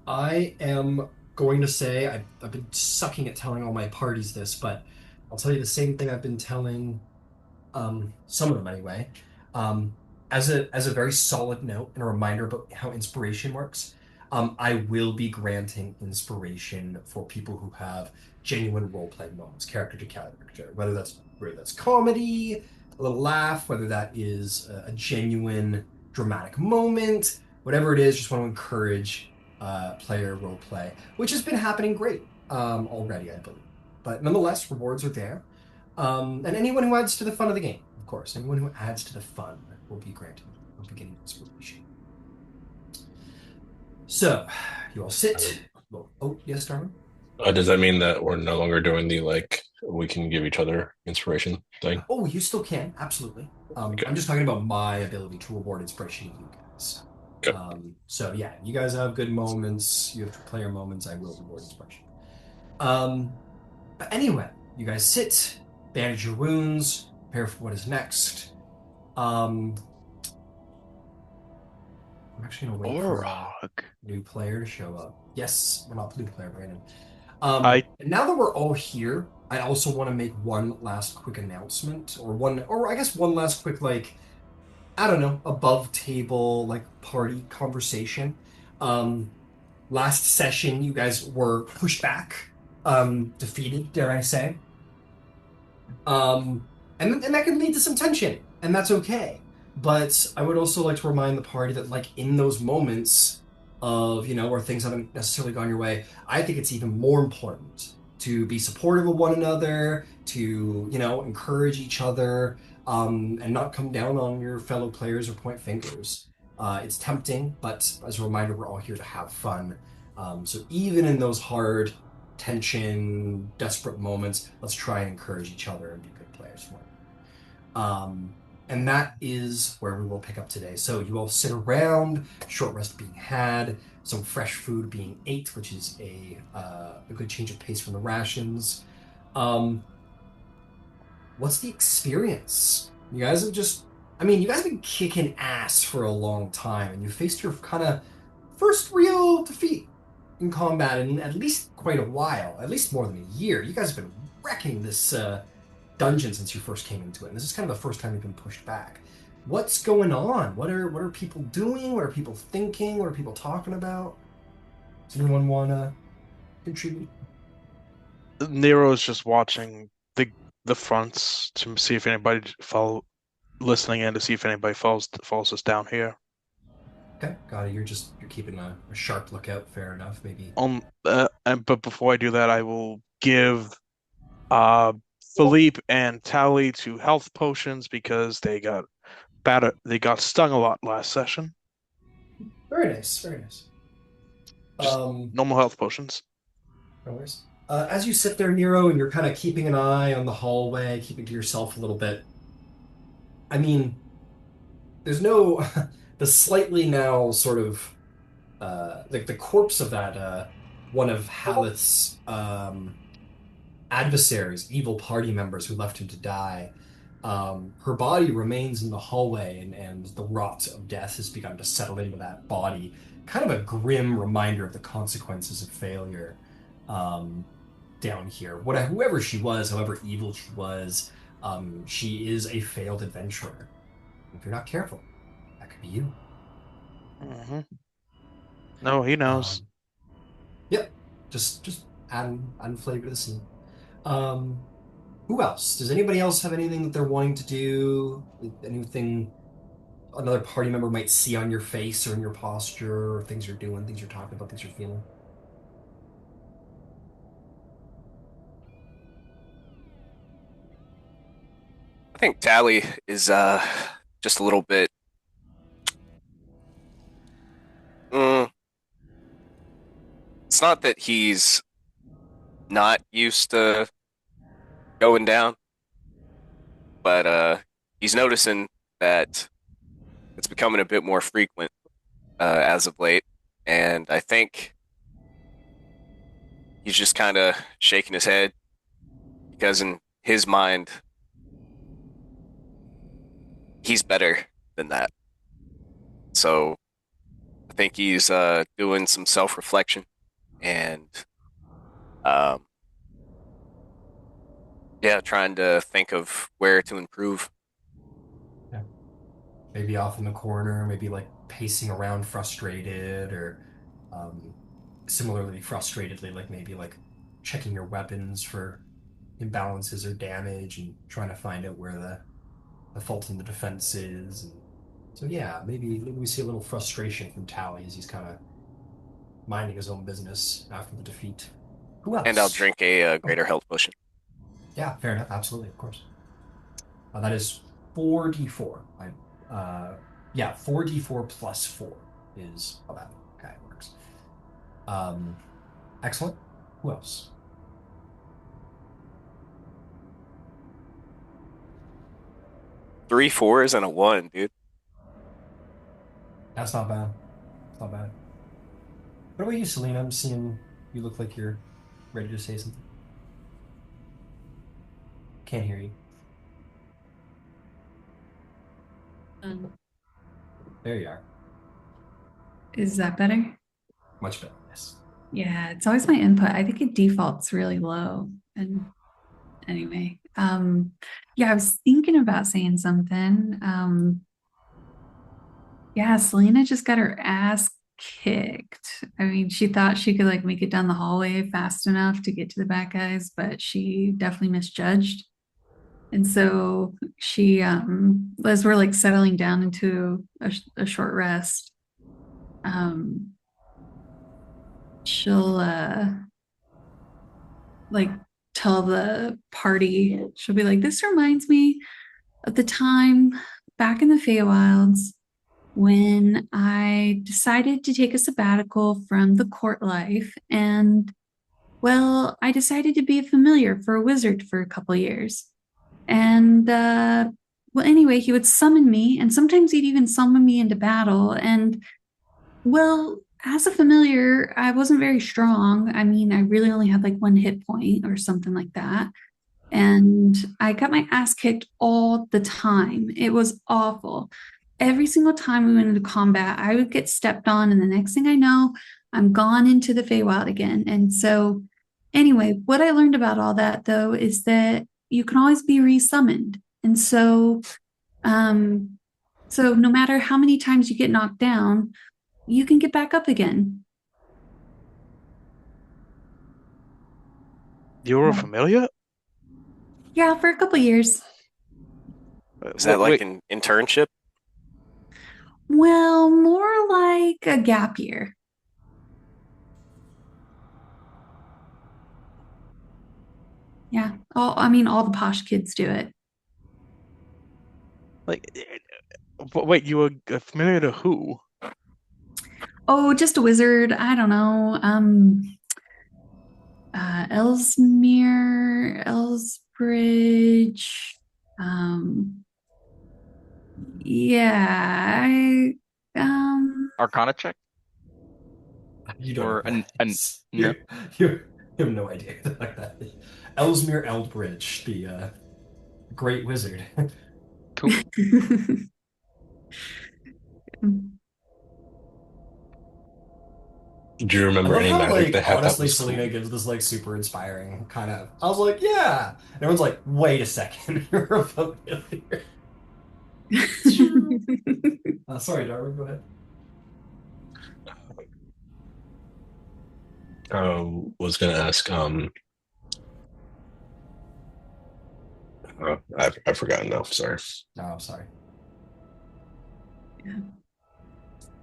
I am going to say I've been sucking at telling all my parties this, but I'll tell you the same thing I've been telling some of them anyway. Um, as a very solid note and a reminder about how inspiration works, I will be granting inspiration for people who have genuine role-playing moments, character to character, whether that's comedy, a little laugh, whether that is a genuine dramatic moment, whatever it is. Just want to encourage player role play, which has been happening great already, I believe. But nonetheless, rewards are there. And anyone who adds to the fun of the game, of course, anyone who adds to the fun will be getting inspiration. So, you all sit. Um, Well, oh, yes, Darwin? does that mean that we're no longer doing the like we can give each other inspiration thing? Oh, you still can, absolutely. Okay. I'm just talking about my ability to reward inspiration to you guys. Okay. So yeah, you guys have good moments, you have player moments, I will reward inspiration. Um, but anyway, you guys sit, bandage your wounds, prepare for what is next. Um, I'm actually gonna wait for a Orog. new player to show up. Yes, we're not new player, Brandon. I And now that we're all here, I also want to make one last quick announcement, or I guess one last quick, like, I don't know, above table, like, party conversation. Um, Last session, you guys were pushed back, defeated, dare I say. And that can lead to some tension, and that's okay. But I would also like to remind the party that, like, in those moments of, where things haven't necessarily gone your way, I think it's even more important to be supportive of one another, to, encourage each other, and not come down on your fellow players or point fingers. It's tempting, but as a reminder, we're all here to have fun. So even in those hard tension, desperate moments, let's try and encourage each other and be good players for it. And that is where we will pick up today. So you all sit around, short rest being had, some fresh food being ate, which is a good change of pace from the rations. Um, what's the experience? You guys have just, I mean, you guys have been kicking ass for a long time, and you faced your kind of first real defeat in combat in at least quite a while, at least more than a year. You guys have been wrecking this dungeon since you first came into it, and this is kind of the first time you've been pushed back. What's going on? What are people doing? What are people thinking? What are people talking about? Does anyone want to contribute? Nero's just watching the fronts to see if anybody listening in to see if anybody follows us down here. Okay, got it. You're keeping a sharp lookout. Fair enough. Maybe. But before I do that, I will give uh Philippe and Tally two health potions because they got stung a lot last session. Very nice. Very nice. Just Um, normal health potions. No worries. As you sit there, Nero, and you're kind of keeping an eye on the hallway, keeping to yourself a little bit. I mean, there's no the slightly now sort of like the corpse of that one of Haleth's adversaries, evil party members who left him to die. Her body remains in the hallway, and the rot of death has begun to settle into that body. Kind of a grim reminder of the consequences of failure. Um, Down here. Whoever she was, however evil she is a failed adventurer. If you're not careful, that could be you. Hmm. No, he knows. Um, yep. Just adding flavor to the scene. Um, who else? Does anybody else have anything that they're wanting to do? Anything another party member might see on your face or in your posture, or things you're doing, things you're talking about, things you're feeling? I think Tally is just a little bit. Mm, it's not that he's not used to going down, but he's noticing that it's becoming a bit more frequent as of late, and I think he's just kind of shaking his head because in his mind he's better than that. So I think he's doing some self-reflection and um, yeah, trying to think of where to improve. Yeah. Maybe off in the corner, maybe like pacing around frustrated, or um, similarly frustratedly, like maybe like checking your weapons for imbalances or damage and trying to find out where the fault in the defense is. And so yeah, maybe we see a little frustration from Tally as he's kind of minding his own business after the defeat. Who And I'll else? drink a Oh, greater health potion. yeah, fair enough. Absolutely, of course. That is 4d4. Yeah, 4d4 plus 4 is how that guy works. Um, excellent. Who else? 3 4s and a 1, dude. That's not bad. It's not bad. What about you, Selena? I'm seeing you look like you're ready to say something. Can't hear you. Um, There you are. is that better? Much better. Yes. Yeah, it's always my input. I think it defaults really low. And anyway, yeah, I was thinking about saying something. Yeah, Selena just got her ass kicked. I mean, she thought she could like make it down the hallway fast enough to get to the bad guys, but she definitely misjudged. And so she, as we're like settling down into a short rest, um, she'll like tell the party, she'll be like, this reminds me of the time back in the Feywilds when I decided to take a sabbatical from the court life. And well, I decided to be a familiar for a wizard for a couple years. And well, anyway, he would summon me, and sometimes he'd even summon me into battle. And well, as a familiar, I wasn't very strong. I mean, I really only had like one hit point or something like that. And I got my ass kicked all the time. It was awful. Every single time we went into combat, I would get stepped on, and the next thing I know, I'm gone into the Feywild again. And so, anyway, what I learned about all that though is that you can always be resummoned. And um, so no matter how many times you get knocked down, you can get back up again. You were a Yeah. familiar? Yeah, for a couple years. Is that Wait, like wait, an internship? Well, more like a gap year. Yeah. I mean, all the posh kids do it. like, wait, you were a familiar to who? Oh, just a wizard. I don't know. Ellesmere, Ellsbridge. Um, yeah. Arcana check You don't know or who that an is. no. You have no idea like that. Ellesmere Eldbridge, the great wizard. Cool. Do you I remember love any how, magic they like, had that honestly, was Selena cool? gives this, like, super inspiring kind of. I was like, yeah. And everyone's like, wait a second. You're a familiar. Sorry, Darwin, go ahead. Was gonna ask. I've forgotten now. Sorry. No, I'm sorry. Yeah.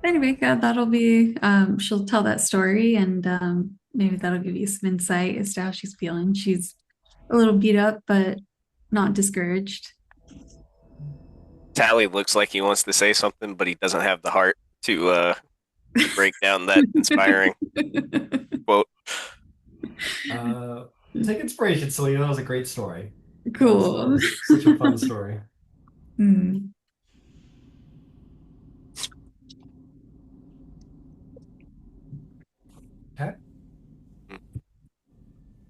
Anyway, yeah, that'll be she'll tell that story, and maybe that'll give you some insight as to how she's feeling. She's a little beat up, but not discouraged. Tally looks like he wants to say something, but he doesn't have the heart to break down that inspiring quote. Take inspiration, Selena. That was a great story. That Cool. was such a fun story. Hmm. Okay.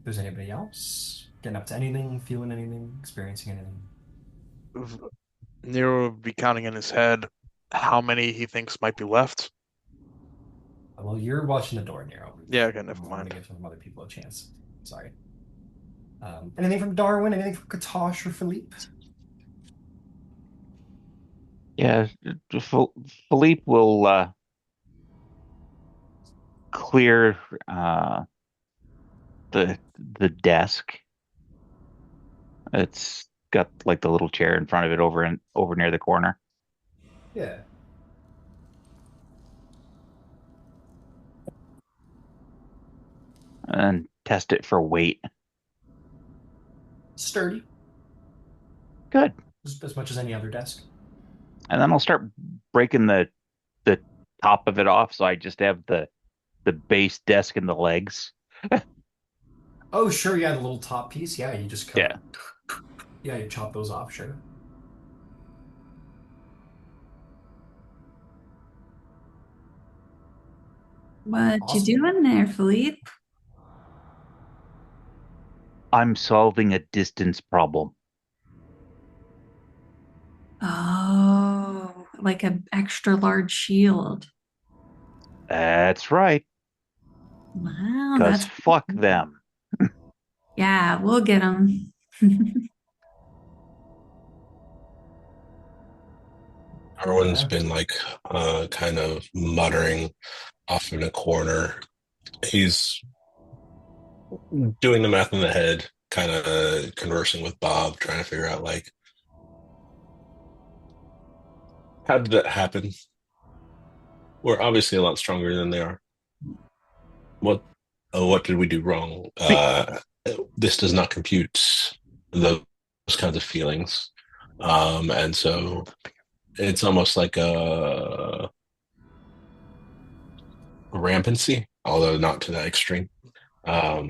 There's anybody else getting up to anything, feeling anything, experiencing anything? Nero would be counting in his head how many he thinks might be left. Well, you're watching the door, Nero. Yeah, okay, never I want mind. to give some other people a chance. Sorry. Anything from Darwin? Anything from Kutash or Philippe? Yeah, Philippe will clear the desk. It's got like the little chair in front of it over near the corner. Yeah. And test it for weight. Sturdy. Good. As much as any other desk. And then I'll start breaking the top of it off, so I just have the base desk and the legs. Oh, sure. Yeah, the little top piece. Yeah, you just Yeah. Yeah, you chop those off. Sure. What you Awesome. doing there, Philippe? I'm solving a distance problem. Oh, like an extra large shield. That's right. Wow, Because that's fuck them. yeah, we'll get them. Darwin's Yeah. been like kind of muttering off in a corner. He's doing the math in the head, kind of conversing with Bob, trying to figure out like how did that happen? We're obviously a lot stronger than they are. What did we do wrong? This does not compute those kinds of feelings. And so it's almost like a rampancy, although not to that extreme. Um,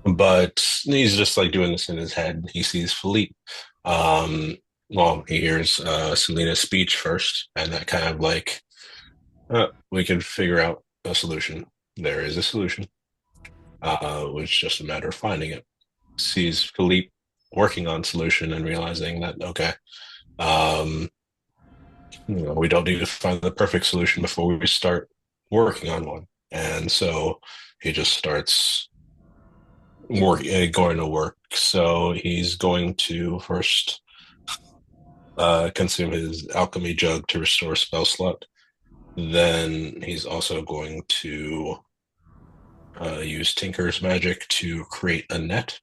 but he's just like doing this in his head. He sees Philippe. Well, he hears Selena's speech first, and that kind of like, we can figure out a solution. There is a solution. It's just a matter of finding it. Sees Philippe working on solution and realizing that, okay, um, we don't need to find the perfect solution before we start working on one. And so he just starts going to work. So he's going to first consume his alchemy jug to restore spell slot. Then he's also going to use Tinker's magic to create a net.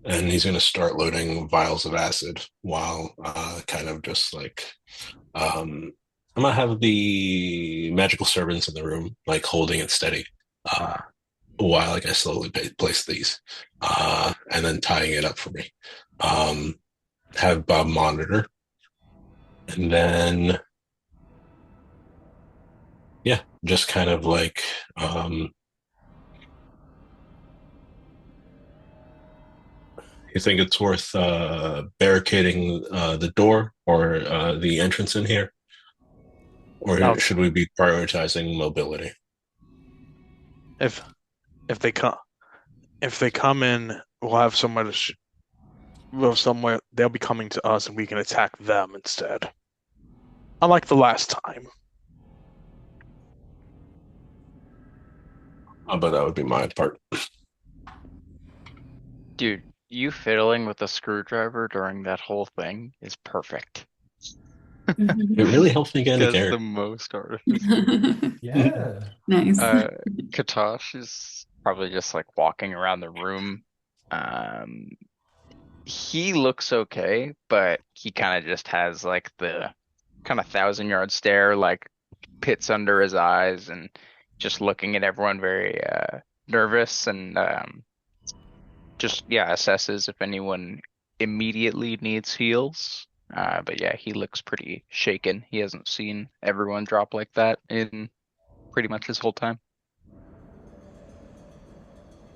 And he's going to start loading vials of acid while kind of just like I'm gonna have the magical servants in the room, like holding it steady, while like I slowly place these, and then tying it up for me. Have Bob monitor, and then yeah, just kind of like you think it's worth barricading the door or the entrance in here, or Now, should we be prioritizing mobility? if if they come in, we'll have somewhere they'll be coming to us, and we can attack them instead. Unlike the last time. But that would be my part. Dude, you fiddling with a screwdriver during that whole thing is perfect. It really helps me get into Does the character. most art. Yeah. Nice. Kutash is probably just like walking around the room. Um, he looks okay, but he kind of just has like the kind of 1,000-yard stare, like pits under his eyes, and just looking at everyone very nervous, and just assesses if anyone immediately needs heals. But yeah, he looks pretty shaken. He hasn't seen everyone drop like that in pretty much his whole time.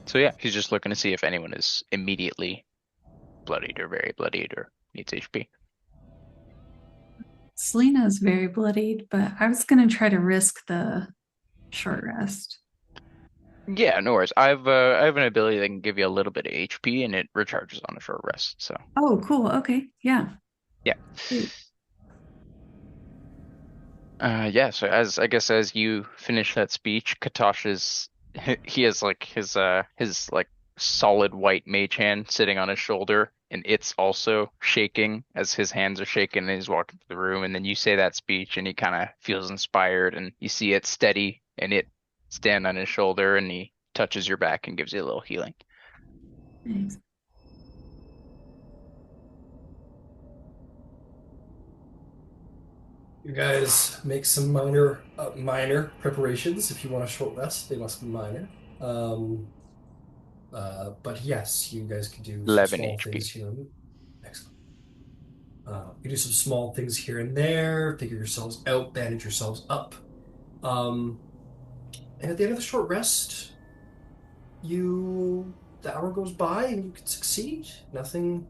So yeah, he's just looking to see if anyone is immediately bloodied or very bloodied or needs HP. Selena's very bloodied, but I was gonna try to risk the short rest. Yeah, no worries. I have an ability that can give you a little bit of HP and it recharges on a short rest. So Oh, cool. Okay. Yeah. yeah. Sweet. Yeah, so as you finish that speech, Katash is he has like his like solid white mage hand sitting on his shoulder, and it's also shaking as his hands are shaking and he's walking through the room, and then you say that speech and he kind of feels inspired and you see it steady and it stand on his shoulder and he touches your back and gives you a little healing. Thanks. You guys make some minor preparations. If you want a short rest, they must be minor. Um, but yes, you guys can do some 11 small things HP. here. Excellent. You do some small things here and there, figure yourselves out, bandage yourselves up. Um, and at the end of the short rest, the hour goes by and you can succeed. Nothing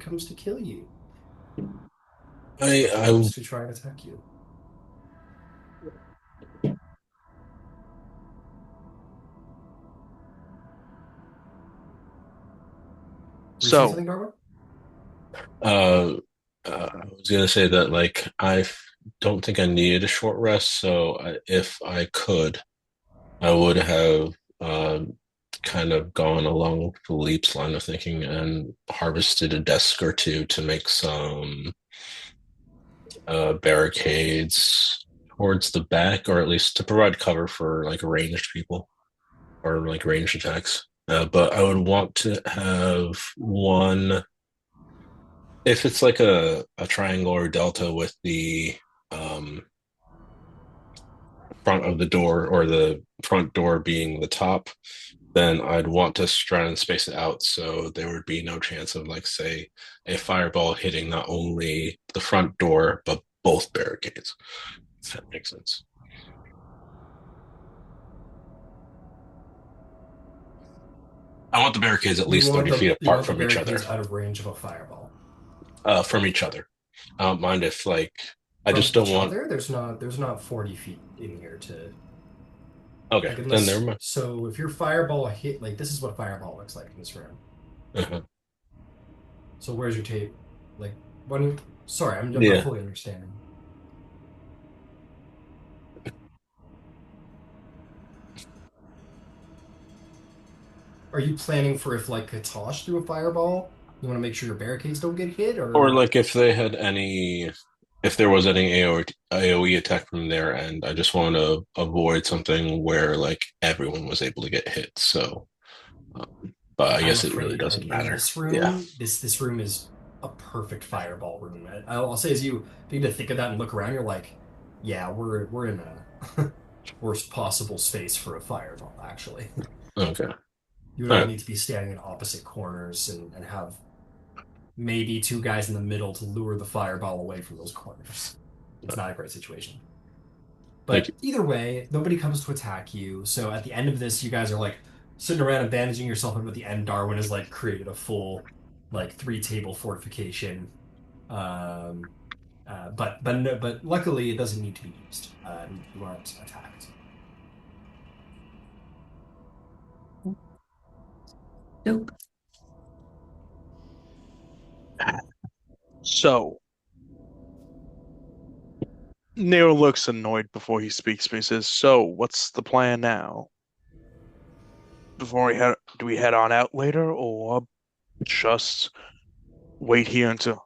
comes to kill you. I Comes to try and attack you. Were you saying So, something, Darwin? uh, I was gonna say that like don't think I needed a short rest, so if I could, I would have kind of gone along Philippe's line of thinking and harvested a desk or two to make some barricades towards the back, or at least to provide cover for like ranged people or like ranged attacks. But I would want to have one if it's like a triangle or delta with the um, front of the door or the front door being the top, then I'd want to try and space it out so there would be no chance of, like, say, a fireball hitting not only the front door but both barricades. If that makes sense. I want the barricades at least 30 feet You apart want the from each other. barricades out of range of a fireball. From each other. I don't mind if, like, I From just don't each want. other, there's not 40 feet in here to Okay, like then never unless mind. so if your fireball hit like this is what a fireball looks like in this room. Uh-huh. So where's your tape? Like when sorry, I'm not Yeah. fully understanding. Are you planning for if like Katosh threw a fireball? You want to make sure your barricades don't get hit Or or like if there was any AOE attack from their end, I just want to avoid something where like everyone was able to get hit. So, but I I'm guess it really afraid doesn't like in matter. this Yeah. room, this room is a perfect fireball room. I'll say as you begin to think of that and look around, you're like, yeah, we're in a worst possible space for a fireball, actually. Okay. You would All all right. need to be standing in opposite corners and have maybe two guys in the middle to lure the fireball away from those corners. It's not a great situation. Thank you. But either way, nobody comes to attack you. So at the end of this, you guys are like sitting around and bandaging yourself up. At the end, Darwin has like created a full like three table fortification. Um, but luckily it doesn't need to be used. You aren't attacked. Nope. so Nero looks annoyed before he speaks, but he says, "So, what's the plan now? Do we head on out later, or just wait here until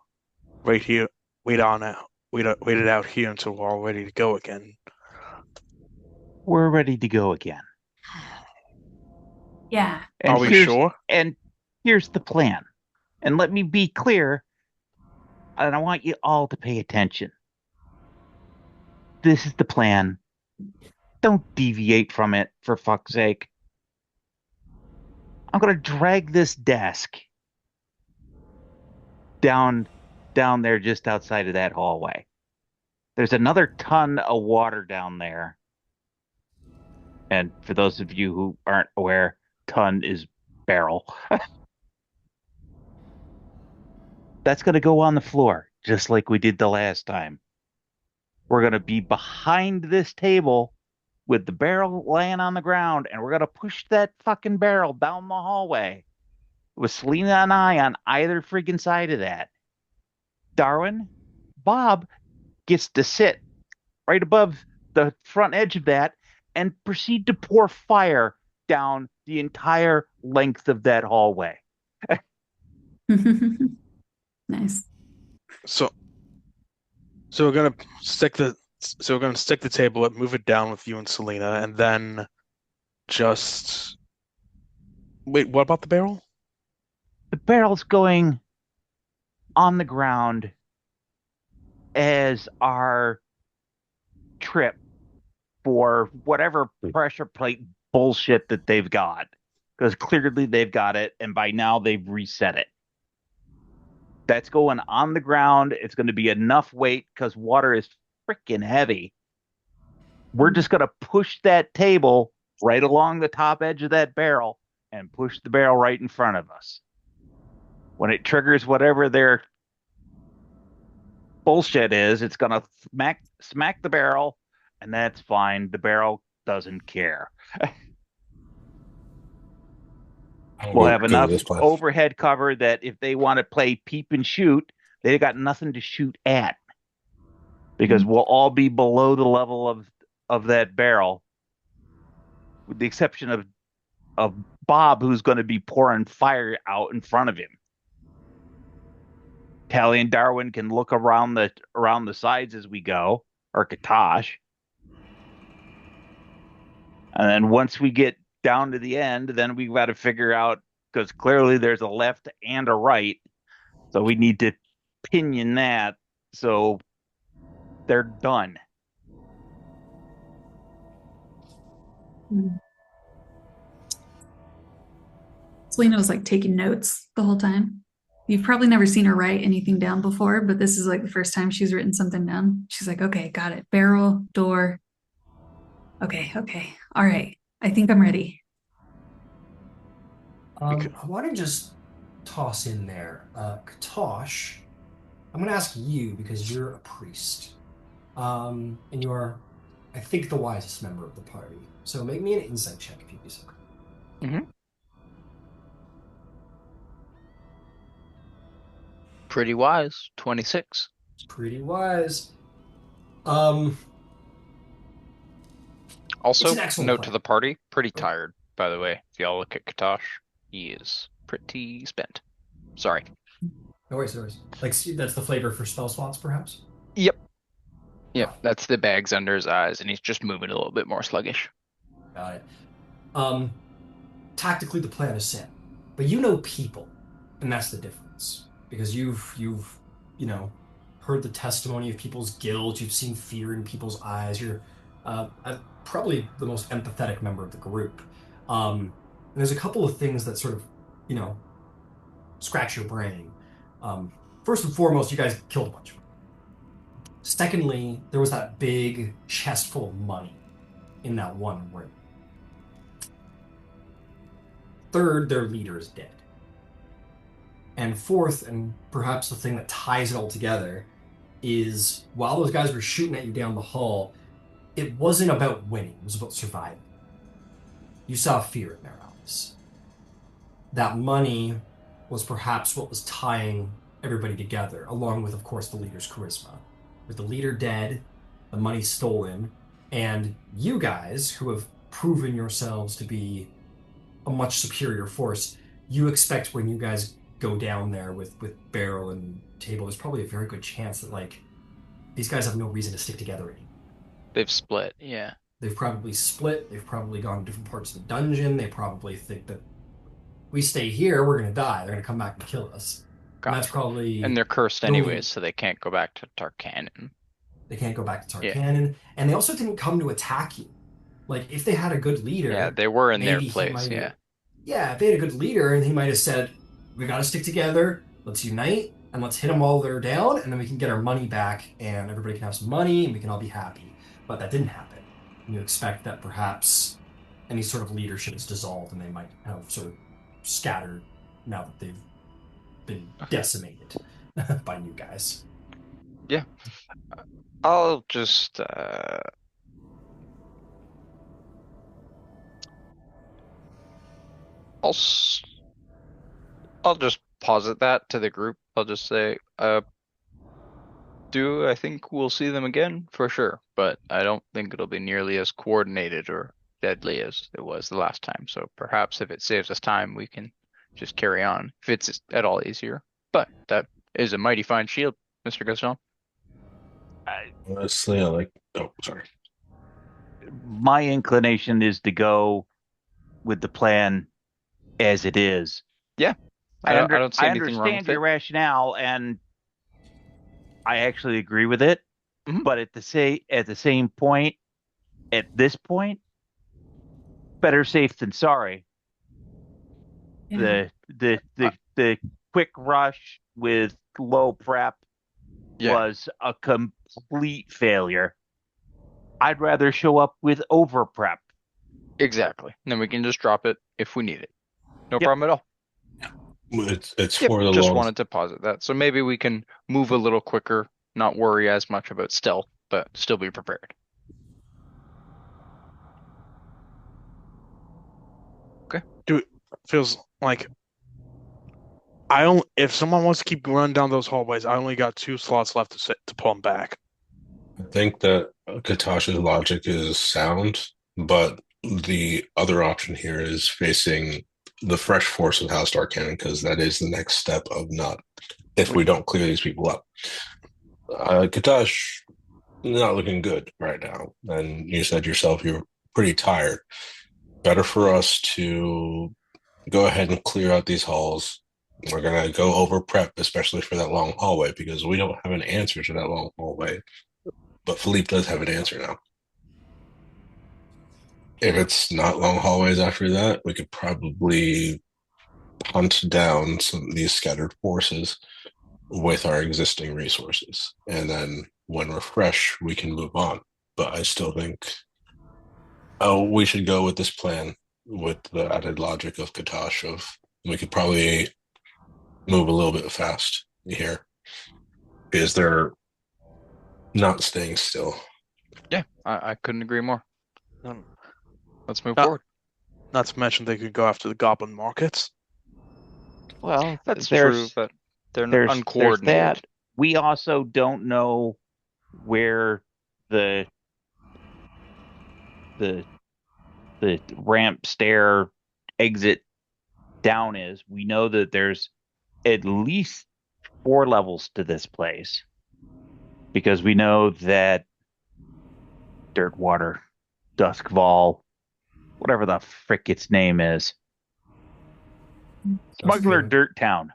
wait here, wait on out, wait it out here until we're all ready to go again?" We're ready to go again. Yeah. And Are we here's sure? and here's the plan. And let me be clear, and I want you all to pay attention. This is the plan. Don't deviate from it, for fuck's sake. I'm gonna drag this desk down down there just outside of that hallway. There's another ton of water down there. And for those of you who aren't aware, ton is barrel. That's gonna go on the floor, just like we did the last time. We're gonna be behind this table with the barrel laying on the ground, and we're gonna push that fucking barrel down the hallway with Selena and I on either freaking side of that. Darwin, Bob, gets to sit right above the front edge of that and proceed to pour fire down the entire length of that hallway. Nice. So so we're gonna stick the table up, move it down with you and Selena, and then just wait, what about the barrel? The barrel's going on the ground as our trip for whatever pressure plate bullshit that they've got. Because clearly they've got it, and by now they've reset it. That's going on the ground. It's going to be enough weight because water is freaking heavy. We're just going to push that table right along the top edge of that barrel and push the barrel right in front of us. When it triggers whatever their bullshit is, it's going to smack the barrel, and that's fine. The barrel doesn't care. We'll have Go with enough this plan. overhead cover that if they want to play peep and shoot, they got nothing to shoot at because we'll all be below the level of that barrel, with the exception of Bob, who's going to be pouring fire out in front of him. Tally and Darwin can look around the sides as we go, or Kutash. And then once we get down to the end, then we've got to figure out, because clearly there's a left and a right. So we need to pinion that so they're done. Selena was like taking notes the whole time. You've probably never seen her write anything down before, but this is like the first time she's written something down. She's like, okay, got it. Barrel, door. Okay. All right. I think I'm ready. I want to just toss in there, Katosh. I'm going to ask you because you're a priest, and you're, I think, the wisest member of the party. So make me an insight check if you'd be so kind. Mm-hmm. Pretty wise. 26. It's pretty wise. Also, It's an excellent note plan. to the party, pretty tired, by the way. If y'all look at Katash, he is pretty spent. Sorry. No worries. Like that's the flavor for spell slots, perhaps. Yep, Oh, that's the bags under his eyes, and he's just moving a little bit more sluggish. got it. Tactically, the plan is sound, but you know people, and that's the difference. Because you've heard the testimony of people's guilt. You've seen fear in people's eyes. You're probably the most empathetic member of the group. And there's a couple of things that sort of scratch your brain. First and foremost, you guys killed a bunch of them. Secondly, there was that big chest full of money in that one room. Third, their leader is dead. And fourth, and perhaps the thing that ties it all together, is while those guys were shooting at you down the hall, it wasn't about winning, it was about surviving. You saw fear in their eyes. That money was perhaps what was tying everybody together, along with, of course, the leader's charisma. With the leader dead, the money stolen, and you guys, who have proven yourselves to be a much superior force, you expect when you guys go down there with barrel and table, there's probably a very good chance that these guys have no reason to stick together anymore. They've split, yeah. They've probably split. They've probably gone to different parts of the dungeon. They probably think that we stay here, we're going to die. They're going to come back and kill us. And that's probably... And they're cursed the only- anyways, so they can't go back to Tharkanan. They can't go back to Yeah. Tharkanan. And they also didn't come to attack you. Like, if they had a good leader... Yeah, they were in their maybe he place, might yeah. have- Yeah, if they had a good leader, and he might have said, we got to stick together, let's unite, and let's hit them while they're down, and then we can get our money back, and everybody can have some money, and we can all be happy. But that didn't happen. And you expect that perhaps any sort of leadership is dissolved, and they might have sort of scattered now that they've been decimated by you guys. Yeah. I'll just I'll just posit that to the group. I'll just say, do, I think we'll see them again for sure, but I don't think it'll be nearly as coordinated or deadly as it was the last time. So perhaps if it saves us time, we can just carry on if it's at all easier. But that is a mighty fine shield, Mr. Gaston. Honestly, I like. Oh, sorry. My inclination is to go with the plan as it is. Yeah, I don't see I anything wrong understand with your it. rationale, and I actually agree with it. Mhm. But at the same point, at this point, better safe than sorry. Yeah. The quick rush with low prep Yeah, was a complete failure. I'd rather show up with over prep. exactly. And then we can just drop it if we need it. No Yep. problem at all. It's Yep, for the just long. wanted to posit that. So maybe we can move a little quicker, not worry as much about stealth, but still be prepared. Dude, feels like if someone wants to keep running down those hallways, I only got 2 slots left to pull them back. I think that Katash's logic is sound, but the other option here is facing the fresh force of House Tharkanan, because that is the next step of not if we don't clear these people up. Katash not looking good right now, and you said yourself you're pretty tired. Better for us to go ahead and clear out these halls. We're gonna go over prep, especially for that long hallway, because we don't have an answer to that long hallway. But Philippe does have an answer now. If it's not long hallways after that, we could probably hunt down some of these scattered forces with our existing resources. And then when we're fresh, we can move on. But I still think we should go with this plan with the added logic of Katash of we could probably move a little bit fast here because they're not staying still. Yeah, I couldn't agree more. Um, Let's move Uh, forward. Not to mention they could go after the goblin markets. Well, That's true, but they're there's uncoordinated. that. We also don't know where the the the ramp stair exit down is. We know that there's at least 4 levels to this place because we know that Dirtwater, Duskval, whatever the frick its name is, Smuggler Duskfield. Dirt Town,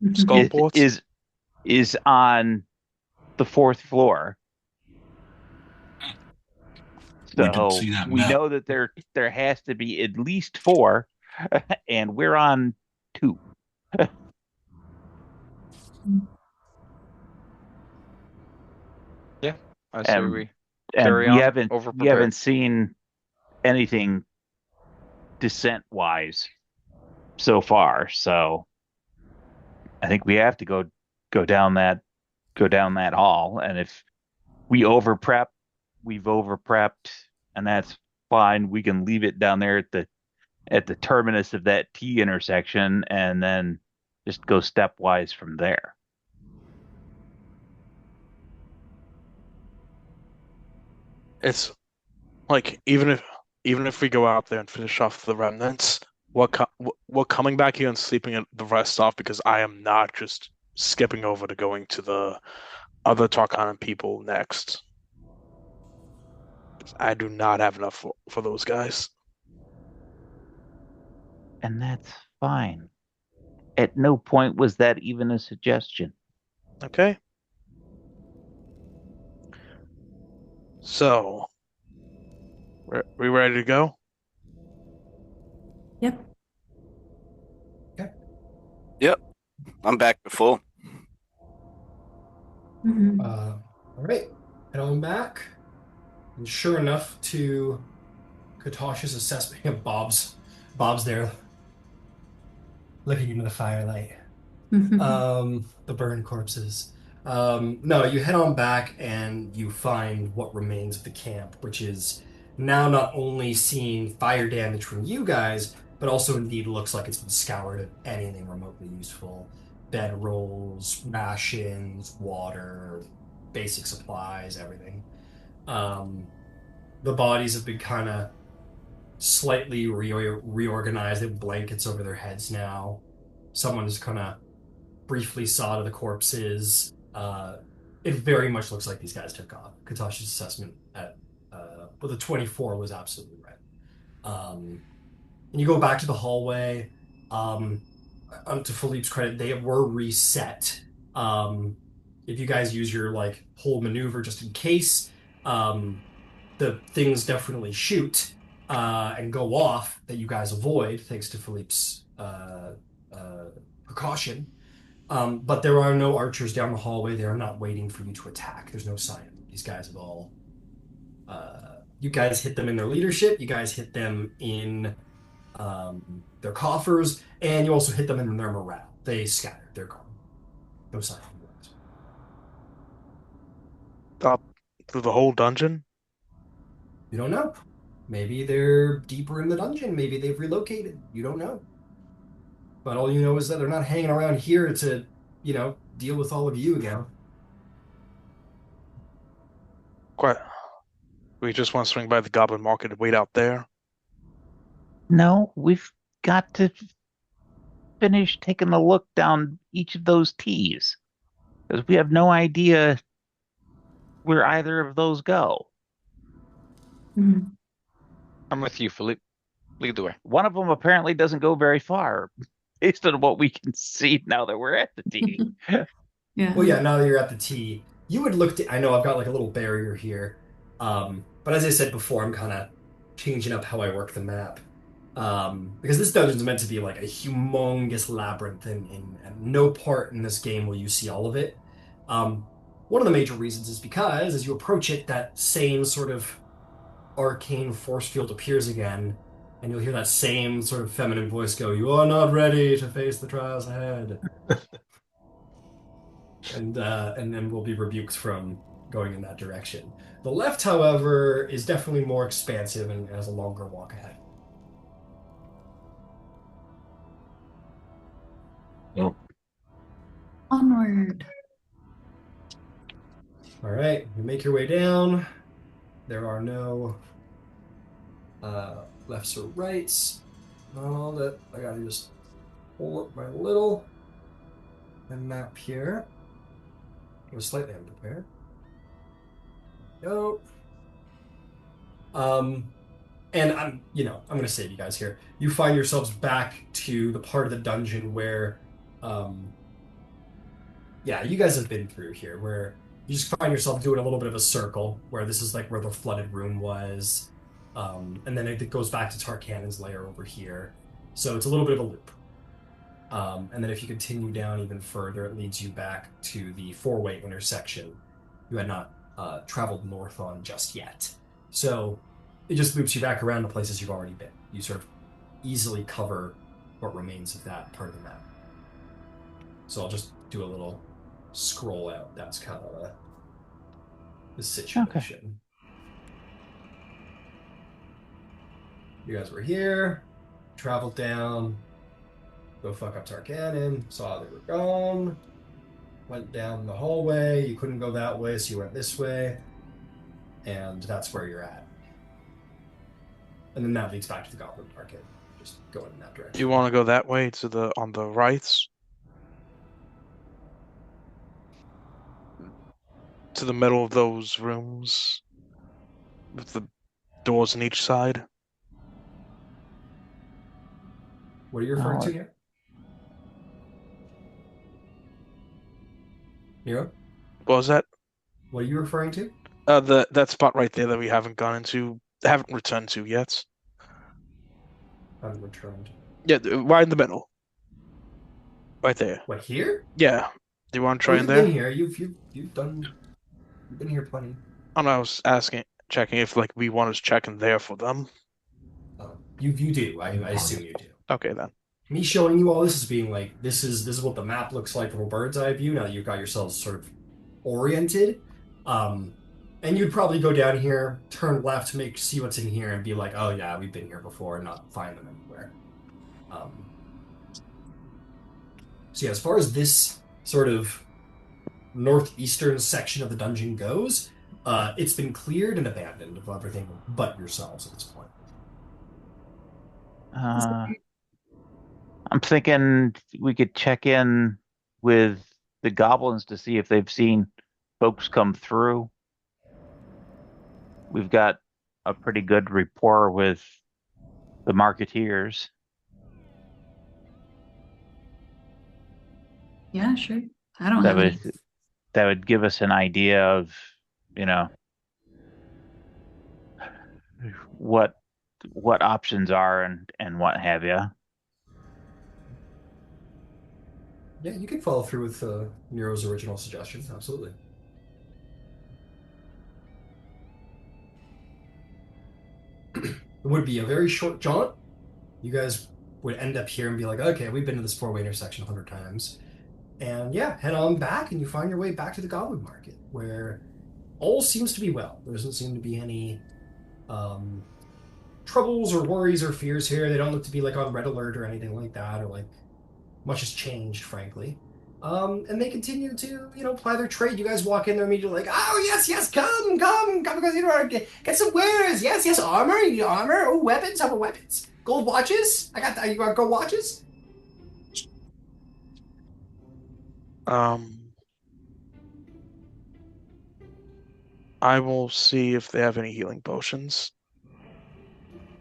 Skullports. is on the 4th floor. We did So see that we map. know that there has to be at least 4, and we're on 2. I say And we and carry we on haven't over we haven't prepared. seen anything descent wise so far. So I think we have to go down that hall. And if we over prep, we've over prepped, and that's fine. We can leave it down there at the terminus of that T intersection, and then just go stepwise from there. It's like even if we go out there and finish off the remnants, what coming back here and sleeping the rest off because I am not just skipping over to going to the other Tharkanan people next. I do not have enough for those guys. And that's fine. At no point was that even a suggestion. Okay. So, we ready to go? Yep. Yep, I'm back to full. Mhm. All right, head on back. And sure enough, to Katash's assessment of Bob's there, looking into the firelight. The burned corpses. No, you head on back and you find what remains of the camp, which is now not only seeing fire damage from you guys, but also indeed looks like it's been scoured of anything remotely useful. bedrolls, rations, water, basic supplies, everything. The bodies have been kind of slightly reorganized. They have blankets over their heads now. Someone just kind of briefly saw to the corpses. It very much looks like these guys took off. Kutash's assessment at but the 24 was absolutely right. And you go back to the hallway. To Philippe's credit, they were reset. If you guys use your like whole maneuver just in case, the things definitely shoot and go off that you guys avoid thanks to Philippe's precaution. But there are no archers down the hallway. They are not waiting for you to attack. There's no sign of them. These guys have all. You guys hit them in their leadership. You guys hit them in their coffers, and you also hit them in their morale. They scattered. They're gone. No sign of them. Up through the whole dungeon? You don't know. Maybe they're deeper in the dungeon. Maybe they've relocated. You don't know. But all you know is that they're not hanging around here to, deal with all of you again. Quite. We just want to swing by the Goblin Market and wait out there. No, we've got to finish taking a look down each of those T's. Because we have no idea where either of those go. Mhm. I'm with you, Philippe. Lead the way. One of them apparently doesn't go very far, based on what we can see now that we're at the T. Yeah. Well, yeah, now that you're at the T, you would look to, I know I've got like a little barrier here. But as I said before, I'm kind of changing up how I work the map. Because this dungeon's meant to be like a humongous labyrinth, and no part in this game will you see all of it. One of the major reasons is because as you approach it, that same sort of arcane force field appears again, and you'll hear that same sort of feminine voice go, "You are not ready to face the trials ahead." and then we'll be rebuked from going in that direction. The left, however, is definitely more expansive and has a longer walk ahead. Well, Onward. All right, you make your way down. There are no lefts or rights. All that I gotta just pull up my little map here. I was slightly unprepared. Go. And I'm gonna save you guys here. You find yourselves back to the part of the dungeon where, you guys have been through here, where you just find yourself doing a little bit of a circle, where this is like where the flooded room was, and then it goes back to Tharkanan's lair over here. So it's a little bit of a loop. And then if you continue down even further, it leads you back to the four-way intersection you had not traveled north on just yet. So it just loops you back around the places you've already been. You sort of easily cover what remains of that part of the map. So I'll just do a little scroll out. That's kind of the situation. Okay. You guys were here, traveled down, go fuck up Tharkanan, saw they were gone, went down the hallway. You couldn't go that way, so you went this way, and that's where you're at. And then that leads back to the Goblin Market. Just going in that direction. You want to go that way to on the rights? To the middle of those rooms with the doors on each side. What are you referring to here? Nero? What was that? What are you referring to? That spot right there that we haven't gone into, haven't returned to yet. Haven't returned. Yeah, right in the middle. Right there. What, here? Yeah. Do you want to try in You've there? been here. You've been here plenty. Oh, no, I was checking if like we want to check in there for them. You do. I assume you do. Okay then. Me showing you all this is being like, this is what the map looks like from a bird's eye view. Now that you've got yourselves sort of oriented, and you'd probably go down here, turn left, see what's in here, and be like, oh yeah, we've been here before, and not find them anywhere. So yeah, as far as this sort of northeastern section of the dungeon goes, it's been cleared and abandoned of everything but yourselves at this point. Uh, I'm thinking we could check in with the goblins to see if they've seen folks come through. We've got a pretty good rapport with the marketeers. Yeah, sure. I don't That have any. would that would give us an idea of, you know, what what options are and what have you. Yeah, you can follow through with Nero's original suggestion. Absolutely. It would be a very short jaunt. You guys would end up here and be like, okay, we've been to this four-way intersection 100 times. And yeah, head on back and you find your way back to the Goblin Market, where all seems to be well. There doesn't seem to be any um, troubles or worries or fears here. They don't look to be like on red alert or anything like that, or like much has changed, frankly. And they continue to, ply their trade. You guys walk in there immediately like, oh yes, yes, come, because get some wares. Yes, yes, armor, you need armor. Oh, weapons, how about weapons? Gold watches. You got gold watches? Um, I will see if they have any healing potions.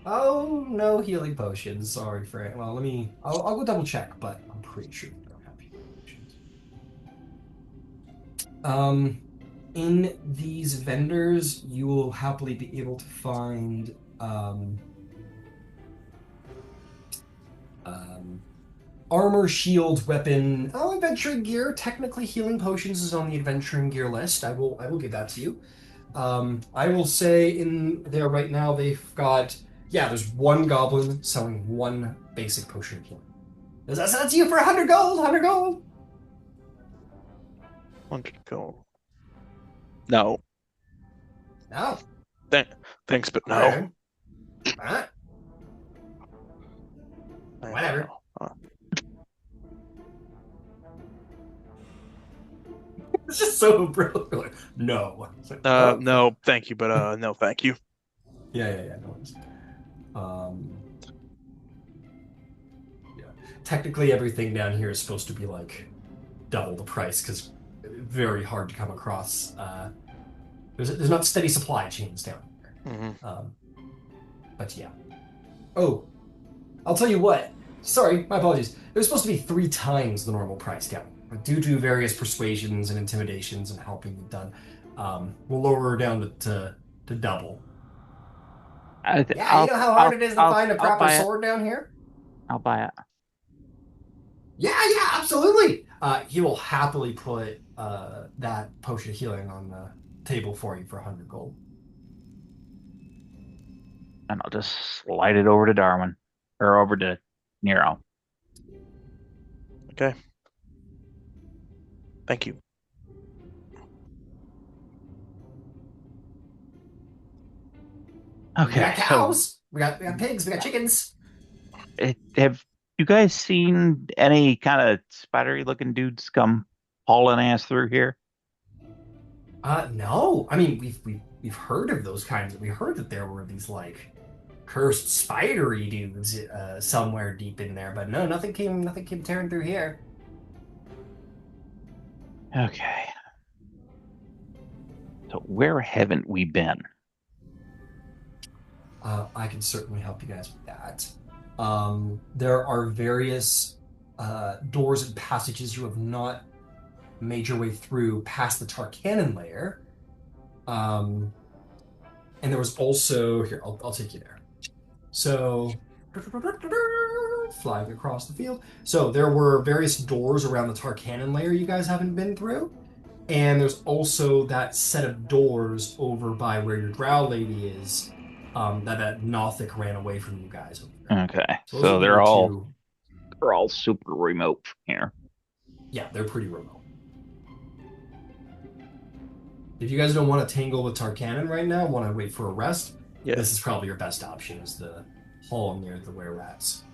Oh, no healing potions. Sorry, Frank. Well, I'll go double check, but I'm pretty sure they don't have healing potions. In these vendors, you will happily be able to find armor, shield, weapon, adventuring gear. Technically, healing potions is on the adventuring gear list. I will give that to you. I will say in there right now they've got there's one goblin selling one basic potion of healing. Does that sell to you for 100 gold? 100 gold? 100 gold. No. No. Thanks, but All no. right. All right. Whatever. It's just so brilliant. Like, no. Like, oh, No, thank you, but no, thank you. Yeah. No worries. Yeah. Technically, everything down here is supposed to be like double the price because very hard to come across. There's not steady supply chains down here. Mm-hmm. But yeah. Oh, I'll tell you what. Sorry, my apologies. It was supposed to be 3 times the normal price down here. But due to various persuasions and intimidations and helping you done, we'll lower her down to double. Yeah, you know how hard it is to find a proper sword down here? I'll buy it. Yeah, absolutely. He will happily put that potion of healing on the table for you for 100 gold. And I'll just slide it over to Darwin or over to Nero. Okay. Thank you. We got cows. We got pigs. We got chickens. Have you guys seen any kind of spidery looking dudes come hauling ass through here? No. I mean, we've heard of those kinds. We heard that there were these like cursed spidery dudes somewhere deep in there, but no, nothing came tearing through here. Okay. So where haven't we been? I can certainly help you guys with that. There are various doors and passages you have not made your way through past the Tharkanan layer. And there was also here. I'll take you there. So flying across the field. So there were various doors around the Tharkanan layer you guys haven't been through. And there's also that set of doors over by where your drow lady is, that Nothic ran away from you guys over there. Okay. So So they're all super remote from here. Yeah, they're pretty remote. If you guys don't want to tangle with Tharkanan right now, want to wait for a rest, this is probably your best option, is the hall near the were-rats.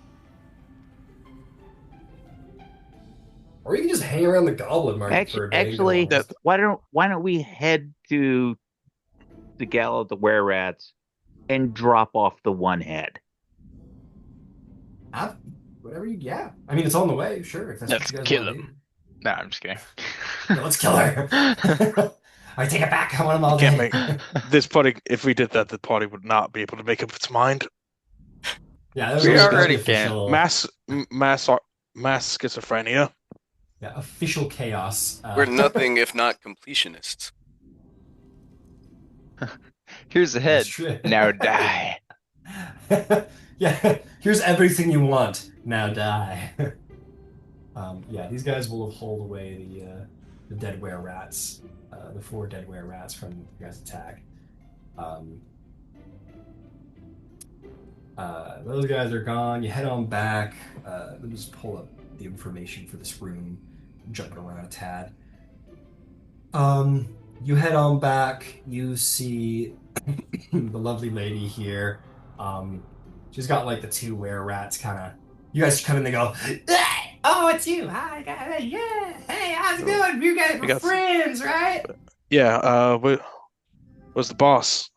Or you can just hang around the goblin market for a day and get Actually, lost. why don't we head to the Gala of the Were-Rats and drop off the one head? Whatever you, yeah. I mean, it's on the way, sure, if that's what Let's you guys kill want to do. him. No, I'm just kidding. Yeah, let's kill her. I take it back. I want him all You can't day. make this party. If we did that, the party would not be able to make up its mind. Yeah, We that'd be already can't. official. Mass schizophrenia. Yeah, official chaos. We're nothing if not completionists. Here's the head. That's true. Now die. Yeah, here's everything you want. Now die. Yeah, these guys will have hauled away the dead were-rats, the 4 dead were-rats from your guys' attack. Those guys are gone. You head on back. Let me just pull up the information for this room. I'm jumping around a tad. You head on back. You see the lovely lady here. She's got like the 2 were-rats kind of. You guys come in. They go, "Oh, it's you! Hi, guys! Yeah, hey, how's it going? You guys were friends, right?" Yeah. Where's the boss?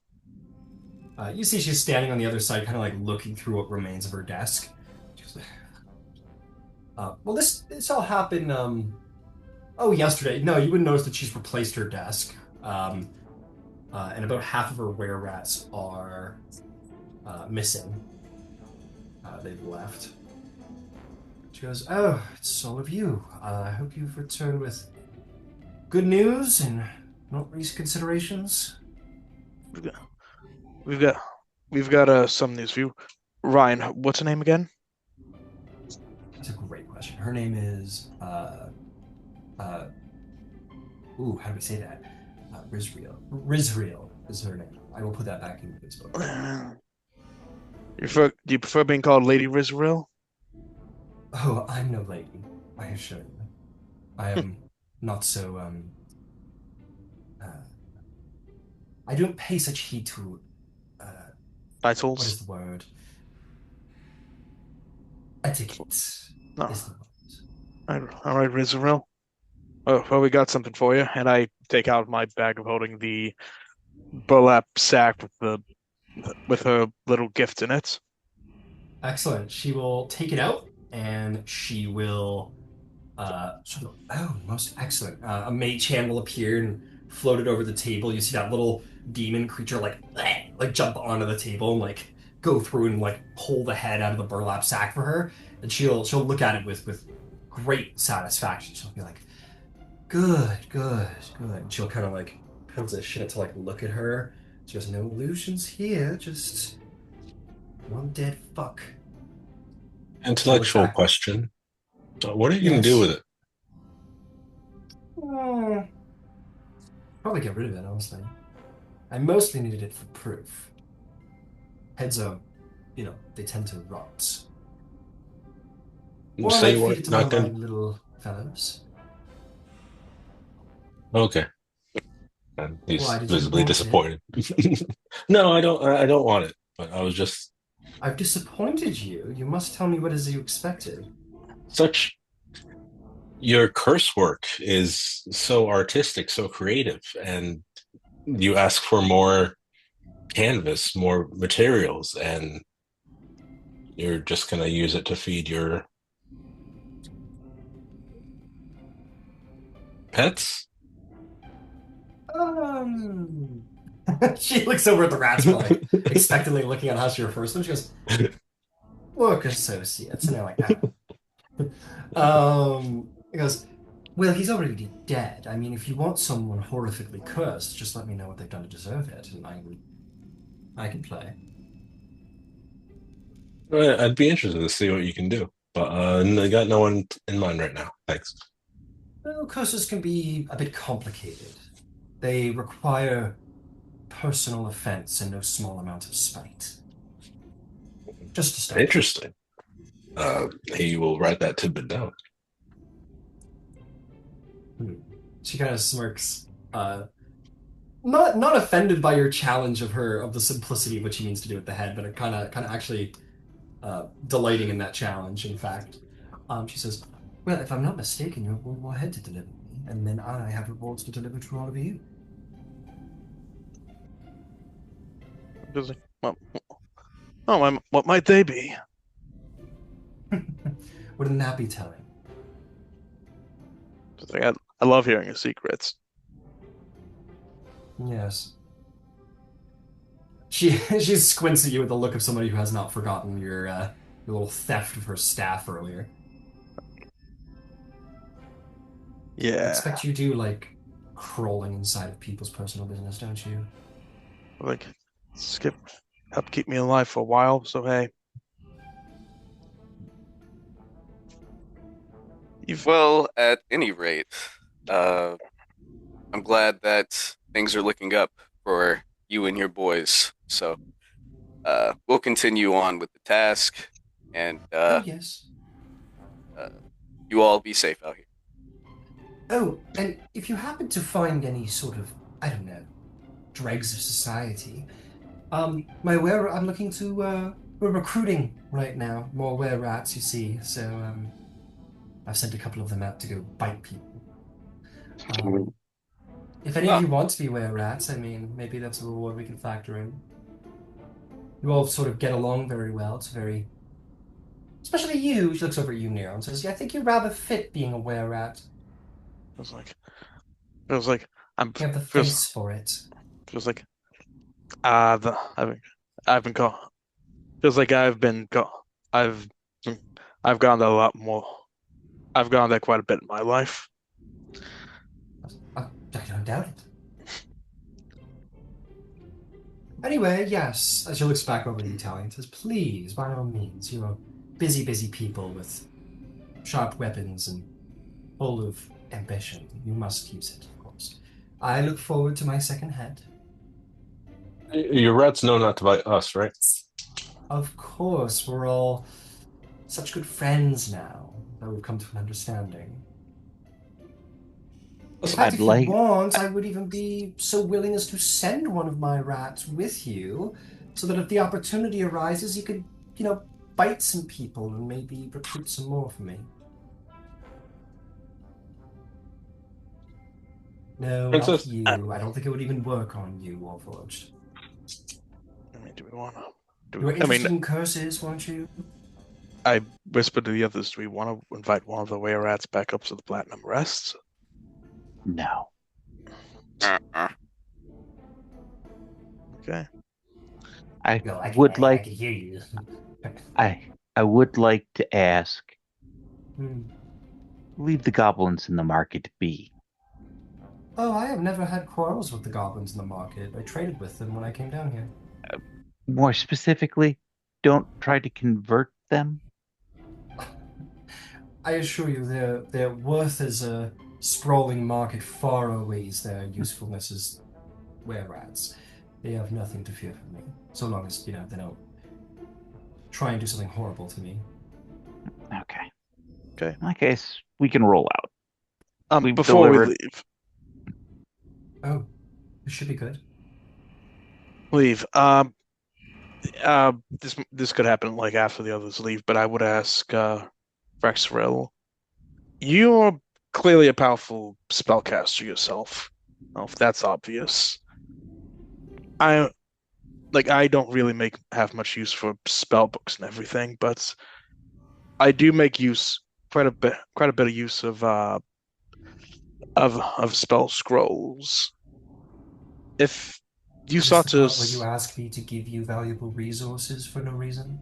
You see she's standing on the other side, kind of like looking through what remains of her desk. She's like, well, this all happened, yesterday. No, you wouldn't notice that she's replaced her desk. And about half of her were-rats are missing. They've left. She goes, "Oh, it's all of you. I hope you've returned with good news and not least considerations." We've got some news for you. Ryan, what's her name again? That's a great question. Her name is how do we say that? Rizriel. Rizriel is her name. I will put that back in this book. Do you prefer being called Lady Rizrael? Oh, I'm no lady, I assure you. I am not so I don't pay such heed to Titles? what is the word? Etiquette No. is the word. All right, Rizrael. Oh, well, we got something for you. And I take out my bag of holding the burlap sack with her little gift in it. Excellent. She will take it out and she will most excellent. A mage hand will appear and float it over the table. You see that little demon creature like jump onto the table and like go through and like pull the head out of the burlap sack for her. And she'll look at it with great satisfaction. She'll be like, good. And she'll kind of like position it to like look at her. She goes, "No illusions here, just one dead fuck." Intellectual question. So what are you going to do with it? Probably get rid of it, honestly. I mostly needed it for proof. Heads are, they tend to rot. Or I Say might feed what? it to one Not of my going. little fellows. Okay. And he's Why, did you visibly want it? disappointed. No, I don't. I don't want it. But I was just I've disappointed you. You must tell me what it is you expected. such. Your curse work is so artistic, so creative, and you ask for more canvas, more materials, and you're just going to use it to feed your pets? She looks over at the rats, like expectantly looking at us your first one. She goes, "Work associates," and they're like, "Oh." He goes, "Well, he's already dead. I mean, if you want someone horrifically cursed, just let me know what they've done to deserve it, and I can play." I'd be interested to see what you can do, but I got no one in mind right now. Thanks. Well, curses can be a bit complicated. They require personal offense and no small amount of spite. Just to start. Interesting. He will write that tidbit down. She kind of smirks. Not offended by your challenge of the simplicity of what she means to do with the head, but kind of actually delighting in that challenge. In fact, she says, Well, if I'm not mistaken, you're one more ahead to deliver me, and then I have rewards to deliver to all of you. Just like, what might they be? Wouldn't that be telling? Just like, I love hearing your secrets. Yes. She squints at you with the look of somebody who has not forgotten your little theft of her staff earlier. I Yeah, expect you do like crawling inside of people's personal business, don't you? like Skip helped keep me alive for a while. So hey, you've Well, at any rate, uh, I'm glad that things are looking up for you and your boys. So, we'll continue on with the task, and Oh, yes. uh, you all be safe out here. Oh, and if you happen to find any sort of, I don't know, dregs of society, I'm looking to, we're recruiting right now, more were rats, you see, so, I've sent a couple of them out to go bite people. Um, if any of Oh, you want to be were rats, I mean, maybe that's a reward we can factor in. You all sort of get along very well, it's very, especially you, she looks over at you, Nero, and says, yeah, I think you're rather fit being a were rat. was like, it was like I'm You have the feels face for it. feels like the I've been caught. Feels like I've I've gone there a lot more. I've gone there quite a bit in my life. I don't doubt it. Anyway, yes, as she looks back over the Italian, says, please, by all means, you're busy, busy people with sharp weapons and full of ambition. You must use it, of course. I look forward to my second head. Your rats know not to bite us, right? Of course, we're all such good friends now that we've come to an understanding. In fact, I'd if you like want, I would even be so willing as to send one of my rats with you, so that if the opportunity arises, you could, bite some people and maybe recruit some more for me. No, not Princess, you. I don't think it would even work on you, Warforged. I mean, do we want to? You were I mean, interested in curses, weren't you? I whispered to the others, do we want to invite one of the were rats back up to the Platinum Rests? no. uh-uh. Okay. I No, would I like can hear you. I would like to ask, Hmm. leave the goblins in the market be. Oh, I have never had quarrels with the goblins in the market. I traded with them when I came down here. More specifically, don't try to convert them. I assure you, their worth as a sprawling market far outweighs their usefulness as were-rats. They have nothing to fear from me, so long as, they don't try and do something horrible to me. Okay. Okay. In that case, we can roll out. We've Before we delivered. Oh, this should be good. leave. This could happen like after the others leave, but I would ask, Rexrel, you're clearly a powerful spellcaster yourself. Well, if that's obvious. I I don't really have much use for spell books and everything, but I do make quite a bit of use of spell scrolls. If you Is this sought the to part where you ask me to give you valuable resources for no reason?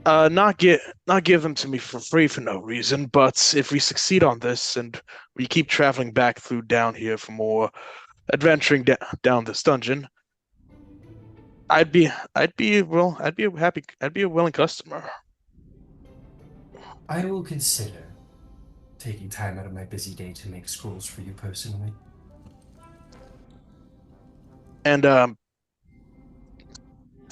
not give them to me for free for no reason, but if we succeed on this and we keep traveling back through down here for more adventuring down this dungeon, I'd be a willing customer. I will consider taking time out of my busy day to make scrolls for you personally. And to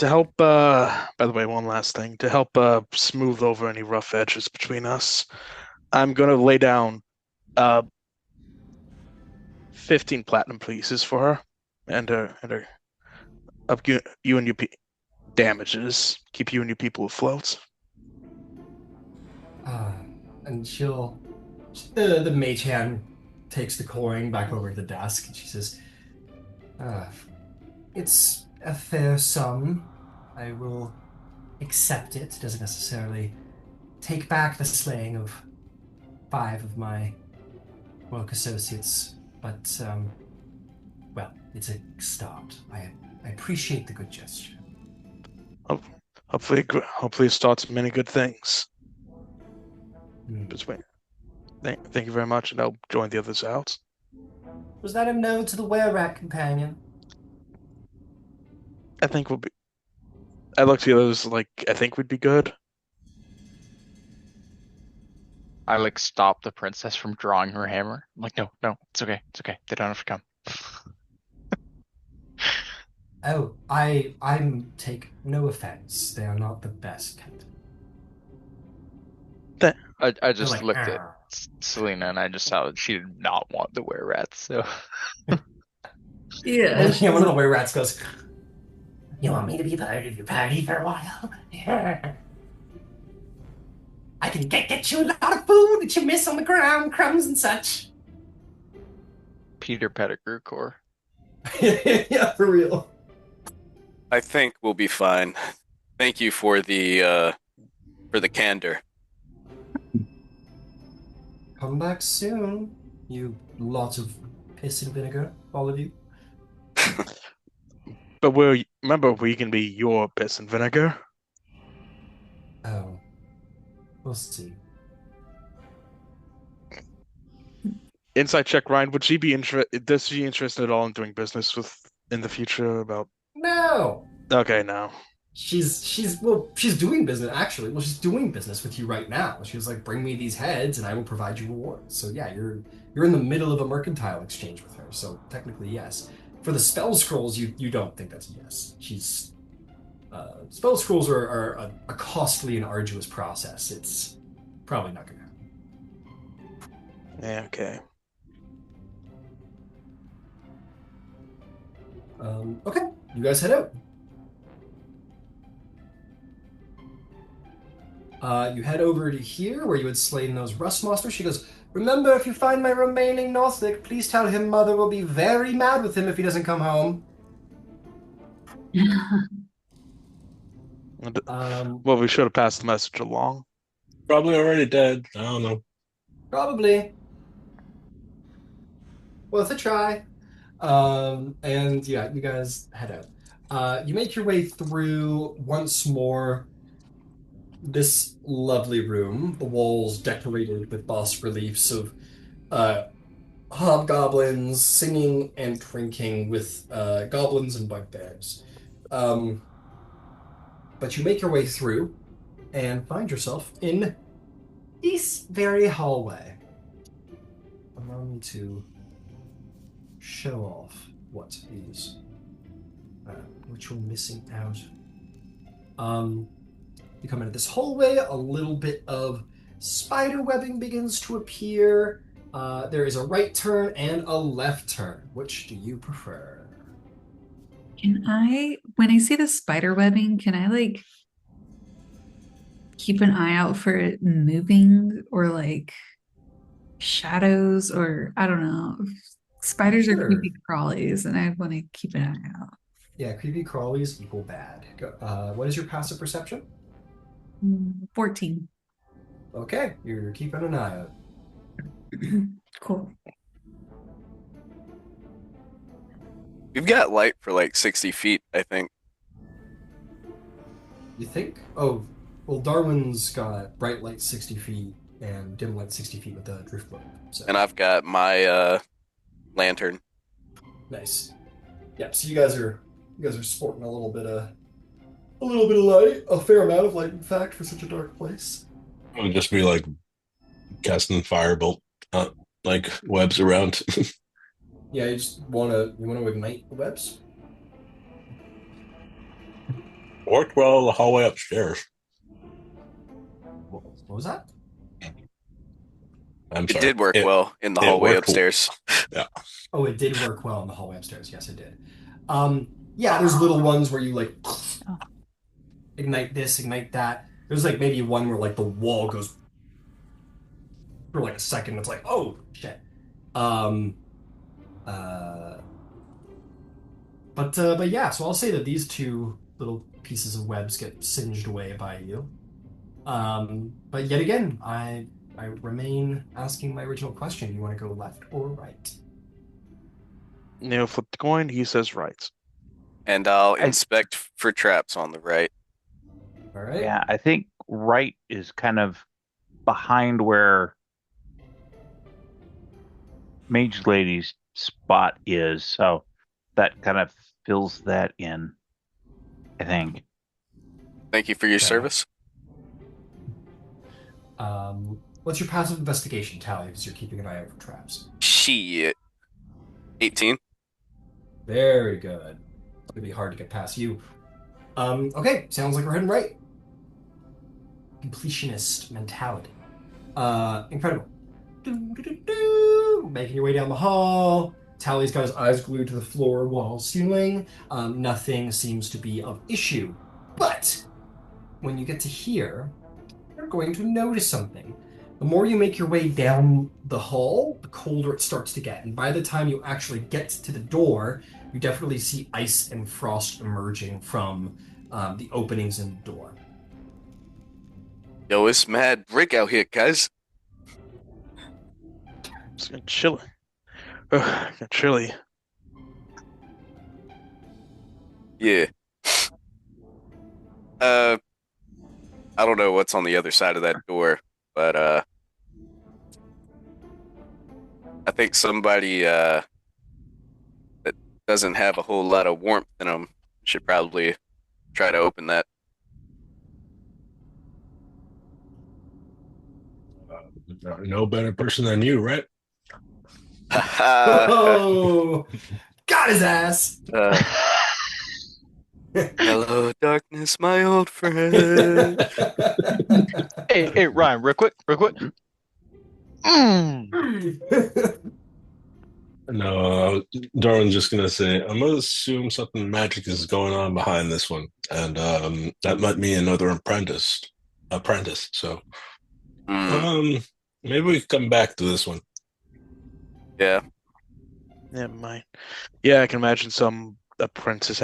help, by the way, one last thing, to help smooth over any rough edges between us, I'm gonna lay down 15 platinum pieces for her, and her of you and your damages, keep you and your people afloat. Ah, and she'll The mage hand takes the coin back over to the desk, and she says, "It's a fair sum. I will accept it. It doesn't necessarily take back the slaying of 5 of my work associates, but well, it's a start. I appreciate the good gesture." Hopefully it starts many good things. Hmm. Between. Thank you very much, and I'll join the others out. Was that a no to the were-rat companion? I think we'll be. I looked at the others like I think we'd be good. I like stop the princess from drawing her hammer. I'm like, no, no, it's okay, it's okay. They don't have to come. Oh, I'm take no offense. They are not the best, Captain. I They're just like, looked at "Arr." Selena and I just saw that she did not want the were rats. So Yeah. Yeah, one of the were-rats goes, "You want me to be part of your party for a while? I can get you a lot of food that you miss on the ground, crumbs and such." Peter Pettigrew core. Yeah, for real. I think we'll be fine. Thank you for the candor. Come back soon, you lot of piss and vinegar, all of you. But remember we can be your piss and vinegar. Oh, we'll see. Inside check, Ryan. Would she be interested? Does she interested at all in doing business with in the future? About No, okay, now. she's doing business actually. Well, she's doing business with you right now. She was like, "Bring me these heads, and I will provide you rewards." So yeah, you're in the middle of a mercantile exchange with her. So technically, yes. For the spell scrolls, you don't think that's a yes. She's spell scrolls are a costly and arduous process. It's probably not going to happen. Yeah, okay. Okay, you guys head out. You head over to here where you had slain those rust monsters. She goes, "Remember, if you find my remaining Northic, please tell him Mother will be very mad with him if he doesn't come home." Well, we should have passed the message along. Probably already dead. I don't know. Probably. Worth a try. And yeah, you guys head out. You make your way through once more this lovely room, the walls decorated with bas reliefs of uh, hobgoblins singing and drinking with goblins and bugbears. Um, but you make your way through and find yourself in this very hallway. Allow me to show off what is what you're missing out. You come into this hallway, a little bit of spider webbing begins to appear. There is a right turn and a left turn. Which do you prefer? When I see the spider webbing, can I like keep an eye out for it moving or like shadows or I don't know. Spiders are Sure. creepy crawlies, and I want to keep an eye out. Yeah, creepy crawlies equal bad. What is your passive perception? 14. Okay, you're keeping an eye out. Cool. We've got light for like 60 feet, I think. You think? Oh, well, Darwin's got bright light 60 feet and dim light 60 feet with the drift book. So. And I've got my lantern. Nice. Yeah, so you guys are sporting a little bit of light, a fair amount of light, in fact, for such a dark place. It would just be like casting firebolt, like webs around. Yeah, you want to ignite the webs. Worked well the hallway upstairs. What was that? I'm It sorry. did work well in the it hallway worked upstairs. Yeah. Oh, it did work well in the hallway upstairs. Yes, it did. Yeah, there's little ones where you like ignite this, ignite that. There's like maybe one where like the wall goes for like a second. It's like, oh shit. Um, uh, but yeah. So I'll say that these two little pieces of webs get singed away by you. But yet again, I remain asking my original question. You want to go left or right? Neil flipped the coin. He says right. And I'll I- inspect for traps on the right. All right. Yeah, I think right is kind of behind where Mage Lady's spot is, so that kind of fills that in, I think. Thank you for your Okay. service. What's your passive investigation tally? Because you're keeping an eye out for traps. Shit. 18. Very good. It's gonna be hard to get past you. Okay, sounds like we're heading right. Completionist mentality. Incredible. Making your way down the hall. Tally's got his eyes glued to the floor, wall, ceiling. Nothing seems to be of issue. But when you get to here, you're going to notice something. The more you make your way down the hall, the colder it starts to get. And by the time you actually get to the door, you definitely see ice and frost emerging from the openings in the door. Yo, it's mad brick out here, guys. It's getting chilly. Getting chilly. Yeah. I don't know what's on the other side of that door, but I think somebody that doesn't have a whole lot of warmth in them should probably try to open that. No better person than you, right? Oh, got his ass. Hello, darkness, my old friend. Hey, Ryan, real quick. No, Darwin's just gonna say, I'm gonna assume something magic is going on behind this one, and that might mean another apprentice. So, maybe we can come back to this one. Yeah. Yeah, mine. Yeah, I can imagine some apprentice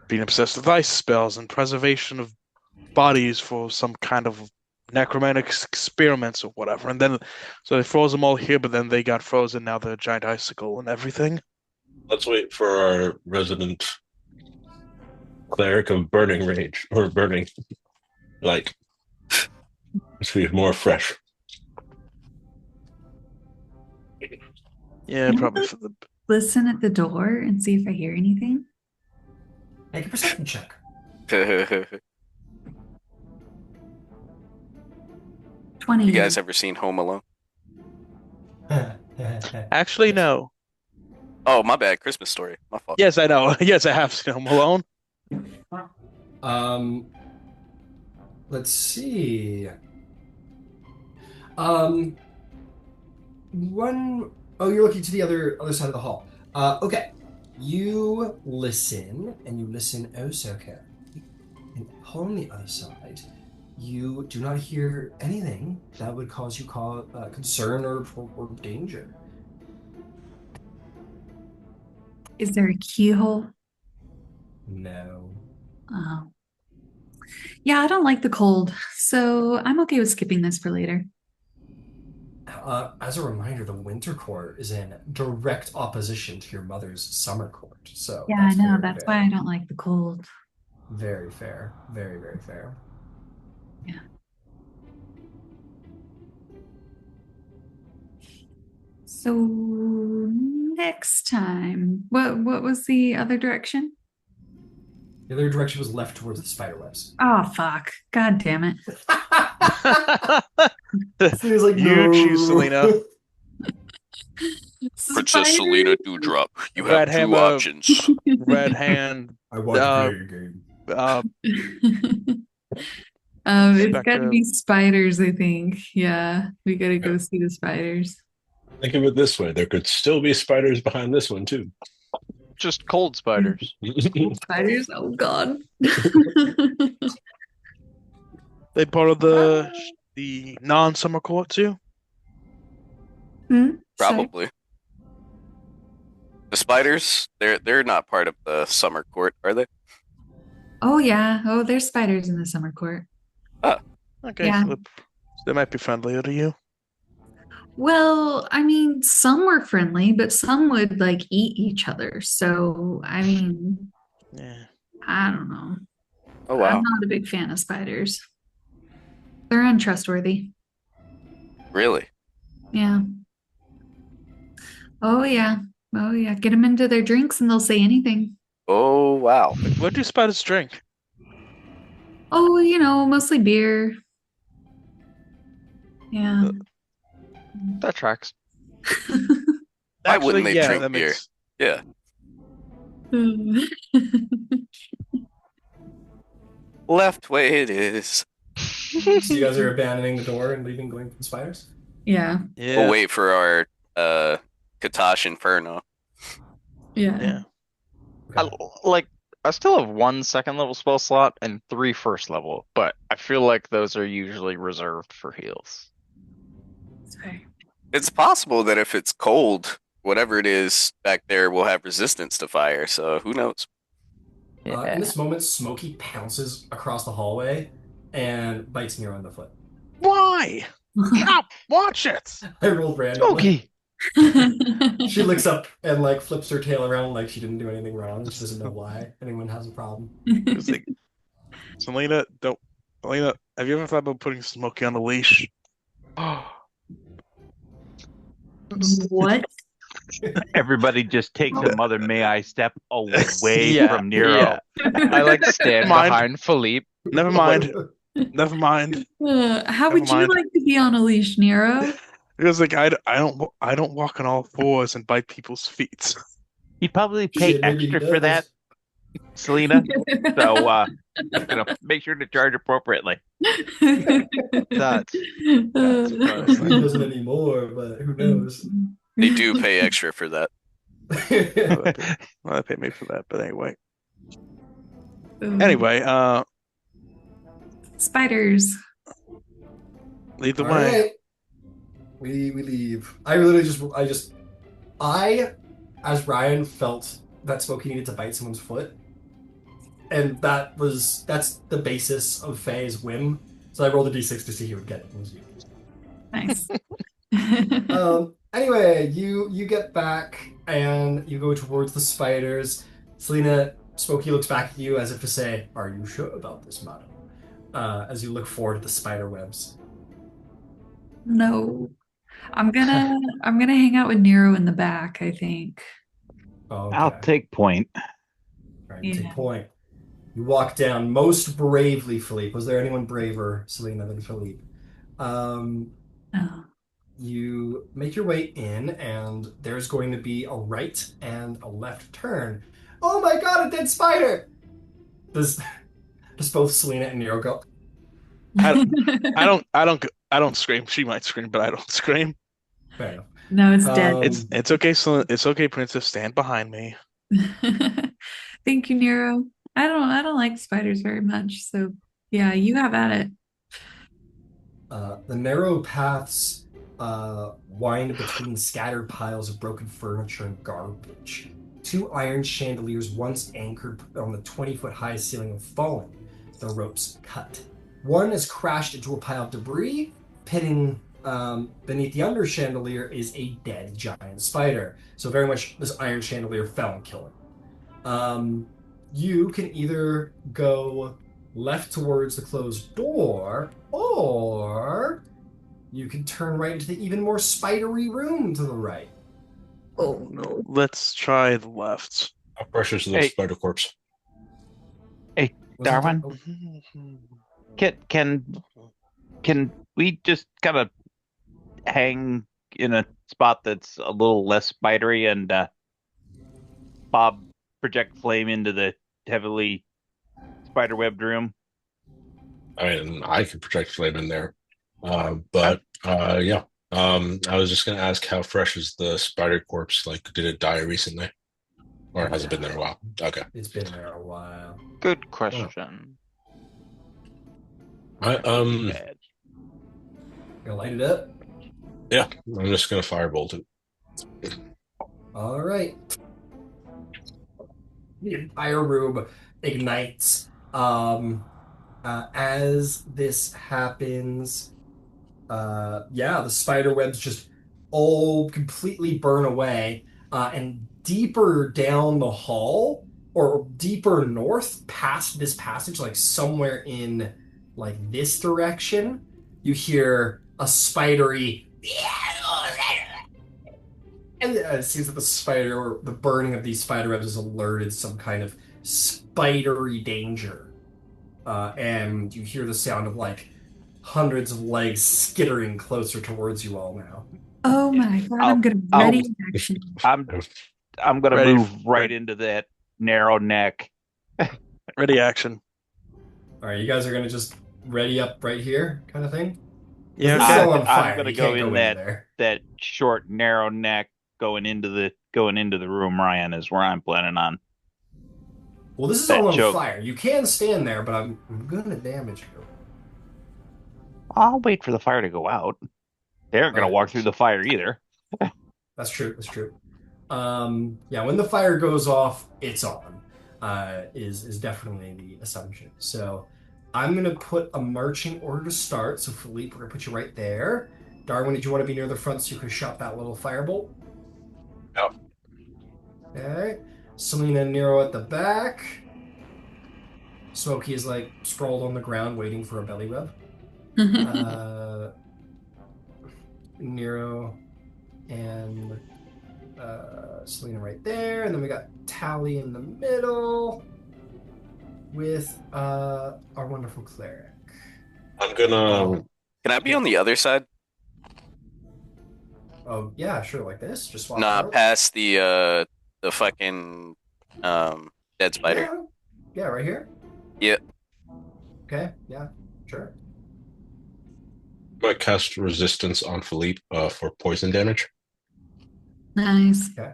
being obsessed with ice spells and preservation of bodies for some kind of necromantic experiments or whatever. And then, so they froze them all here, but then they got frozen. Now they're a giant icicle and everything. Let's wait for our resident cleric of burning rage or burning light. This will be more fresh. Yeah, probably for the. Listen at the door and see if I hear anything. Make a perception check. 20. You guys ever seen Home Alone? Actually, no. Oh, my bad. Christmas Story. My fault. Yes, I know. Yes, I have seen Home Alone. Let's see. You're looking to the other side of the hall. Okay. You listen, and you listen oh so carefully. And on the other side, you do not hear anything that would cause you concern or danger. Is there a keyhole? No. Oh. Yeah, I don't like the cold, so I'm okay with skipping this for later. As a reminder, the winter court is in direct opposition to your mother's summer court. So Yeah, I know. very That's fair. why I don't like the cold. Very fair. Very, very fair. Yeah. So next time, what was the other direction? The other direction was left towards the spider webs. Oh fuck! God damn it! So he was like, You no. choose, Selena. Princess Selena Dewdrop. You have Red two Hammer. options. Red Hand. I want to play a game. It's got to Spectre. be spiders, I think. Yeah, we gotta go see the spiders. Think of it this way: there could still be spiders behind this one too. Just cold spiders. Spiders? Oh god. They part of the non-summer court too. Sorry. Probably. The spiders, they're not part of the summer court, are they? Oh yeah. Oh, there's spiders in the summer court. Oh, Okay, Yeah. Philip. They might be friendlier to you. Well, I mean, some were friendly, but some would like eat each other. So, I mean, Yeah. I don't know. oh I'm wow. not a big fan of spiders. They're untrustworthy. Really? Yeah. Oh yeah. Oh yeah. Get them into their drinks and they'll say anything. Oh wow. What do spiders drink? Oh, mostly beer. Yeah. That tracks. Why wouldn't they yeah, drink that beer? makes. Yeah. Left way it is. So you guys are abandoning the door and leaving, going for the spiders? Yeah. Yeah. We'll wait for our Kutash Inferno. Yeah. Yeah. I still have 1 second level spell slot and 3 first level, but I feel like those are usually reserved for heals. Sorry. It's possible that if it's cold, whatever it is back there will have resistance to fire, so who knows? In this moment, Smokey pounces across the hallway and bites Nero on the foot. Why? Stop! Watch it! I rolled randomly. Okay. She looks up and like flips her tail around like she didn't do anything wrong. She doesn't know why anyone has a problem. It's like, Selena, Selena, have you ever thought about putting Smokey on a leash? What? Everybody just takes a Mother May I step away Yeah, from Nero. yeah. I like stand Mind. behind Philippe. Never mind. Never mind. How would Never you mind. like to be on a leash, Nero? Because like I don't walk on all fours and bite people's feet. You'd probably pay Shit, maybe he extra for that, does. Selena. So make sure to charge appropriately. That's Maybe surprising. he doesn't anymore, but who knows? They do pay extra for that. Well, they pay me for that, but anyway. Anyway, Spiders. lead the All way. right. We leave. I, as Ryan, felt that Smokey needed to bite someone's foot. And that's the basis of Faye's whim. So I rolled a d6 to see who would get it. It was you. Nice. Anyway, you get back and you go towards the spiders. Selena, Smokey looks back at you as if to say, "Are you sure about this, madam?" As you look forward at the spider webs. No. I'm gonna hang out with Nero in the back, I think. Okay. I'll take point. Right, you Yeah. take point. You walk down most bravely, Philippe. Was there anyone braver, Selena, than Philippe? Oh. You make your way in, and there's going to be a right and a left turn. Oh my god, a dead spider! Does both Selena and Nero go? I don't scream. She might scream, but I don't scream. Fair enough. No, it's dead. It's okay, Selena. It's okay, Princess. Stand behind me. Thank you, Nero. I don't like spiders very much, so yeah, you have at it. The narrow paths wind between scattered piles of broken furniture and garbage. 2 iron chandeliers once anchored on the 20-foot high ceiling have fallen, the ropes cut. One has crashed into a pile of debris. Pitting beneath the under chandelier is a dead giant spider. So very much this iron chandelier fell and killed him. You can either go left towards the closed door, or you can turn right into the even more spidery room to the right. Oh no. Let's try the left. How precious is the Hey. spider corpse? Hey, Was it Darwin, can we just kind of hang in a spot that's a little less spidery and Bob project flame into the heavily spiderwebbed room? I mean, I could project flame in there. But yeah. I was just gonna ask, how fresh is the spider corpse? Like, did it die recently? Or has it been there a while? Okay. It's been there a while. Good question. I, Bad. Gonna light it up? Yeah, I'm just gonna firebolt it. All right. The entire room ignites. As this happens, yeah, the spider webs just all completely burn away. And deeper down the hall, or deeper north past this passage, like somewhere in like this direction, you hear a spidery. And it seems that the spider or the burning of these spider webs has alerted some kind of spidery danger. And you hear the sound of like hundreds of legs skittering closer towards you all now. Oh my God, I'm I'll, gonna I'll, ready action. I'm, I'm gonna Ready, move right ready, into that narrow neck. ready action. All right, you guys are gonna just ready up right here, kind of thing. Because Yeah, this is okay. all on I'm fire. gonna You go can't in go into there. that short narrow neck going into the room. Ryan is where I'm planning on Well, this is that all on joke. fire. You can stand there, but I'm gonna damage you. I'll wait for the fire to go out. They aren't gonna Okay, walk through the fire either. that's true. That's true. Yeah, when the fire goes off, it's on. Is definitely the assumption. So I'm gonna put a marching order to start. So Philippe, we're gonna put you right there. Darwin, did you want to be near the front so you could shot that little firebolt? Yeah. Okay. Selena and Nero at the back. Smokey is like sprawled on the ground waiting for a belly rub. Uh, Nero and Selena right there, and then we got Tally in the middle with our wonderful cleric. I'm gonna. Can I be on the other side? Oh yeah, sure, like this. Just swap Nah, out. past the fucking dead spider. Yeah, yeah, right here. Yep. Okay, yeah, sure. Might cast resistance on Philippe for poison damage. Nice. Okay.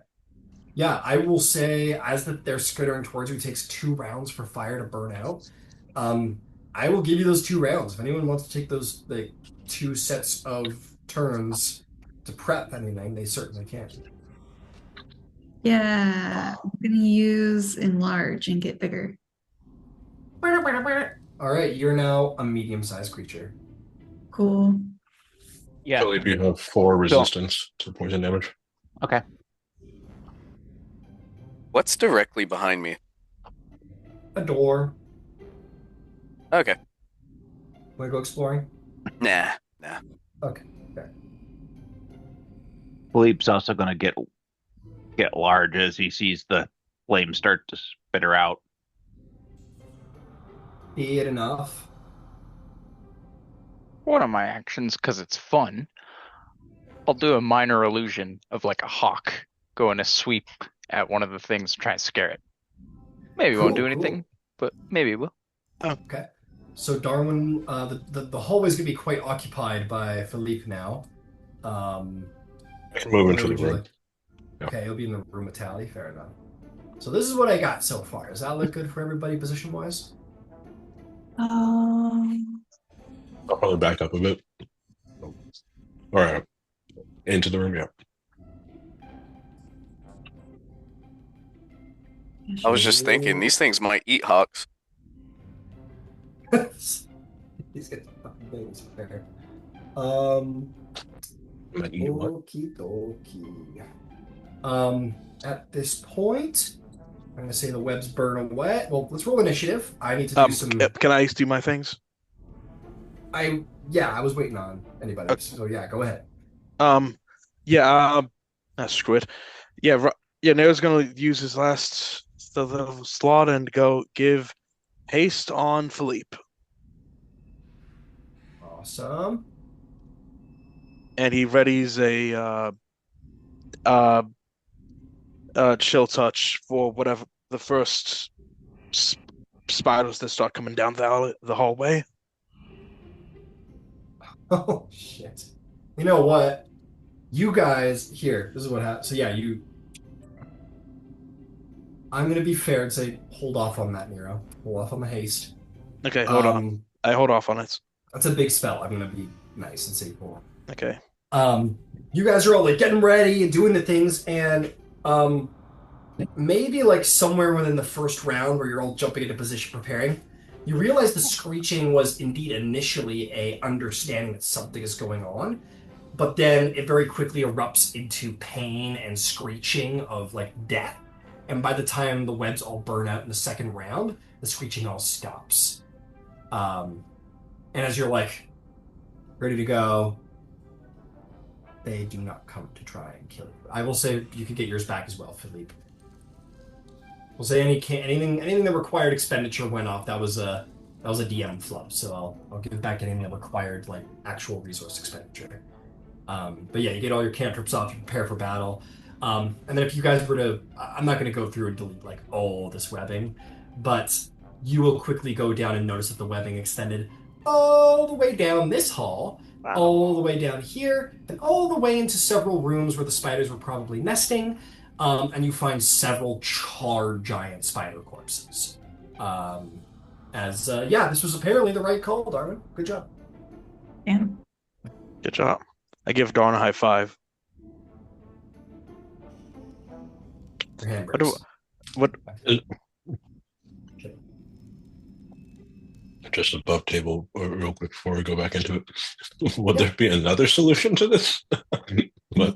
Yeah, I will say as that they're skittering towards you, it takes 2 rounds for fire to burn out. Um, I will give you those 2 rounds. If anyone wants to take those like 2 sets of turns to prep anything, they certainly can. Yeah, I'm gonna use enlarge and get bigger. All right, you're now a medium-sized creature. Cool. Yeah. Philippe, you have 4 resistance to poison damage. Okay. What's directly behind me? A door. Okay. Want to go exploring? Nah. Okay. Okay. Philippe's also gonna get large as he sees the flames start to spitter out. Be it enough. One of my actions, because it's fun, I'll do a minor illusion of like a hawk going to sweep at one of the things, try and scare it. Maybe it won't do Cool, cool. anything, but maybe it will. Okay. So Darwin, the hallway's gonna be quite occupied by Philippe now. I can move Where into the would you room. like? Yeah. Okay, you'll be in the room with Tally. Fair enough. So this is what I got so far. Does that look good for everybody position-wise? I'll probably back up a bit. All right, into the room. Yeah. I was just thinking these things might eat hawks. These guys are fucking things. Fair. Might eat what? Okie dokie. At this point, I'm gonna say the webs burn away. Well, let's roll initiative. I need to do some. Can I do my things? I was waiting on anybody. Okay. So yeah, go ahead. Yeah. Screw it. Yeah. Yeah. Nero's gonna use his last little slot and go give haste on Philippe, Awesome. and he readies a chill touch for whatever the first spiders that start coming down the hallway. Oh shit. You know what? You guys here. This is what happened. So yeah, you. I'm gonna be fair and say hold off on that, Nero. Hold off on the haste. Okay, hold on. I hold off on it. That's a big spell. I'm gonna be nice and say hold on. Okay. You guys are all like getting ready and doing the things, and maybe like somewhere within the first round where you're all jumping into position preparing, you realize the screeching was indeed initially a understanding that something is going on, but then it very quickly erupts into pain and screeching of like death. And by the time the webs all burn out in the second round, the screeching all stops. Um, and as you're like ready to go, they do not come to try and kill you. I will say you can get yours back as well, Philippe. We'll say anything that required expenditure went off. That was a DM flub, so I'll give back anything that required like actual resource expenditure. But yeah, you get all your cantrips off, you prepare for battle. And then if you guys were to, I'm not going to go through and delete like all this webbing, but you will quickly go down and notice that the webbing extended all the way down this hall, Wow. all the way down here, and all the way into several rooms where the spiders were probably nesting. And you find several charred giant spider corpses. Yeah, this was apparently the right call, Darwin. Good job. Yeah. Good job. I give Darn a high five. Your hand What do- breaks. What? Just above table, real quick before we go back into it. Would there be another solution to this? But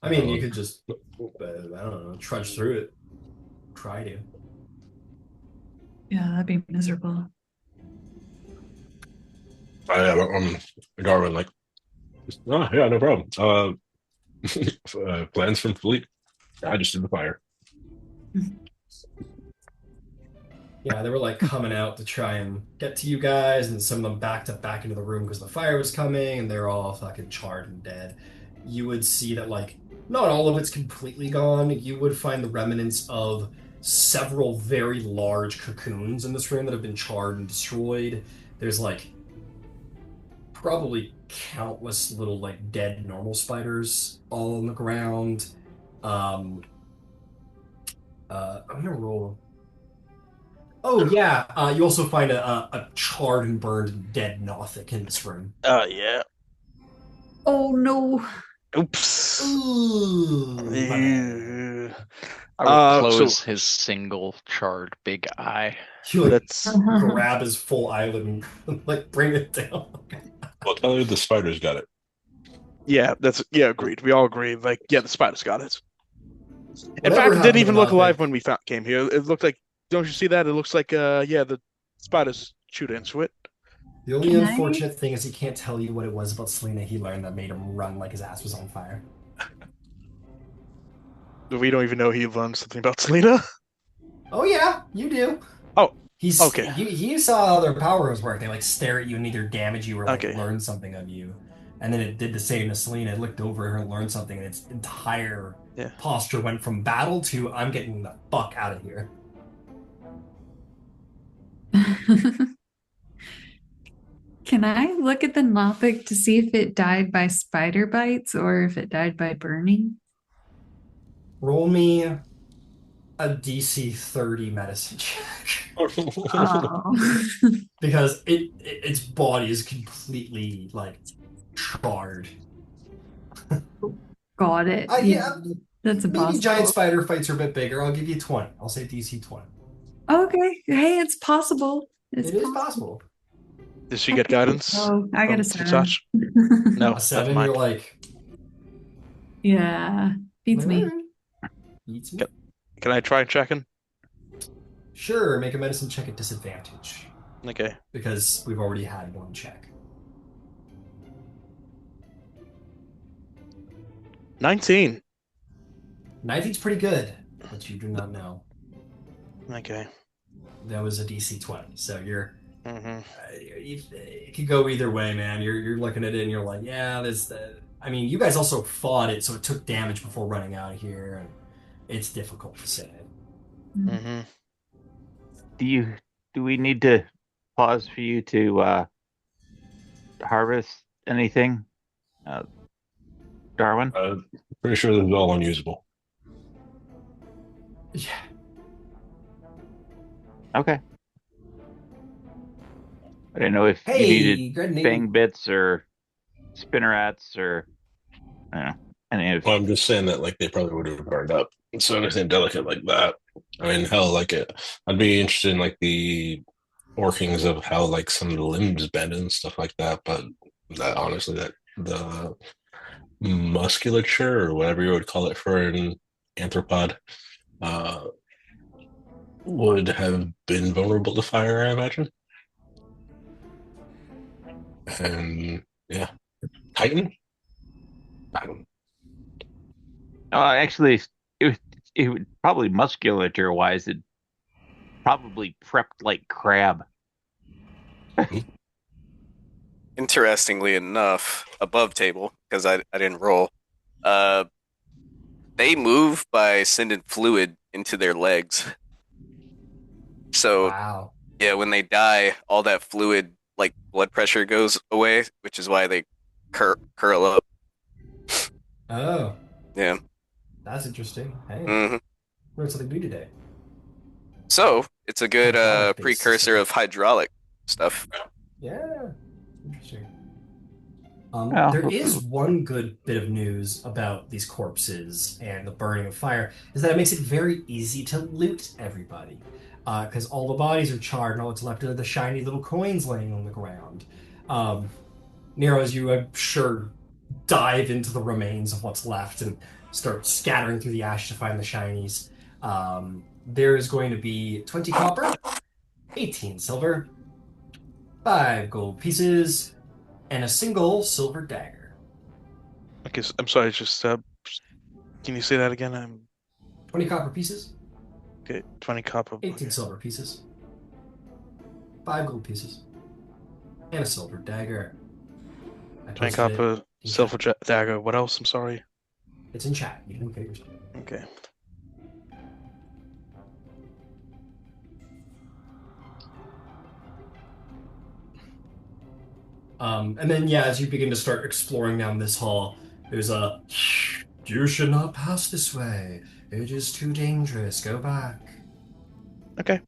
I mean, you could just, I don't know, trudge through it. Try to. Yeah, that'd be miserable. Darwin, like, oh yeah, no problem. Plans from Fleet. I just did the fire. Yeah, they were like coming out to try and get to you guys, and some of them backed up back into the room because the fire was coming, and they're all fucking charred and dead. You would see that, like, not all of it's completely gone. You would find the remnants of several very large cocoons in this room that have been charred and destroyed. There's like probably countless little like dead normal spiders all on the ground. I'm gonna roll. Oh yeah, you also find a charred and burned dead Nothic in this room. Yeah. Oh no. Oops. Ooh, my bad. Ew. I would So- close his single charred big eye. You like That's grab his full eyelid and like bring it down. Well, tell you the spiders got it. yeah. Agreed. We all agree. Like, yeah, the spiders got it. In Whatever fact, it happened didn't to even the look alive Nothic? when we came here. It looked like. Don't you see that? It looks like the spiders chewed into it. The only Can I- unfortunate thing is he can't tell you what it was about Selena he learned that made him run like his ass was on fire. We don't even know he learned something about Selena. Oh yeah, you do. Oh, he's okay. You saw how their powers work. They like stare at you and either damage you or like Okay. learn something of you. And then it did the same to Selena. It looked over her and learned something, and its entire Yeah. posture went from battle to I'm getting the fuck out of here. Can I look at the Nothic to see if it died by spider bites or if it died by burning? Roll me a DC 30 medicine check. Oh. Because its body is completely like charred. Got it. Yeah, That's maybe impossible. giant spider fights are a bit bigger. I'll give you 20. I'll say DC 20. Okay. Hey, it's possible. It is possible. Did she get guidance? Oh, I got a from 7. Kutash? No, A 7, never mind. you're like, Yeah. Beats me. "Alright, beats me." Yep. Can I try checking? Sure, make a medicine check at disadvantage. Okay. Because we've already had one check. 19. 19's pretty good, but you do not know. Okay. That was a DC 20, so you're Mm-hmm. it could go either way, man. You're looking at it and you're like, yeah, there's I mean, you guys also fought it, so it took damage before running out of here, and it's difficult to say. Mm-hmm. Do we need to pause for you to harvest anything, Darwin? Pretty sure this is all unusable. Yeah. Okay. I didn't know if you Hey, needed good name. fang bits or spinnerets or any of. Well, I'm just saying that like they probably would have burned up. So anything delicate like that. I mean, hell, like it. I'd be interested in like the workings of how like some of the limbs bend and stuff like that. But that honestly, that the musculature or whatever you would call it for an arthropod uh, would have been vulnerable to fire, I imagine. And yeah, Titan. Titan. Actually, it would probably musculature wise, it probably prepped like crab. Interestingly enough, above table, because I didn't roll, uh, they move by sending fluid into their legs. So Wow. yeah, when they die, all that fluid, like blood pressure, goes away, which is why they curl up. Oh, Yeah. that's interesting. Hey, hmm learned something new today. So it's a good Hydraulic-based precursor system. of hydraulic stuff. Yeah, interesting. There Well, is one good bit of news about these corpses and the burning of fire is that it makes it very easy to loot everybody. Because all the bodies are charred and all that's left are the shiny little coins laying on the ground. Um, Nero, as you, I'm sure, dive into the remains of what's left and start scattering through the ash to find the shinies, there is going to be 20 copper, 18 silver, 5 gold pieces, and a single silver dagger. Okay, I'm sorry. Just can you say that again? 20 copper pieces, Okay. 20 copper. 18 silver pieces, 5 gold pieces, and a silver dagger. I 20 posted it copper, in silver chat. dagger. What else? I'm sorry. It's in chat. You can look at it yourself. Okay. And then, yeah, as you begin to start exploring down this hall, there's a, you should not pass this way. It is too dangerous. Go back. Okay.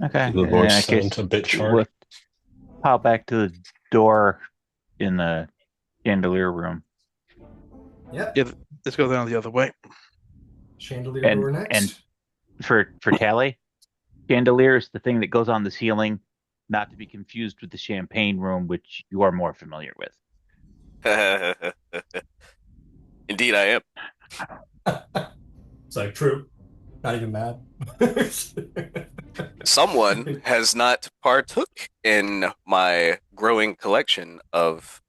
okay. The In voice that case, sounds a bit charred. we'll pop back to the door in the chandelier room. Yep. Yeah. Let's go down the other way. Chandelier And door next. and for Tally, chandelier is the thing that goes on the ceiling, not to be confused with the champagne room, which you are more familiar with. Indeed, I am. It's like, true. Not even mad. Someone has not partook in my growing collection of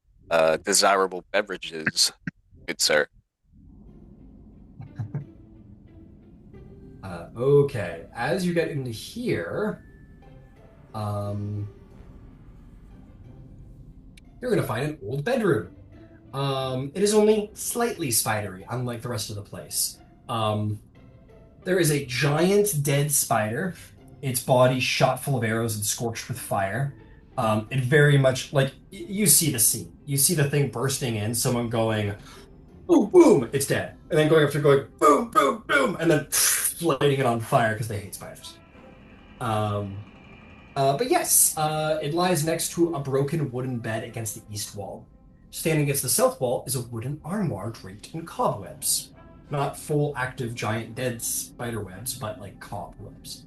desirable beverages, good sir. Okay, as you get into here, you're gonna find an old bedroom. It is only slightly spidery, unlike the rest of the place. There is a giant dead spider, its body shot full of arrows and scorched with fire. It very much, like, you see the scene. You see the thing bursting in, someone going, boom, boom, it's dead. And then going up to going, boom, boom, boom, and then lighting it on fire because they hate spiders. But yes, it lies next to a broken wooden bed against the east wall. Standing against the south wall is a wooden armoire draped in cobwebs. Not full active giant dead spider webs, but like cobwebs.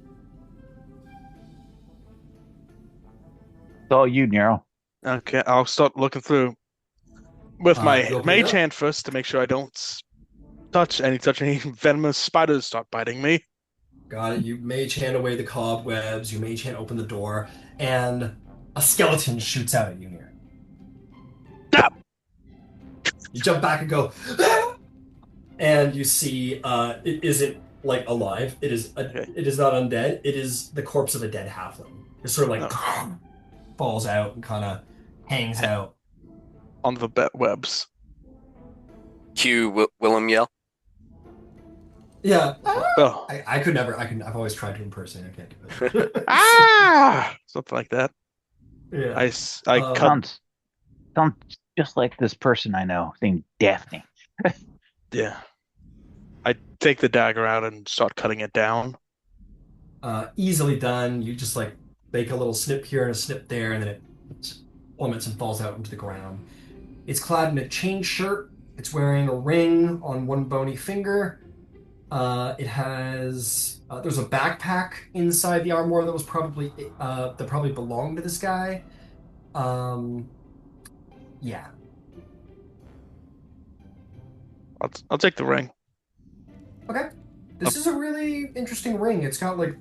It's all you, Nero. Okay. I'll start looking through with my You open it mage up. hand first to make sure I don't touch any venomous spiders start biting me. Got it. You mage hand away the cobwebs, you mage hand open the door, and a skeleton shoots out at you here. Ah! You jump back and go, "Ah!" And you see it isn't like alive. It is Okay. it is not undead. It is the corpse of a dead halfling. It sort of like falls out and kind of hangs out. On the bed webs. Cue Willem yell. Yeah. Oh. I could never. I've always tried to impersonate. I can't do it. Something like that. Yeah. I cut. Sounds just like this person I know named Daphne. Yeah. I take the dagger out and start cutting it down. Easily done. You just like make a little snip here and a snip there, and then it plummets and falls out into the ground. It's clad in a chain shirt. It's wearing a ring on one bony finger. It has there's a backpack inside the armor that was probably that probably belonged to this guy. Um, yeah. I'll take the ring. Okay. This is a really interesting ring. It's got like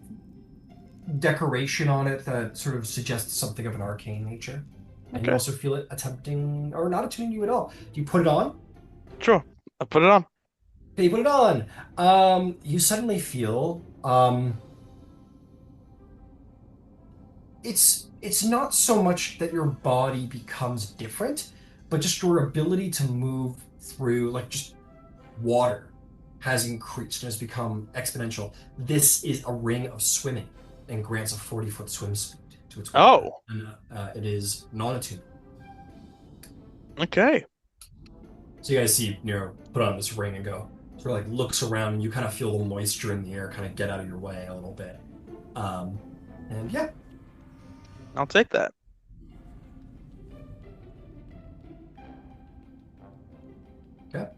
decoration on it that sort of suggests something of an arcane nature. And you Okay. also feel it attempting or not attuning you at all. Do you put it on? Sure. I'll put it on. Okay, you put it on. You suddenly feel it's not so much that your body becomes different, but just your ability to move through like just water has increased and has become exponential. This is a ring of swimming and grants a 40-foot swim speed to its wearer. Oh. And it is non-attuned. Okay. So you guys see Nero put on this ring and go, sort of like looks around and you kind of feel the moisture in the air kind of get out of your way a little bit. And yeah. I'll take that. Okay.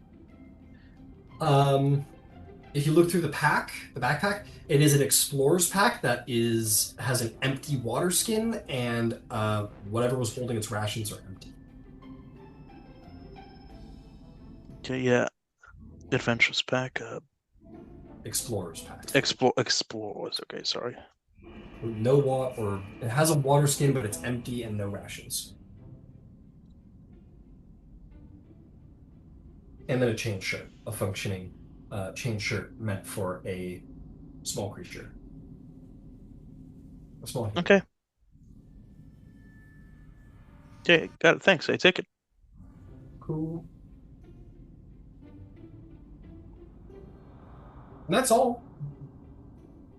If you look through the backpack, it is an explorer's pack that has an empty water skin, and whatever was holding its rations are empty. Okay, yeah. Adventures pack. Explorer's pack. Explorers. Okay, sorry. No water, or it has a water skin, but it's empty and no rations. And then a chain shirt, a functioning chain shirt meant for a small creature. A small human. Okay. Okay, got it. Thanks. I take it. Cool. And that's all.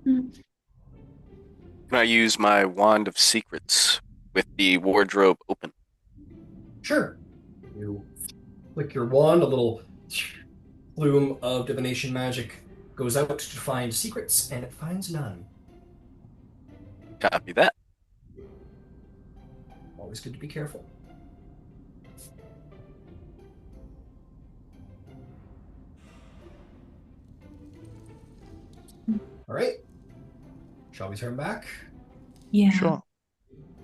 Can I use my wand of secrets with the wardrobe open? Sure. You flick your wand, a little plume of divination magic goes out to find secrets, and it finds none. Copy that. Always good to be careful. All right. Shall we turn back? Yeah. Sure.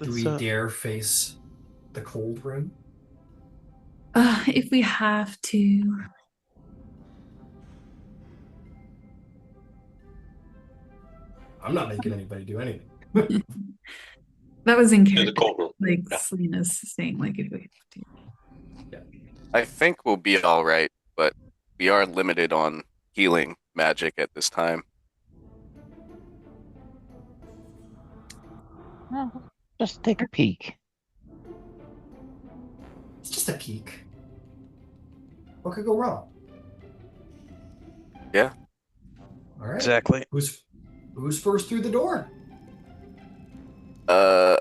Do we dare face the cold room? If we have to. I'm not making anybody do anything. That was in Yeah, the character. cold room. Like Yeah. Selena's saying, like if we have to. I think we'll be all right, but we are limited on healing magic at this time. Well, just take a peek. It's just a peek. What could go wrong? Yeah. All right. Exactly. Who's first through the door?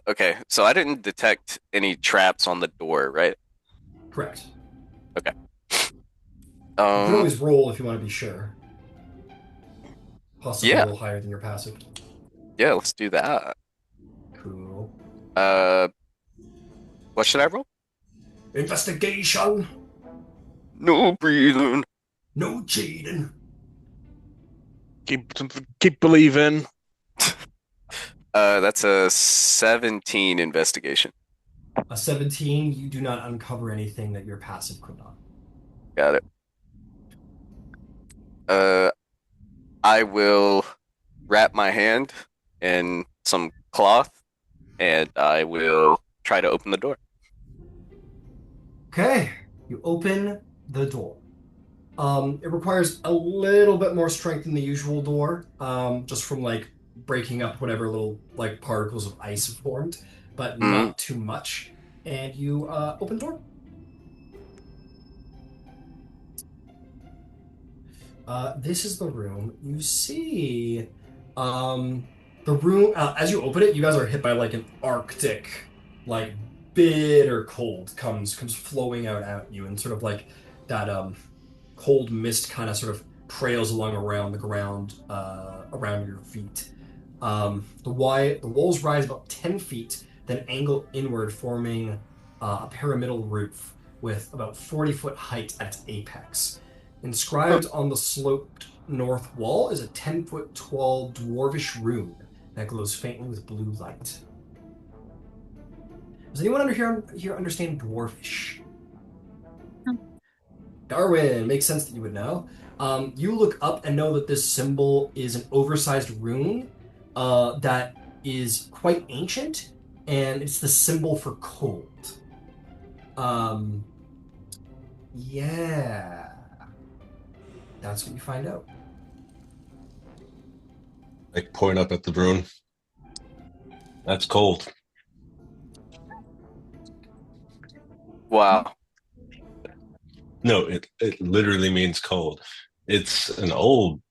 Okay. So I didn't detect any traps on the door, right? Correct. Okay. You can always roll if you want to be sure. Possibly Yeah. a little higher than your passive. Yeah, let's do that. Cool. What should I roll? Investigation. No breathing. No cheating. Keep believing. That's a 17 investigation. A 17, you do not uncover anything that your passive could not. Got it. I will wrap my hand in some cloth and I will try to open the door. Okay, you open the door. It requires a little bit more strength than the usual door, just from like breaking up whatever little like particles of ice have formed, but not too much. And you open the door. This is the room. You see, the room as you open it, you guys are hit by like an arctic, like bitter cold comes flowing out at you, and sort of like that cold mist kind of sort of trails along around the ground around your feet. The walls rise about 10 feet, then angle inward, forming a pyramidal roof with about 40-foot height at its apex. Inscribed on the sloped north wall is a 10-foot tall dwarvish rune that glows faintly with blue light. Does anyone here understand dwarvish? Darwin, makes sense that you would know. You look up and know that this symbol is an oversized rune that is quite ancient, and it's the symbol for cold. Yeah. That's what you find out. Like point up at the rune. That's cold. Wow. No, it literally means cold. It's an old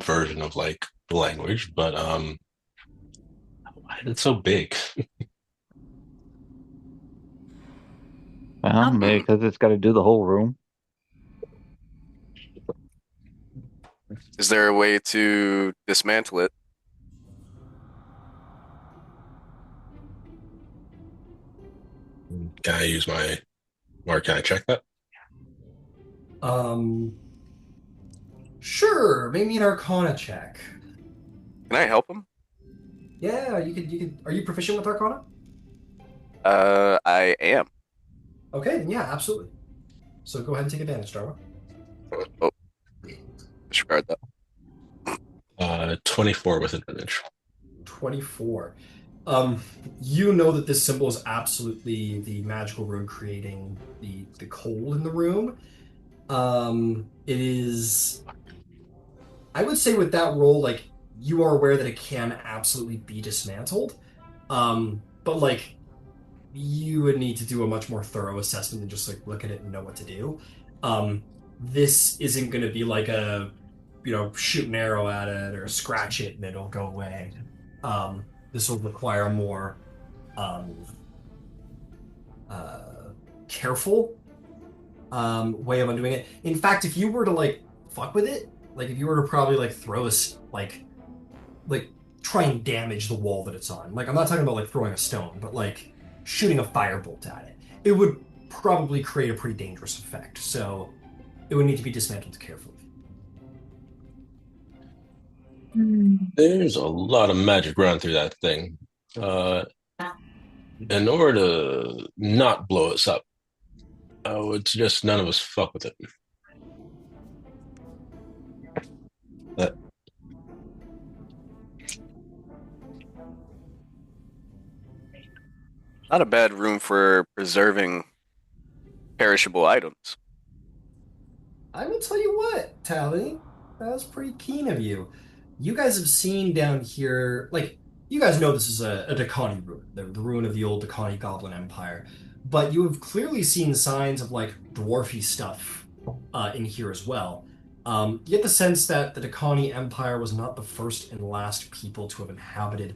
version of like the language, but why is it so big? Well, maybe because it's got to do the whole room. Is there a way to dismantle it? Can I use my or can I check that? Sure, maybe an Arcana check. Can I help him? Yeah, you could. Are you proficient with Arcana? I am. Okay, then yeah, absolutely. So go ahead and take advantage, Darwin. Oh, disregard that. 24 with advantage. 24. You know that this symbol is absolutely the magical rune creating the cold in the room. It is. I would say with that roll, like you are aware that it can absolutely be dismantled. But like you would need to do a much more thorough assessment than just like look at it and know what to do. This isn't going to be like a, shoot an arrow at it or scratch it and it'll go away. This will require a more careful way of undoing it. In fact, if you were to like fuck with it, like if you were to probably like throw a like try and damage the wall that it's on. Like I'm not talking about like throwing a stone, but like shooting a firebolt at it. It would probably create a pretty dangerous effect. So it would need to be dismantled carefully. There's a lot of magic running through that thing. In order to not blow us up, I would suggest none of us fuck with it. Not a bad room for preserving perishable items. I will tell you what, Tally, that was pretty keen of you. You guys have seen down here, like, you guys know this is a Dakani ruin, the ruin of the old Dakani Goblin Empire, but you have clearly seen signs of, like, dwarfy stuff in here as well. You get the sense that the Dakani Empire was not the first and last people to have inhabited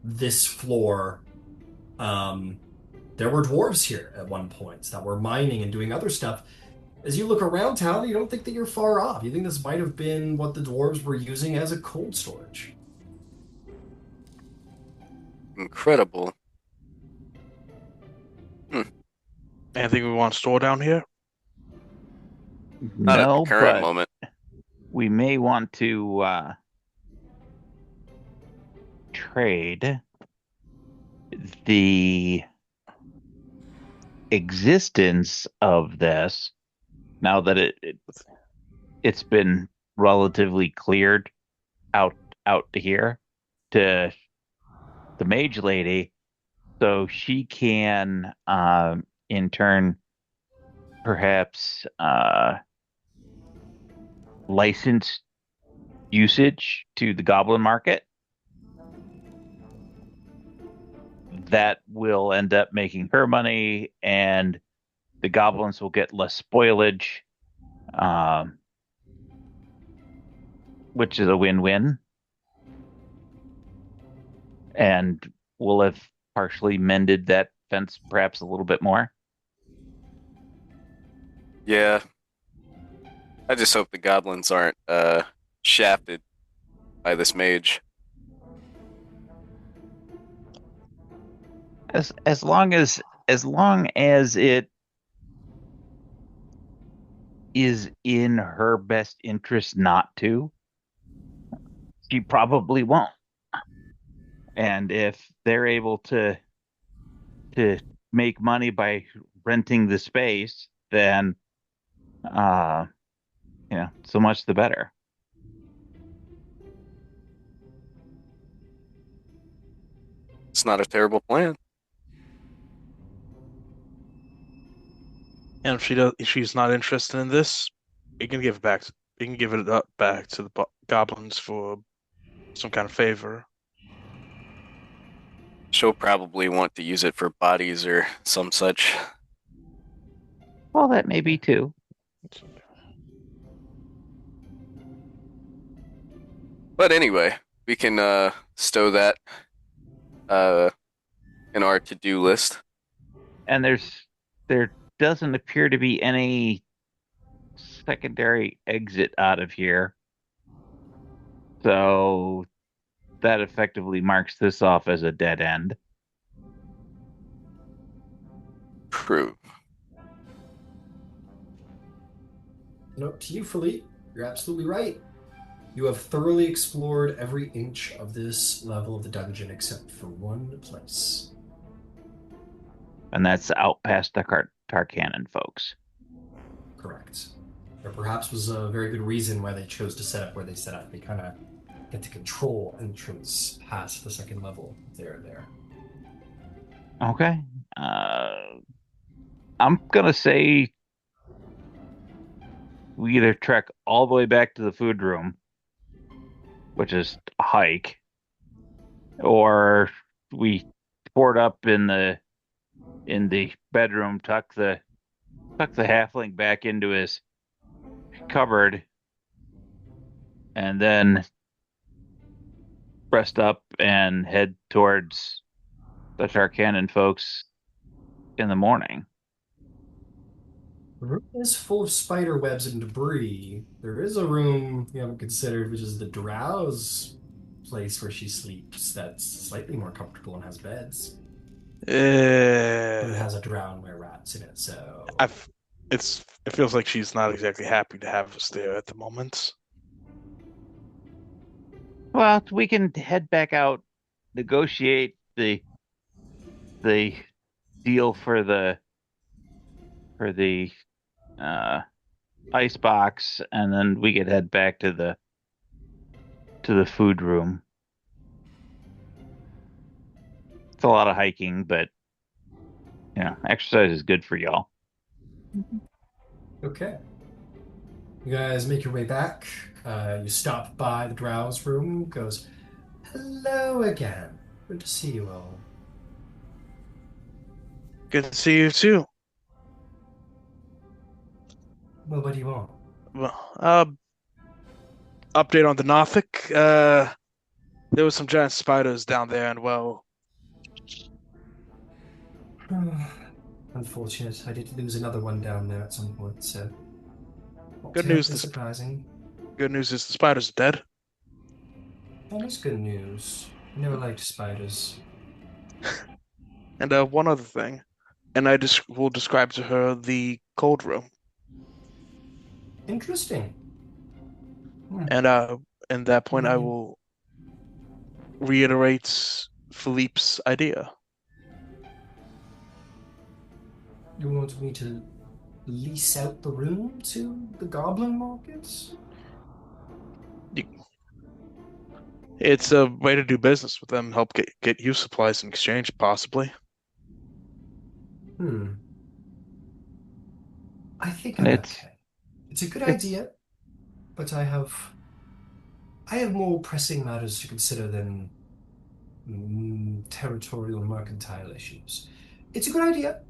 this floor. There were dwarves here at one point that were mining and doing other stuff. As you look around town, you don't think that you're far off. You think this might have been what the dwarves were using as a cold storage. Incredible. Anything we want to store down here? Not at the No, current but moment. we may want to trade the existence of this now that it's been relatively cleared out to here to the mage lady, so she can in turn perhaps license usage to the goblin market. That will end up making her money, and the goblins will get less spoilage, which is a win-win. And we'll have partially mended that fence perhaps a little bit more. Yeah. I just hope the goblins aren't shafted by this mage. As long as as long as it is in her best interest not to, she probably won't. And if they're able to make money by renting the space, then uh, so much the better. It's not a terrible plan. And if she's not interested in this, we can give it back. We can give it up back to the goblins for some kind of favor. She'll probably want to use it for bodies or some such. Well, that may be too. But anyway, we can stow that in our to-do list. And there doesn't appear to be any secondary exit out of here. So that effectively marks this off as a dead end. True. Note to you, Philippe, you're absolutely right. You have thoroughly explored every inch of this level of the dungeon except for one place. And that's out past the Tharkanan folks. Correct. There perhaps was a very good reason why they chose to set up where they set up. They kind of get to control entrance past the second level there. Okay. I'm gonna say we either trek all the way back to the food room, which is a hike, or we port up in the bedroom, tuck the halfling back into his cupboard, and then rest up and head towards the Tharkanan folks in the morning. The room is full of spider webs and debris. There is a room you haven't considered, which is the drow's place where she sleeps. That's slightly more comfortable and has beds. But it has a drow and were rats in it, so it feels like she's not exactly happy to have us there at the moment. Well, we can head back out, negotiate the deal for the ice box, and then we could head back to the food room. It's a lot of hiking, but exercise is good for y'all. okay. You guys make your way back. You stop by the drow's room. Goes, hello again. Good to see you all. Good to see you too. Well, what do you want? Well, update on the Nothic. There was some giant spiders down there, and well, Unfortunate. I did lose another one down there at some point, so not good news. surprising. Good news is the spiders are dead. That is good news. I never liked spiders. And one other thing, and I will describe to her the cold room. Interesting. And at that point, I will reiterate Philippe's idea. You want me to lease out the room to the goblin markets? It's a way to do business with them, help get you supplies in exchange, possibly. I think I'm okay. It's a good idea, but I have more pressing matters to consider than territorial mercantile issues. It's a good idea.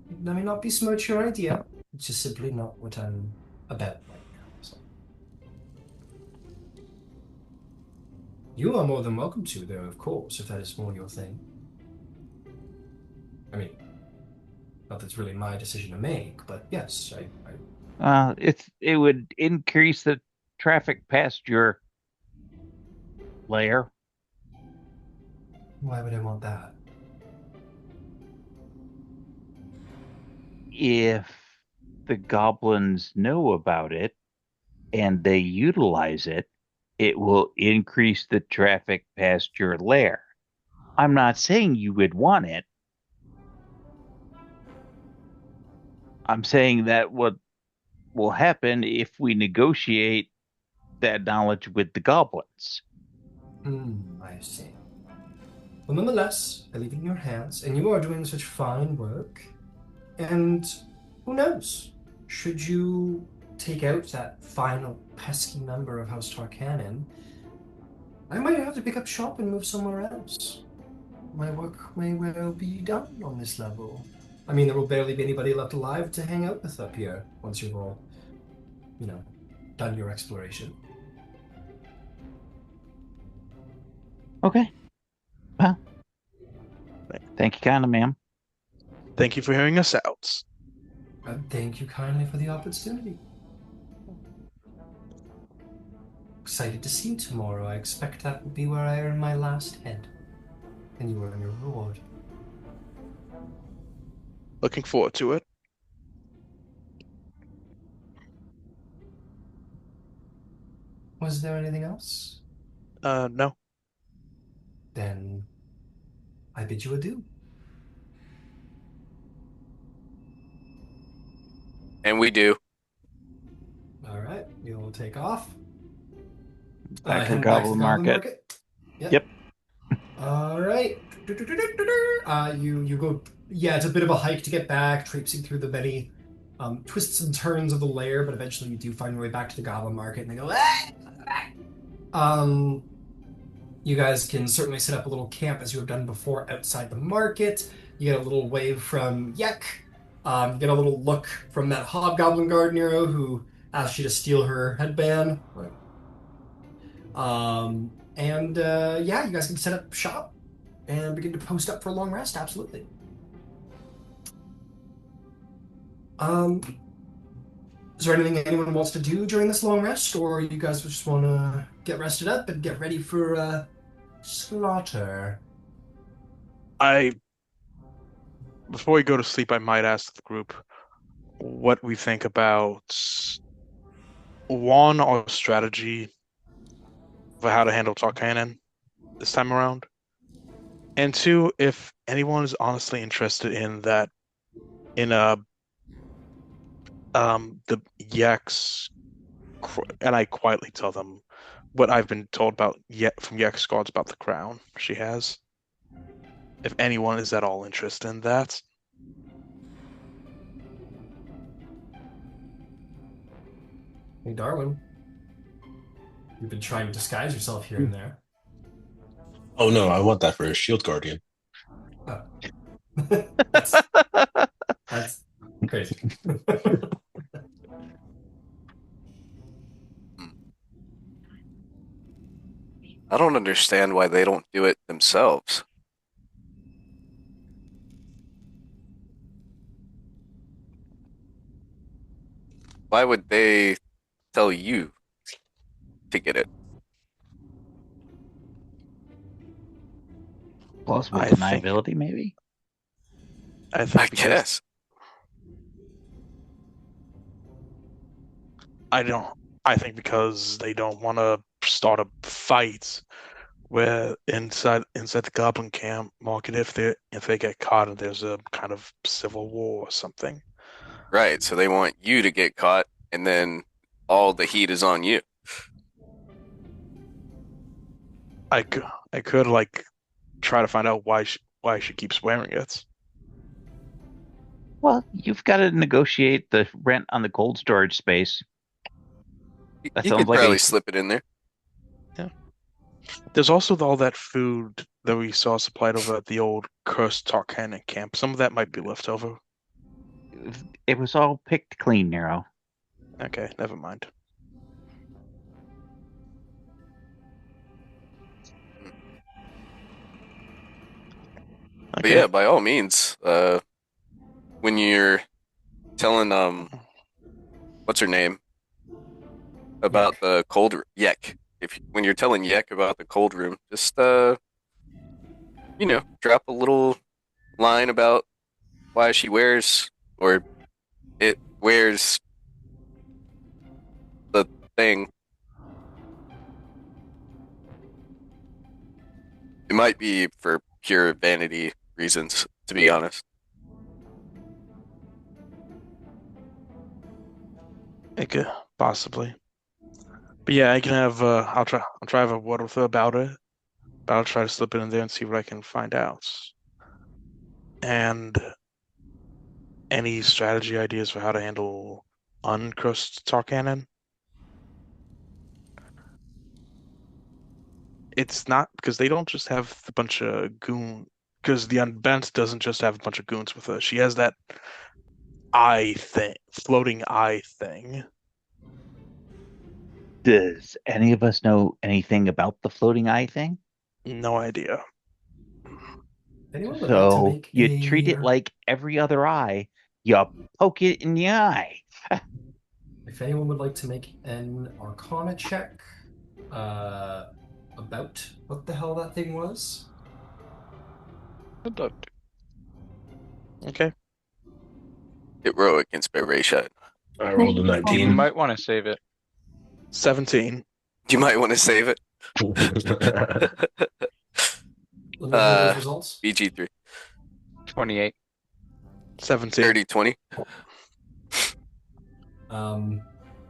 I may not besmirch your idea. It's just simply not what I'm about right now. So. You are more than welcome to, though, of course, if that is more your thing. I mean, not that it's really my decision to make, but yes, it would increase the traffic past your lair. Why would I want that? if the goblins know about it and they utilize it, it will increase the traffic past your lair. I'm not saying you would want it. I'm saying that what will happen if we negotiate that knowledge with the goblins. I see. Well, nonetheless, I leave it in your hands, and you are doing such fine work. And who knows? Should you take out that final pesky member of House Tharkanan, I might have to pick up shop and move somewhere else. My work may well be done on this level. I mean, there will barely be anybody left alive to hang out with up here once you've all, you know, done your exploration. Okay. Well, thank you kindly, ma'am. Thank you for hearing us out. Thank you kindly for the opportunity. Excited to see you tomorrow. I expect that will be where I earn my last head. And you earn your reward. Looking forward to it. Was there anything else? No. Then I bid you adieu. And we do. All right, you'll take off. Back to the Head Goblin Market. Yep. All right. You go. Yeah, it's a bit of a hike to get back, traipsing through the many twists and turns of the lair, but eventually you do find your way back to the Goblin Market, and they go. You guys can certainly set up a little camp as you have done before outside the market. You get a little wave from Yek. You get a little look from that Hobgoblin Guard Nero who asked you to steal her headband. Yeah, you guys can set up shop and begin to post up for a long rest. Absolutely. Is there anything anyone wants to do during this long rest, or you guys just want to get rested up and get ready for slaughter? Before we go to sleep, I might ask the group what we think about one, our strategy for how to handle Tharkanan this time around, and two, if anyone is honestly interested in that, in the Yeks, and I quietly tell them what I've been told about from Yek's guards about the crown she has. If anyone is at all interested in that. Hey, Darwin. You've been trying to disguise yourself here and there. Oh no, I want that for a shield guardian. Oh. that's crazy. I don't understand why they don't do it themselves. Why would they tell you to get it? Plausible I think- deniability, maybe? I I think because guess. I think because they don't want to start a fight where inside the Goblin camp market if they get caught and there's a kind of civil war or something. Right, so they want you to get caught, and then all the heat is on you. I could like try to find out why she keeps wearing it. Well, you've got to negotiate the rent on the cold storage space. That You sounds could like probably a slip it in there. There's also all that food that we saw supplied over at the old cursed Tharkanan camp. Some of that might be left over. it was all picked clean, Nero. Okay, never mind. But yeah, by all means, when you're telling what's her name about Yek. the cold Yek, when you're telling Yek about the cold room, just drop a little line about why she wears or Where's the thing? It might be for pure vanity reasons, to be honest. It could possibly. But yeah, I can have I'll try to have a word with her about it. But I'll try to slip it in there and see what I can find out. And any strategy ideas for how to handle uncursed Tharkanan? It's not because they don't just have a bunch of goon. Because the Unbent doesn't just have a bunch of goons with her. She has that eye thing, floating eye thing. Does any of us know anything about the floating eye thing? No idea. Anyone would like to So make you treat it a like every other eye. You poke it in the eye. if anyone would like to make an Arcana check uh about what the hell that thing was. Okay. Heroic inspiration. I rolled a You 19. might want to save it. 17. You might want to save it. Let me hear those results. BG3. 28. 17. 30, 20.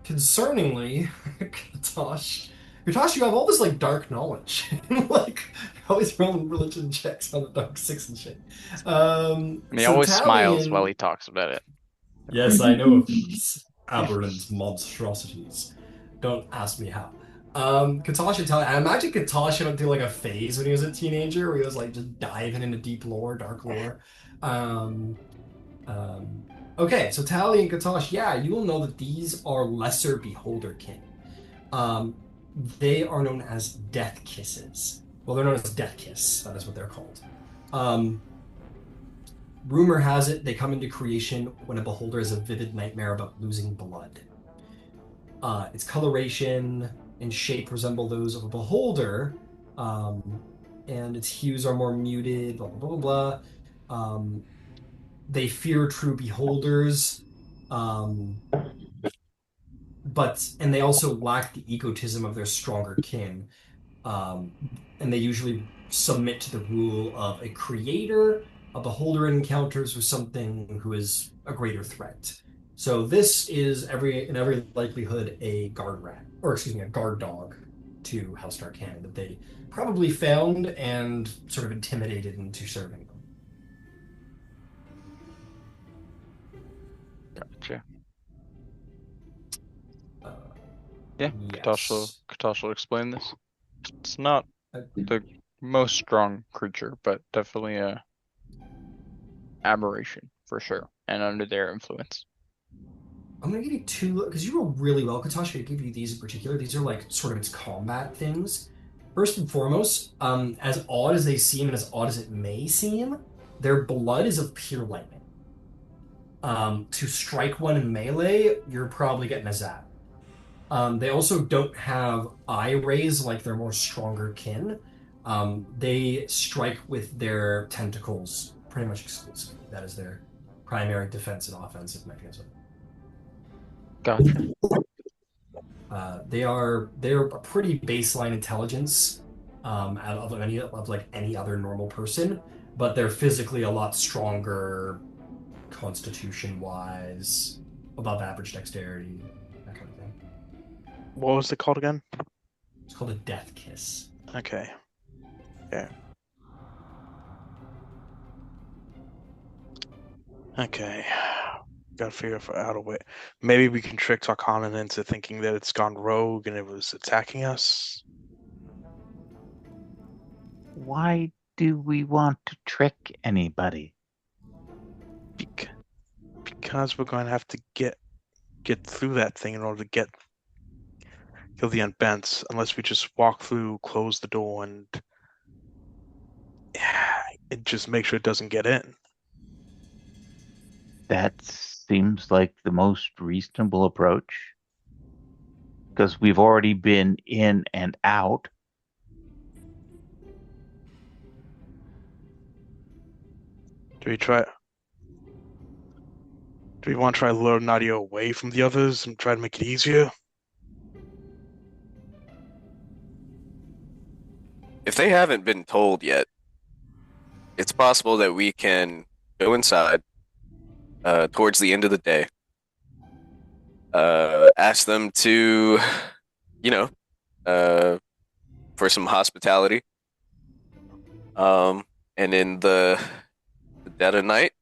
Concerningly, Kutash, you have all this like dark knowledge. Like you're always rolling religion checks on the dark six and shit. And he So always Tally smiles while and he talks about it. yes, I know of these aberrant monstrosities. Don't ask me how. Kutash and Tally, I imagine Kutash went through like a phase when he was a teenager where he was like just diving into deep lore, dark lore. Um, um, okay, so Tally and Katash, yeah, you will know that these are lesser beholderkin. Um, they are known as death kisses. Well, they're known as death kiss. That is what they're called. Um, rumor has it they come into creation when a beholder has a vivid nightmare about losing blood. Its coloration and shape resemble those of a beholder, and its hues are more muted. Blah blah blah blah blah. They fear true beholders, um, and they also lack the egotism of their stronger kin, um, and they usually submit to the rule of a creator. A beholder encounters with something who is a greater threat. So this is in every likelihood a guard rat, or excuse me, a guard dog to House Darkan that they probably found and sort of intimidated into serving them. Gotcha. Uh, Yeah, yes. Katosh will explain this. It's not I, the most strong creature, but definitely a aberration for sure, and under their influence. I'm gonna give you two because you roll really well, Katasha. I give you these in particular. These are like sort of its combat things. First and foremost, as odd as they seem and as odd as it may seem, their blood is of pure lightning. To strike one in melee, you're probably getting a zap. They also don't have eye rays like their more stronger kin. They strike with their tentacles pretty much exclusively. That is their primary defense and offensive mechanism. Gotcha. They're a pretty baseline intelligence out of like any other normal person, but they're physically a lot stronger, constitution wise, above average dexterity, that kind of thing. What was it called again? It's called a death kiss. Okay. Yeah. Okay. Gotta figure out a way. Maybe we can trick Tharkanan into thinking that it's gone rogue and it was attacking us. Why do we want to trick anybody? Because we're going to have to get through that thing in order to kill the Unbents, unless we just walk through, close the door, and just make sure it doesn't get in. That seems like the most reasonable approach. Because we've already been in and out. Do we try Do we want to try to lure Nadia away from the others and try to make it easier? If they haven't been told yet, it's possible that we can go inside towards the end of the day, ask them to, you know, for some hospitality. And in the dead of night,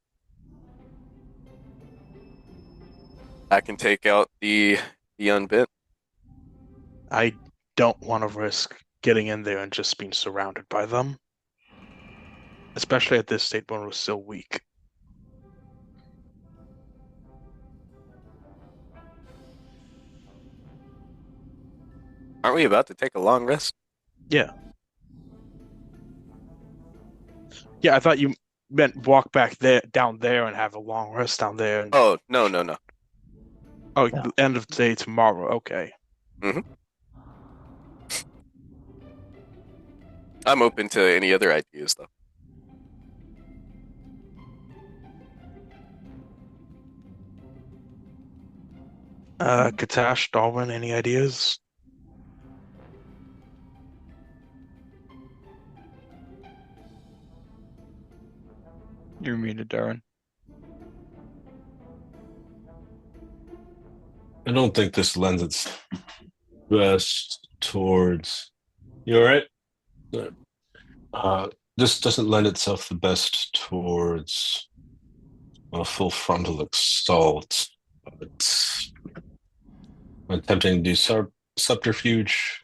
I can take out the Unbent. I don't want to risk getting in there and just being surrounded by them. Especially at this state when we're still weak. Aren't we about to take a long rest? Yeah. Yeah, I thought you meant walk back there, down there, and have a long rest down there. And... Oh, no. Oh, No. end of the day tomorrow. Okay. I'm open to any other ideas, though. Kutash, Darwin, any ideas? You're muted, Darwin. I don't think this lends its best towards. You all right? This doesn't lend itself the best towards a full frontal assault. But attempting to do subterfuge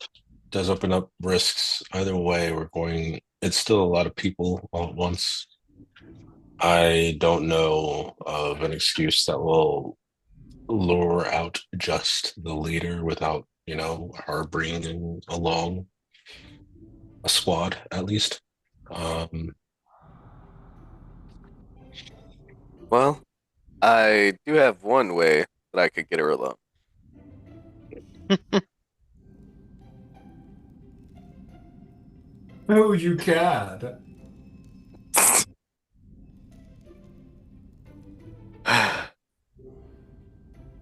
does open up risks. Either way, it's still a lot of people all at once. I don't know of an excuse that will lure out just the leader without, her bringing along a squad at least. Well, I do have one way that I could get her alone. Oh, you can.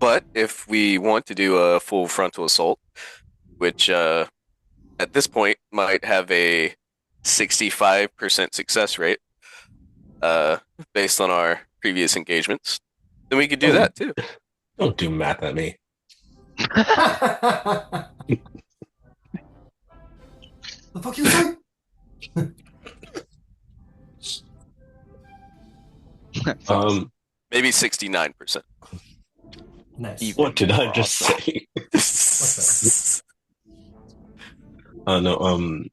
But if we want to do a full frontal assault, which at this point might have a 65% success rate, based on our previous engagements, then we could do that too. Don't do math at me. The fuck you say? Maybe 69%. Nice. What did I just awesome. say? No.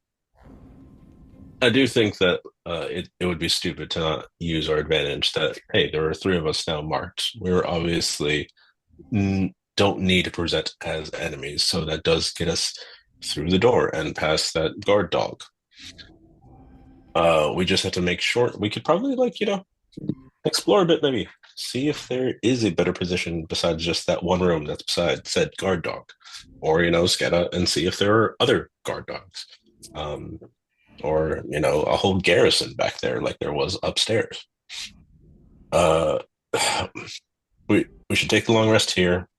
I do think that it would be stupid to not use our advantage that, hey, there are 3 of us now marked. We're obviously don't need to present as enemies, so that does get us through the door and past that guard dog. We just have to make sure we could probably explore a bit, maybe see if there is a better position besides just that one room that's beside said guard dog, or scout out and see if there are other guard dogs, or a whole garrison back there like there was upstairs. We should take a long rest here,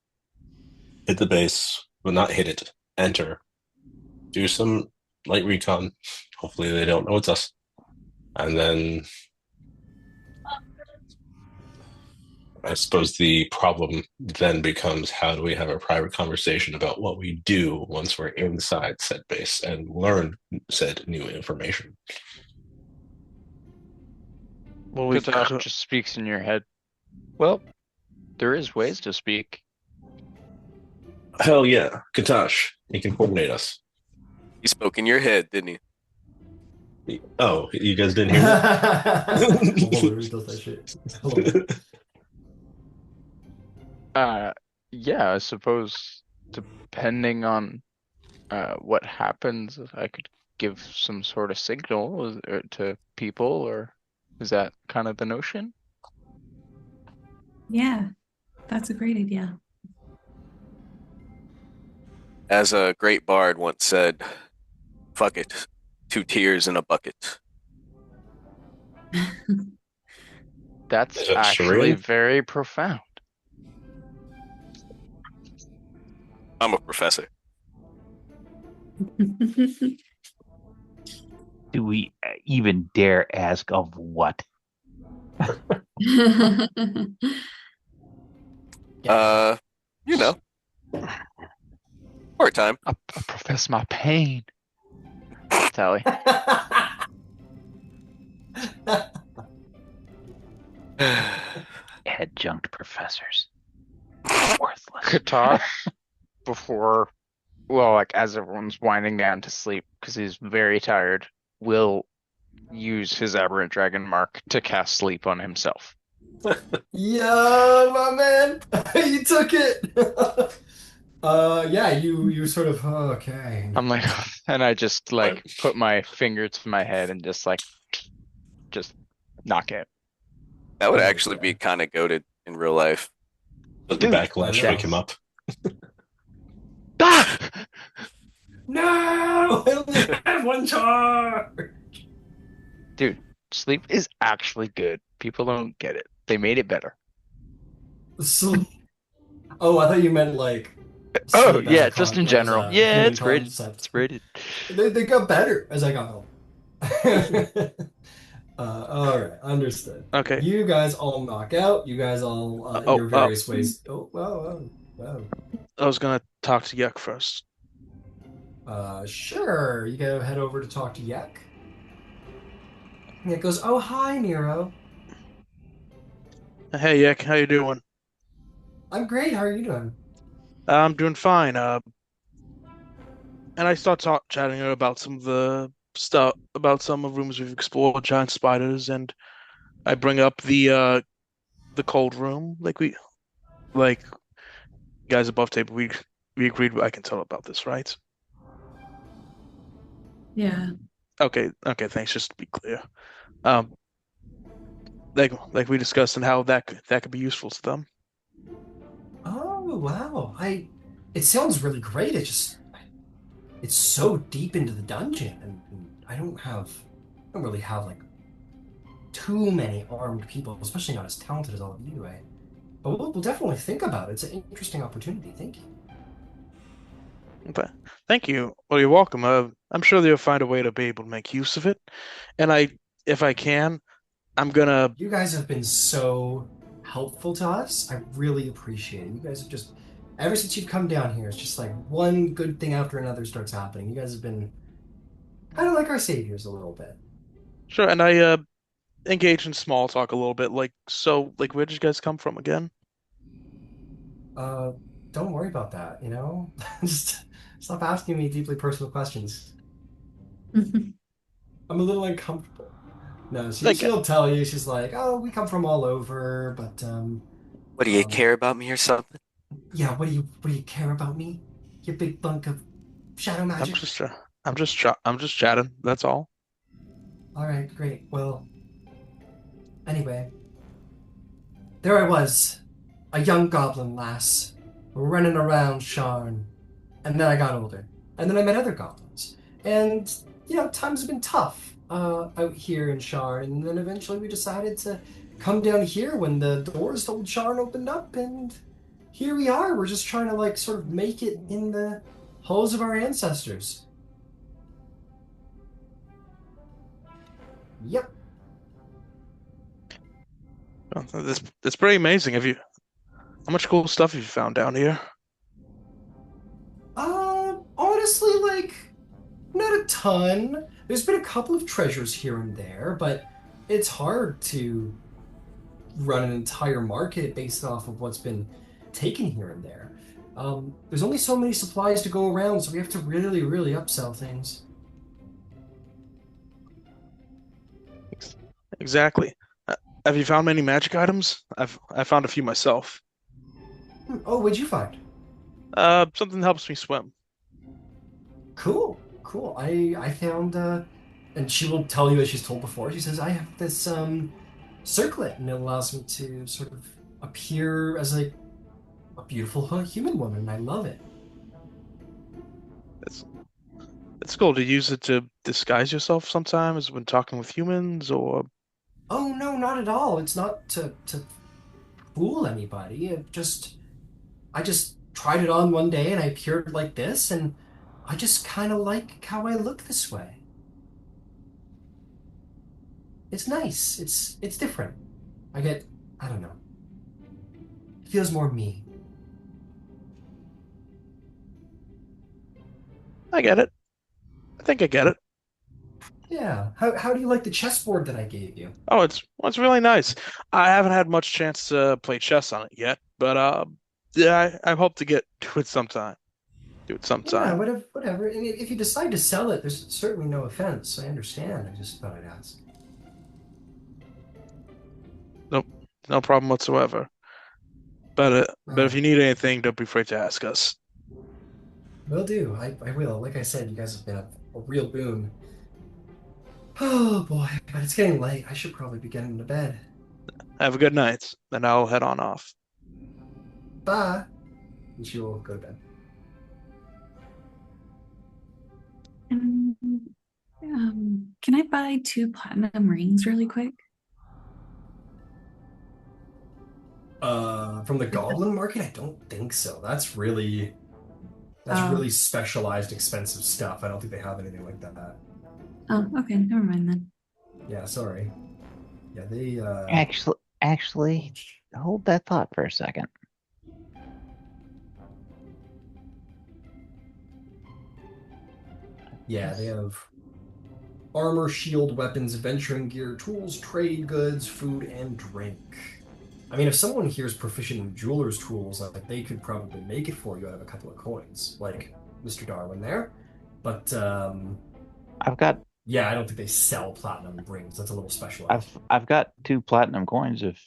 hit the base, but not hit it, enter, do some light recon, hopefully they don't know it's us, and then I suppose the problem then becomes, how do we have a private conversation about what we do once we're inside said base and learn said new information? Well, we Kutash just speaks in your head. Well, there is ways to speak. Hell yeah, Kutash, he can coordinate us. He spoke in your head, didn't he? Oh, you guys didn't hear that? Literally does that shit. Hello. Yeah, I suppose depending on what happens, I could give some sort of signal to people, or is that kind of the notion? Yeah, that's a great idea. As a great bard once said, fuck it, 2 tears in a bucket. That's Is that actually charade? very profound. I'm a professor. Do we even dare ask of what? Uh, you know, part time. I profess my pain. Tally. Adjunct professors. Worthless. Kutash, before, well, like as everyone's winding down to sleep, because he's very tired, will use his aberrant dragon mark to cast sleep on himself. Yeah, my man, you took it. Yeah, you sort of okay. I'm like, and I just like put my finger to my head and just knock it. That would Oh, actually be yeah. kind of goated in real life. Let the Dude, backlash I wake him know. up. Ah! No, I only had one charge. Dude, sleep is actually good. People don't get it. They made it better. Sleep. Oh, I thought you meant like Oh sleep as a yeah, just in as general. a Yeah, human it's rated. concept. It's rated. They got better as I got home. All right, understood. Okay. You guys all knock out. You guys all in Oh, your various ways. Oh, wow, wow, I was gonna talk to Yuck first. Sure. You go head over to talk to Yak. And it goes, "Oh, hi, Nero. Hey, Yuck, how you doing? I'm great. How are you doing?" I'm doing fine. And I start chatting about some of the stuff about some of the rooms we've explored, giant spiders, and I bring up the cold room, like guys above table. We agreed I can tell about this, right? Yeah. Okay, thanks. Just to be clear, um, like we discussed, and how that could be useful to them. Oh, wow. It sounds really great. It's so deep into the dungeon, and I don't really have like too many armed people, especially not as talented as all of you. But we'll definitely think about it. It's an interesting opportunity. Thank you. Okay. Thank you. Well, you're welcome. I'm sure they'll find a way to be able to make use of it, and if I can, I'm gonna. You guys have been so helpful to us. I really appreciate it. You guys have just, ever since you've come down here, it's just like one good thing after another starts happening. You guys have been kind of like our saviors a little bit. Sure, and I engage in small talk a little bit. Like, where did you guys come from again? Uh, don't worry about that, you know? Just stop asking me deeply personal questions. I'm a little uncomfortable. No, Like, she'll tell you, she's like, oh, we come from all over, but What do you um care about me or something? yeah, what do you care about me? You big bunk of shadow I'm magic. just, uh, I'm just chatting. That's all. All right, great. Well, anyway, there I was, a young goblin lass, running around Sharn. And then I got older. And then I met other goblins. And, times have been tough out here in Sharn. And then eventually we decided to come down here when the doors to Old Sharn opened up. And here we are. We're just trying to, like, sort of make it in the halls of our ancestors. Yep. That's pretty amazing. How much cool stuff have you found down here? Honestly, like, not a ton. There's been a couple of treasures here and there, but it's hard to run an entire market based off of what's been taken here and there. There's only so many supplies to go around, so we have to really, really upsell things. Exactly. Have you found many magic items? I found a few myself. Oh, what'd you find? Something that helps me swim. Cool, cool. I found and she will tell you as she's told before. She says I have this circlet, and it allows me to sort of appear as a beautiful human woman, and I love it. It's it's cool to use it to disguise yourself sometimes when talking with humans, or Oh no, not at all. It's not to fool anybody. I just tried it on one day and I appeared like this, and I just kind of like how I look this way. It's nice. It's different. I don't know. It feels more me. I get it. I think I get it. Yeah. How do you like the chessboard that I gave you? Oh, it's really nice. I haven't had much chance to play chess on it yet, but yeah, I hope to get to it sometime. Do it Yeah, sometime. whatever, whatever. And if you decide to sell it, there's certainly no offense. I understand. I just thought I'd ask. Nope, no problem whatsoever. But if Uh, you need anything, don't be afraid to ask us. will do. I will. Like I said, you guys have been a real boon. Oh boy, but it's getting late. I should probably be getting to bed. Have a good night, and I'll head on off. Bye. And she will go to bed. And, can I buy 2 platinum rings really quick? From the goblin market, I don't think so. That's Oh, really specialized, expensive stuff. I don't think they have anything like that. oh, okay, never mind then. Yeah, sorry. Yeah, they Actually, hold that thought for a second. yeah, they have armor, shield, weapons, adventuring gear, tools, trade goods, food, and drink. I mean, if someone here is proficient in jeweler's tools, like they could probably make it for you out of a couple of coins, like Mr. Darwin there. But I've got yeah, I don't think they sell platinum rings. That's a little specialized. I've got 2 platinum coins if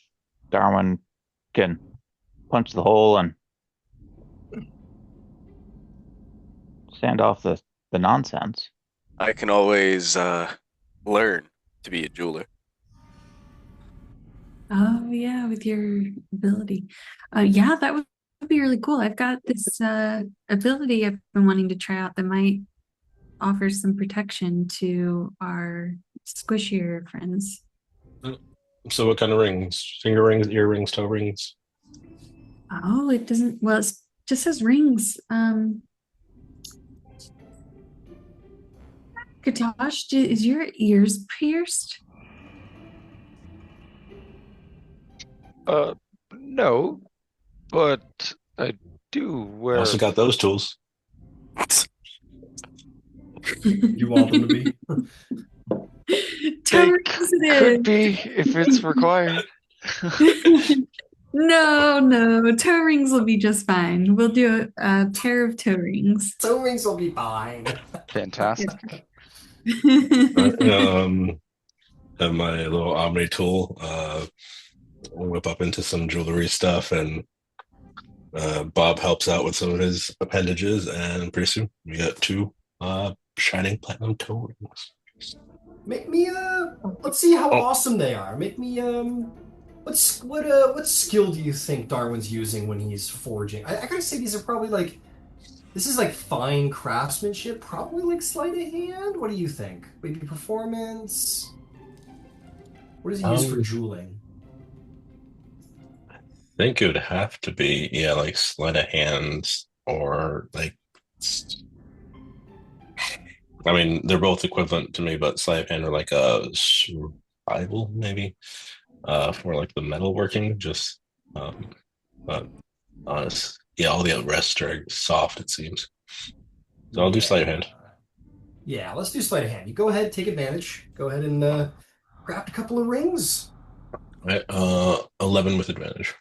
Darwin can punch the hole and stand off the nonsense. I can always learn to be a jeweler. Oh yeah, with your ability. Yeah, that would be really cool. I've got this ability I've been wanting to try out that might offer some protection to our squishier friends. So what kind of rings? Finger rings, ear rings, toe rings? Oh, it doesn't, well, it just says rings. Katash, is your ears pierced? No, but I do I also wear. got those tools. You want them to be? Toe They rings could it be if it's required. is. No, no, toe rings will be just fine. We'll do a pair of toe rings. Toe rings will be fine. Fantastic. Have my little Omni tool, whip up into some jewelry stuff, and Bob helps out with some of his appendages, and pretty soon we got 2 shining platinum toe rings. Make me let's see how awesome they are. Make me what skill do you think Darwin's using when he's forging? I gotta say these are probably like this is like fine craftsmanship, probably like sleight of hand. What do you think? Maybe performance? What does he use for Um, jeweling? I think it would have to be, yeah, like sleight of hands or like, I mean, they're both equivalent to me, but sleight of hand are like a survival maybe, for like the metalworking. Just, but honest, yeah, all the rest are soft. It seems. So I'll do sleight of Yeah. hand. Yeah, let's do sleight of hand. You go ahead, take advantage. Go ahead and craft a couple of rings. All right, 11 with advantage.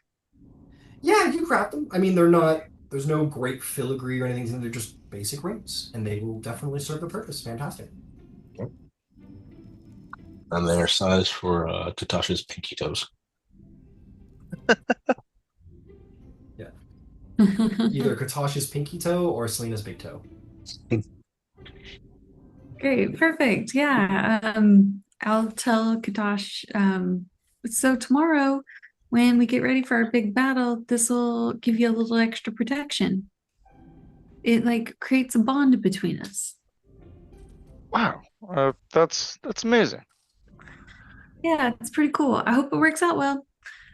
Yeah, you craft them. I mean, there's no great filigree or anything. They're just basic rings, and they will definitely serve the purpose. Fantastic. And they're sized for Katasha's pinky toes. Yeah. Either Katasha's pinky toe or Selena's big toe. Great, perfect. Yeah. I'll tell Katash. So tomorrow, when we get ready for our big battle, this will give you a little extra protection. It like creates a bond between us. Wow, that's amazing. Yeah, it's pretty cool. I hope it works out well.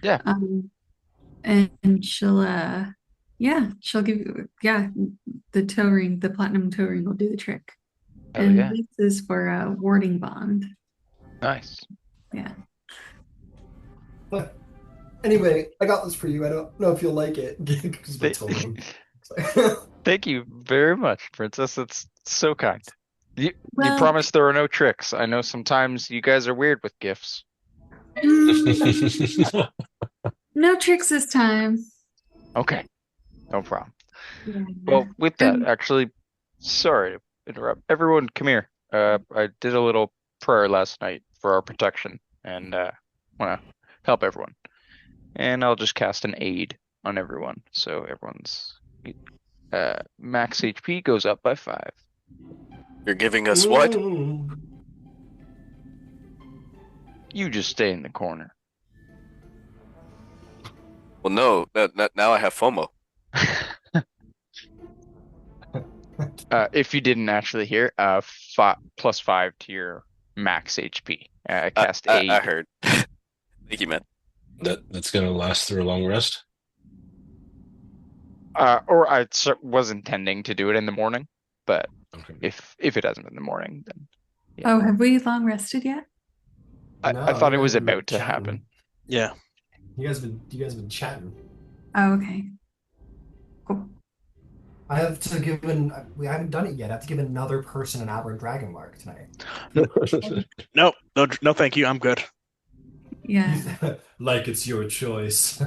Yeah. And she'll Yeah, she'll give you, yeah, the toe ring, the platinum toe ring will do the trick. Hell And yeah. this is for a warding bond. Nice. Yeah. But anyway, I got this for you. I don't know if you'll like it. Because my Th- toe ring. Thank you very much, Princess. That's so kind. You Well, promised there are no tricks. I know sometimes you guys are weird with gifts. no tricks this time. Okay, no problem. Yeah. Well, with that, And actually, sorry to interrupt. Everyone, come here. I did a little prayer last night for our protection, and want to help everyone. And I'll just cast an aid on everyone, so everyone's max HP goes up by 5. You're giving us what? Mm. You just stay in the corner. Well, no. Now I have FOMO. If you didn't actually hear, +5 to your max HP. Cast aid. I heard. Thank you, man. That's gonna last through a long rest. Or I was intending to do it in the morning, but Okay. if it hasn't been in the morning, then oh, have we long rested yet? I No, thought you it guys was have been about to chatting. happen. Yeah. You guys have been chatting. Oh, okay. Cool. I have to give we haven't done it yet. I have to give another person an aberrant dragon mark tonight. No, no, thank you. I'm good. Yeah. Like it's your choice.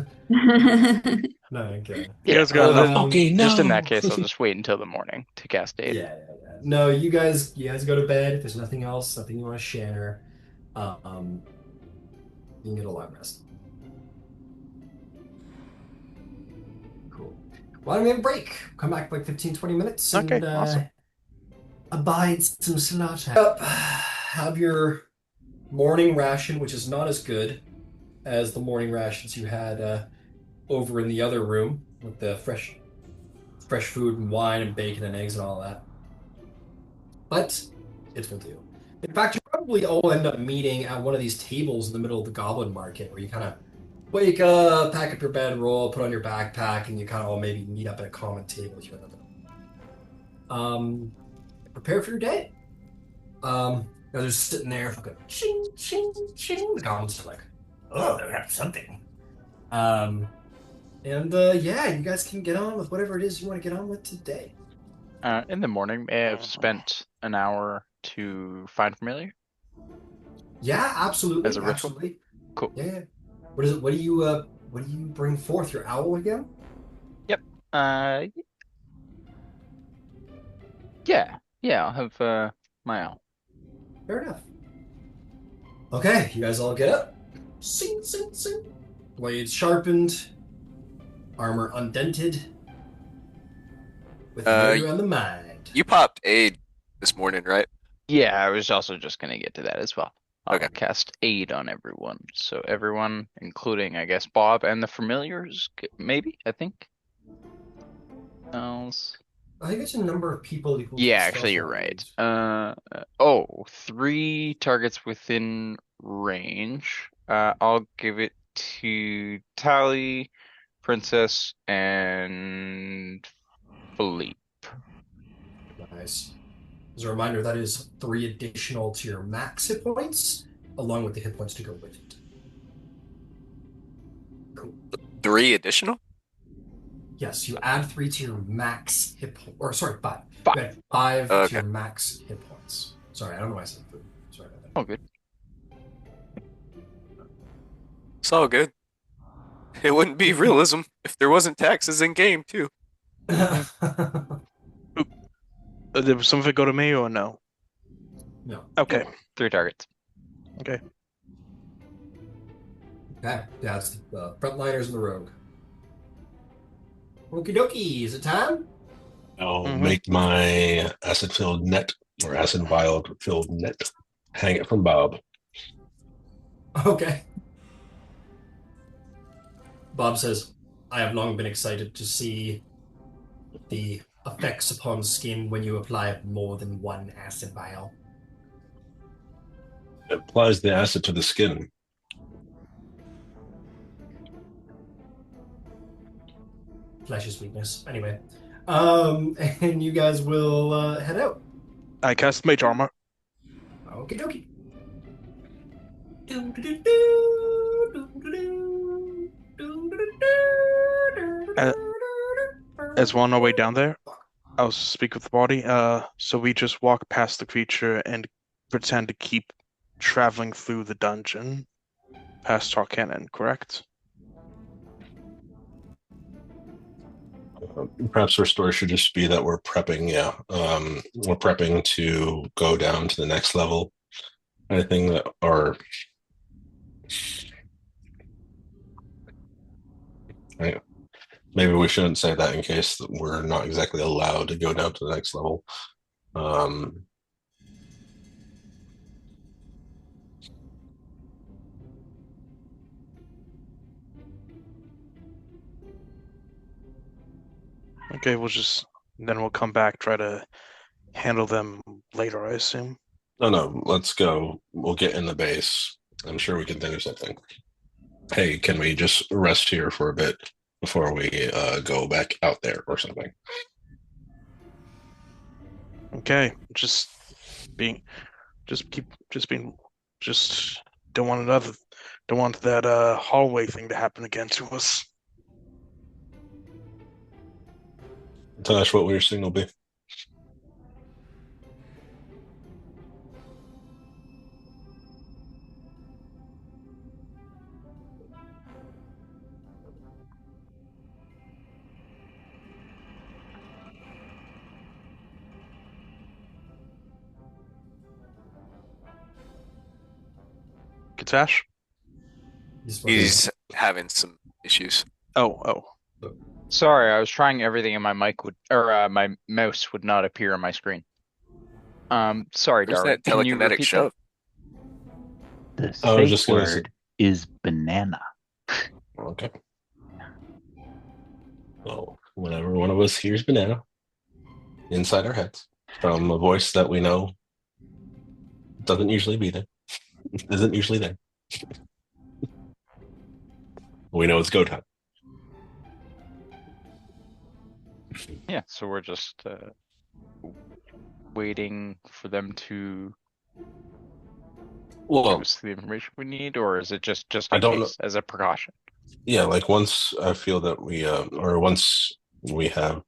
No, okay. You guys got enough. Okay, Just in that no. case, I'll just wait until the morning to cast aid. Yeah. No, you guys go to bed. If there's nothing else, nothing you want to share, you can get a long rest. Cool. Why don't we have a break? Come back in like 15, 20 minutes and Okay, awesome. abide some slaughter. Have your morning ration, which is not as good as the morning rations you had over in the other room with the fresh food and wine and bacon and eggs and all that. But it will do. In fact, you probably all end up meeting at one of these tables in the middle of the goblin market where you kind of wake up, pack up your bedroll, put on your backpack, and you kind of all maybe meet up at a common table here. Prepare for your day. They're just sitting there, fucking ching, ching, ching. The goblins are like, oh, they're having something. Yeah, you guys can get on with whatever it is you want to get on with today. In the morning, may I have spent an hour to find familiar? Yeah, absolutely. As a ritual? Absolutely. Cool. Yeah. What is it? What do you bring forth? Your owl again? Yep. Yeah. I'll have my owl. Fair enough. Okay, you guys all get up. Sing, sing, sing. Blades sharpened, armor undented, with murder on the mind. You popped aid this morning, right? Yeah, I was also just gonna get to that as well. I'll Okay. cast aid on everyone. So everyone, including I guess Bob and the familiars, maybe, I think. Else. I think it's a number of people equals Yeah, stealth actually you're right. rounds. 3 targets within range. I'll give it to Tally, Princess, and Philippe. Nice. As a reminder, that is 3 additional to your max hit points, along with the hit points to go with it. Cool. 3 additional? Yes, you add 3 to your max hit point, or sorry, 5. 5. You add 5 to Okay. your max hit points. Sorry, I don't know why I said 3. Sorry about that. Oh, good. It's all good. It wouldn't be realism if there wasn't taxes in game too. Did some of it go to me or no? No. Okay. 3 targets. Okay. Okay, yeah, it's the frontliners and the rogue. Okie dokie, is it time? I'll Mhm. make my acid-filled net or acid vial-filled net. Hang it from Bob. Okay. Bob says, I have long been excited to see the effects upon skin when you apply more than one acid vial. It applies the acid to the skin. flesh's weakness. Anyway, and you guys will head out. I cast mage armor. Okie dokie. As we're on our way down there, I'll speak with the body. So we just walk past the creature and pretend to keep traveling through the dungeon past Tharkanan, correct? Perhaps our story should just be that we're prepping. Yeah, we're prepping to go down to the next level. I think that our maybe we shouldn't say that in case we're not exactly allowed to go down to the next level. Okay, we'll come back, try to handle them later, I assume. No, let's go. We'll get in the base. I'm sure we can think of something. Hey, can we just rest here for a bit before we go back out there or something? Okay, just don't want that hallway thing to happen again to us. Tash, what will your signal be? Kutash? He's having some issues. Oh. Sorry, I was trying everything and my mic would, or my mouse would not appear on my screen. Sorry, There's Darwin. that Can you telekinetic repeat shove. The I was safe just gonna say- word is banana. Okay. Well, whenever one of us hears banana inside our heads from a voice that we know doesn't usually be there, isn't usually there, we know it's go time. Yeah, so we're just waiting for them to give Well, us the information we need, or is it just I in don't know. case as a precaution? Yeah, like once I feel that or once we have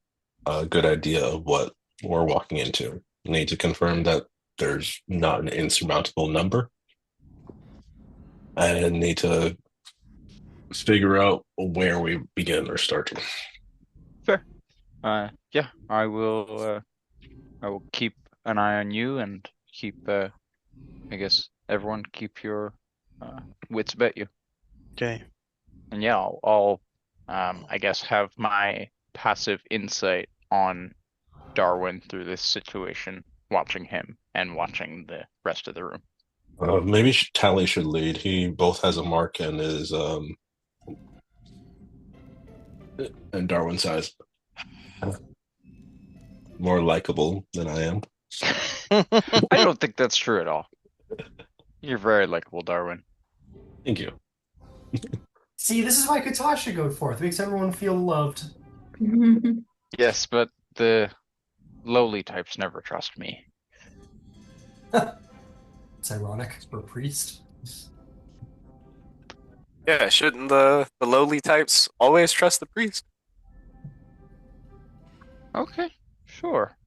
a good idea of what we're walking into, we need to confirm that there's not an insurmountable number, and need to figure out where we begin or start. Fair. Yeah, I will keep an eye on you and keep I guess everyone keep your wits about you. Okay. And yeah, I'll I guess have my passive insight on Darwin through this situation, watching him and watching the rest of the room. Maybe Tally should lead. He both has a mark and is and Darwin's size more likable than I am. I don't think that's true at all. You're very likable, Darwin. Thank you. See, this is why Kutash should go forth. It makes everyone feel loved. Yes, but the lowly types never trust me. It's ironic for a priest. Yeah, shouldn't the lowly types always trust the priest? Okay, sure.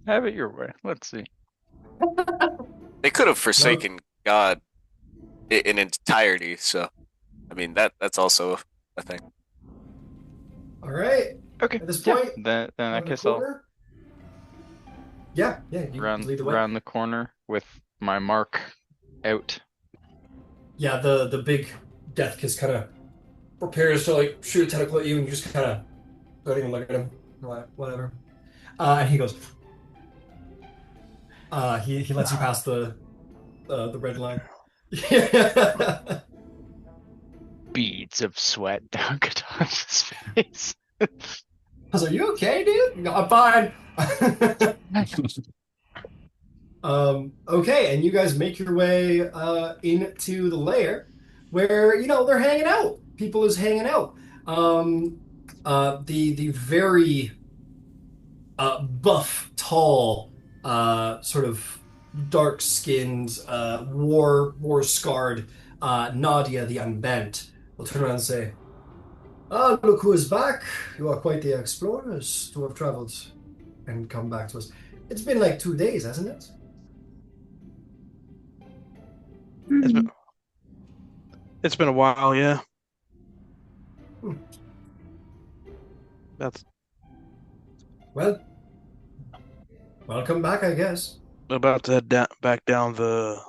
Have it your way. Let's see. They could have forsaken God in entirety, so I mean that's also a thing. All right. Okay. At this Yeah, point, then I on the guess I'll corner. Yeah, you lead the way. round the corner with my mark out. Yeah, the big death kiss kind of prepares to like shoot a tentacle at you, and you just kind of don't even look at him. Whatever. And he goes. He lets you pass the red line. Beads of sweat down Katash's face. I was like, "You okay, dude?" No, I'm fine. Okay, and you guys make your way into the lair where they're hanging out. People is hanging out. The very buff, tall, sort of dark-skinned, war scarred Nadia the Unbent will turn around and say, "Ah, look who is back! You are quite the explorers to have traveled and come back to us. It's been like 2 days, hasn't it?" It's been Hmm. it's been a while, yeah. Hmm. That's Well, welcome back, I guess. about to head back down the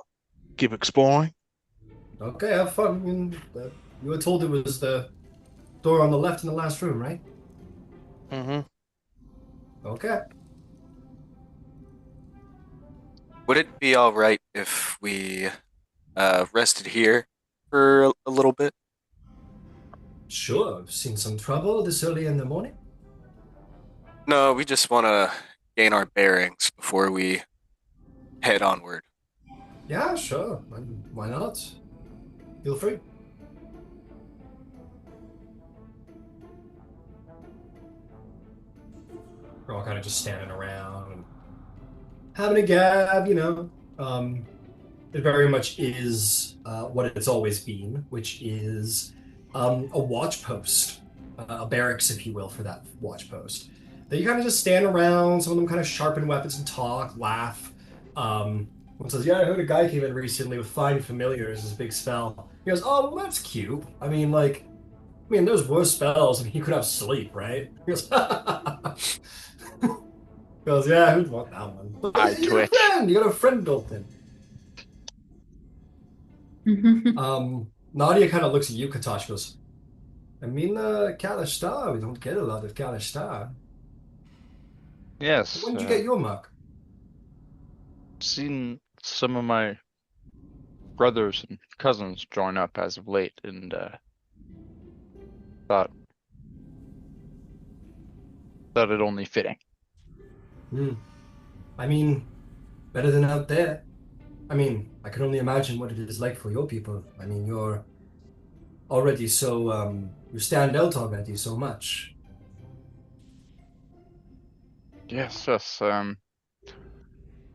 keep exploring. Okay, have fun. You were told it was the door on the left in the last room, right? Mm-hmm. Okay. Would it be all right if we rested here for a little bit? Sure, I've seen some trouble this early in the morning. No, we just want to gain our bearings before we head onward. Yeah, sure. Why not? Feel free. We're all kind of just standing around and having a gab, you know. It very much is what it's always been, which is a watch post, a barracks, if you will, for that watch post. That you kind of just stand around. Some of them kind of sharpen weapons and talk, laugh. One says, "Yeah, I heard a guy came in recently with find familiars, this big spell." He goes, "Oh, well, that's cute. There's worse spells. I mean, you could have sleep, right?" He goes, goes, "Yeah, who'd want that one? But I you got a twitch. friend. You got a friend built in." Nadia kind of looks at you, Katash, goes, Kalashtar, we don't get a lot of Kalashtar. Yes, When did you get your mark? seen some of my brothers and cousins join up as of late, and thought it only fitting. Hmm. I mean, better than out there. I can only imagine what it is like for your people. You're already so, you stand out already so much. Yes, yes.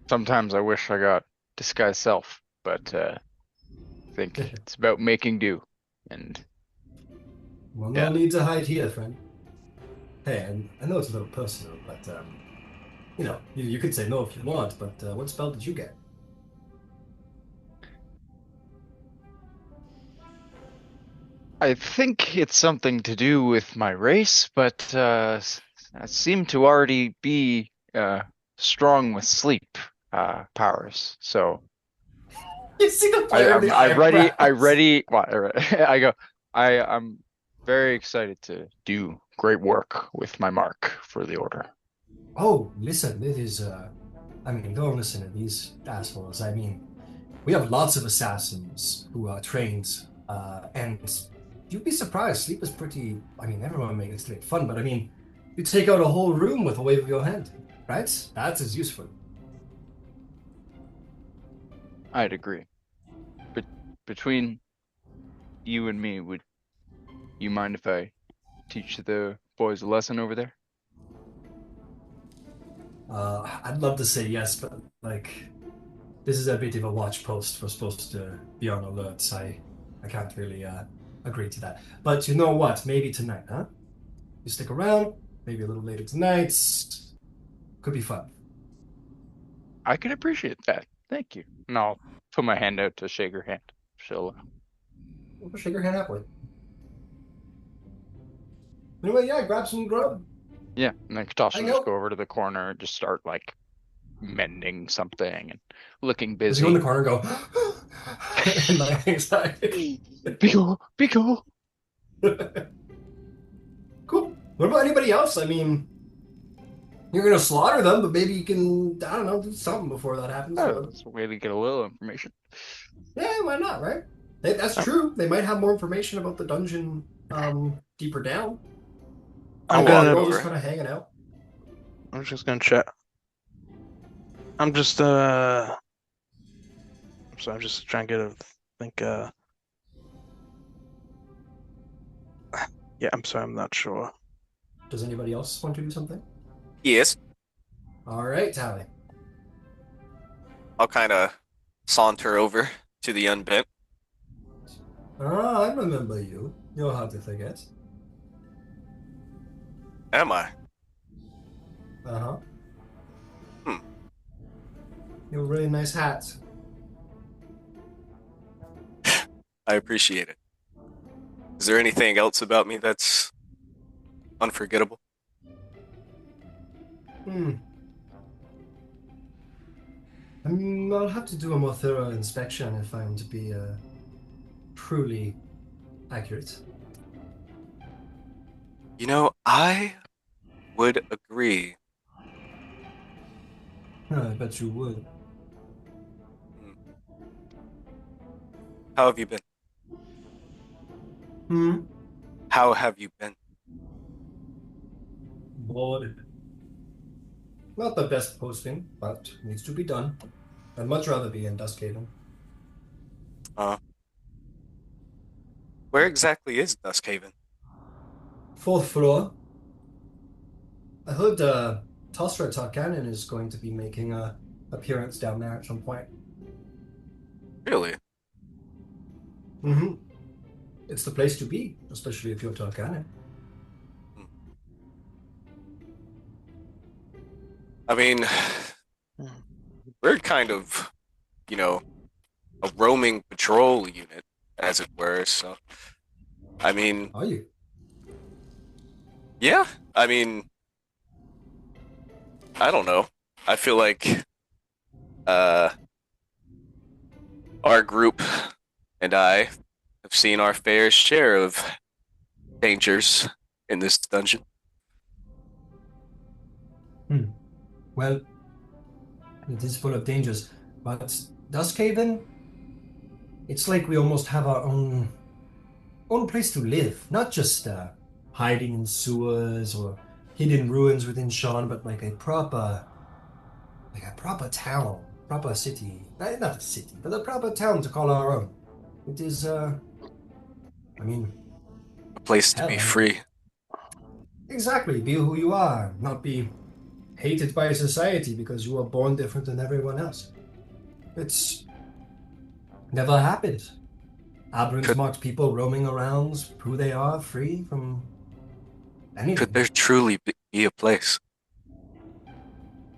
Sometimes I wish I got disguise self, but I think it's about making do. And Well, no yeah, need to hide here, friend. Hey, and I know it's a little personal, but, you could say no if you want, but what spell did you get? I think it's something to do with my race, but I seem to already be strong with sleep powers. So You see the flare of the I eyebrows. ready. Well, I go. I'm very excited to do great work with my mark for the order. Oh, listen, it is, don't listen to these assholes. We have lots of assassins who are trained, and you'd be surprised. Sleep is pretty, everyone makes it to make fun, but you take out a whole room with a wave of your hand, right? That's as useful. I'd agree. But between you and me, would you mind if I teach the boys a lesson over there? I'd love to say yes, but, this is a bit of a watch post. We're supposed to be on alerts. I can't really, agree to that. But you know what? Maybe tonight, huh? You stick around, maybe a little later tonight. Could be fun. I can appreciate that. Thank you. And I'll put my hand out to shake her hand. She'll, We'll shake your hand halfway. Anyway, yeah, grab some grub. yeah. And then Katash will Hang just out. go over to the corner and just start like mending something and looking Does he go in the busy. corner and go and like anxiety? Be cool. Be cool. Cool. What about anybody else? You're gonna slaughter them, but maybe you can, I don't know, do something before that happens. Oh, that's a way to get a little information. Yeah, why not, right? That's I'm, true. They might have more information about the dungeon deeper down. I'm I'll While walk you're gonna. all just over. kind of hanging out. I'm just gonna check. I'm just So I'm just trying to get a think. Yeah, I'm sorry. I'm not sure. Does anybody else want to do something? Yes, All right, Tally. I'll kind of saunter over to the Unbent. Ah, I remember you. You're hard to forget. Am I? Uh-huh. Hmm. You have a really nice hat. I appreciate it. Is there anything else about me that's unforgettable? Hmm. I'll have to do a more thorough inspection if I'm to be truly accurate. You know, I would agree. I bet you would. How have you been? Hmm. How have you been? Bored. Not the best posting, but needs to be done. I'd much rather be in Duskhaven. Uh, where exactly is Duskhaven? Fourth floor. I heard Tharkanan is going to be making a appearance down there at some point. Really? Mm-hmm. It's the place to be, especially if you're Tharkanan. I mean, we're kind of, you know, a roaming patrol unit, as it were. So, I mean, Are you? yeah. I mean, I don't know. I feel like uh, our group and I have seen our fair share of dangers in this dungeon. Well, it is full of dangers, but Duskhaven, it's like we almost have our own place to live, not just hiding in sewers or hidden ruins within Sharn, but like a proper town, proper city. Not a city, but a proper town to call our own. It is, I mean, A place to hell, be free. exactly, be who you are, not be hated by society because you were born different than everyone else. It's never happened. Aberrant Could marked people roaming around who they are, free from could anything. there truly be a place?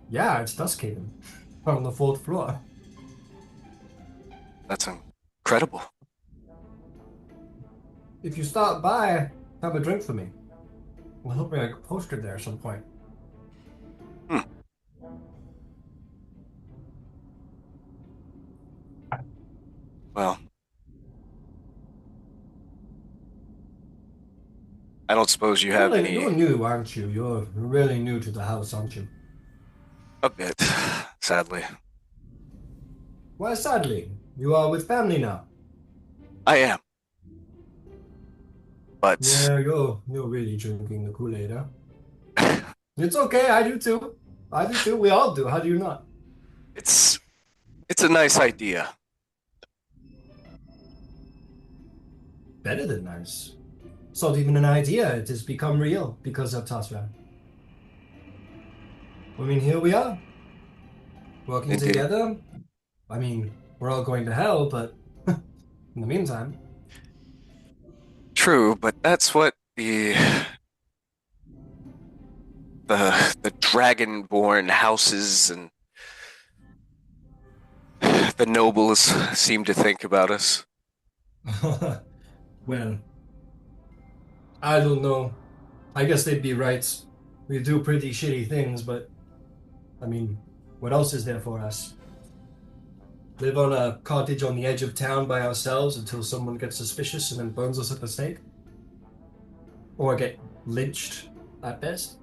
Yeah, it's Duskhaven on the fourth floor. That's incredible. If you stop by, have a drink for me. We'll help me get posted there at some point. Hmm. Well, I don't suppose you have You're any. new, aren't you? You're really new to the house, aren't you? A bit, sadly. Why, sadly, you are with family now. I am, but Yeah, you're really drinking the Kool-Aid, huh? It's okay, I do too. I do too. We all do. How do you not? it's it's a nice idea. Better than nice. It's not even an idea. It has become real because of Tasra. I mean, here we are, working Indeed. together. I mean, we're all going to hell, but in the meantime, True, but that's what the dragonborn houses and the nobles seem to think about us. well, I don't know. I guess they'd be right. We do pretty shitty things, but I mean, what else is there for us? Live on a cottage on the edge of town by ourselves until someone gets suspicious and then burns us at the stake? Or get lynched at best?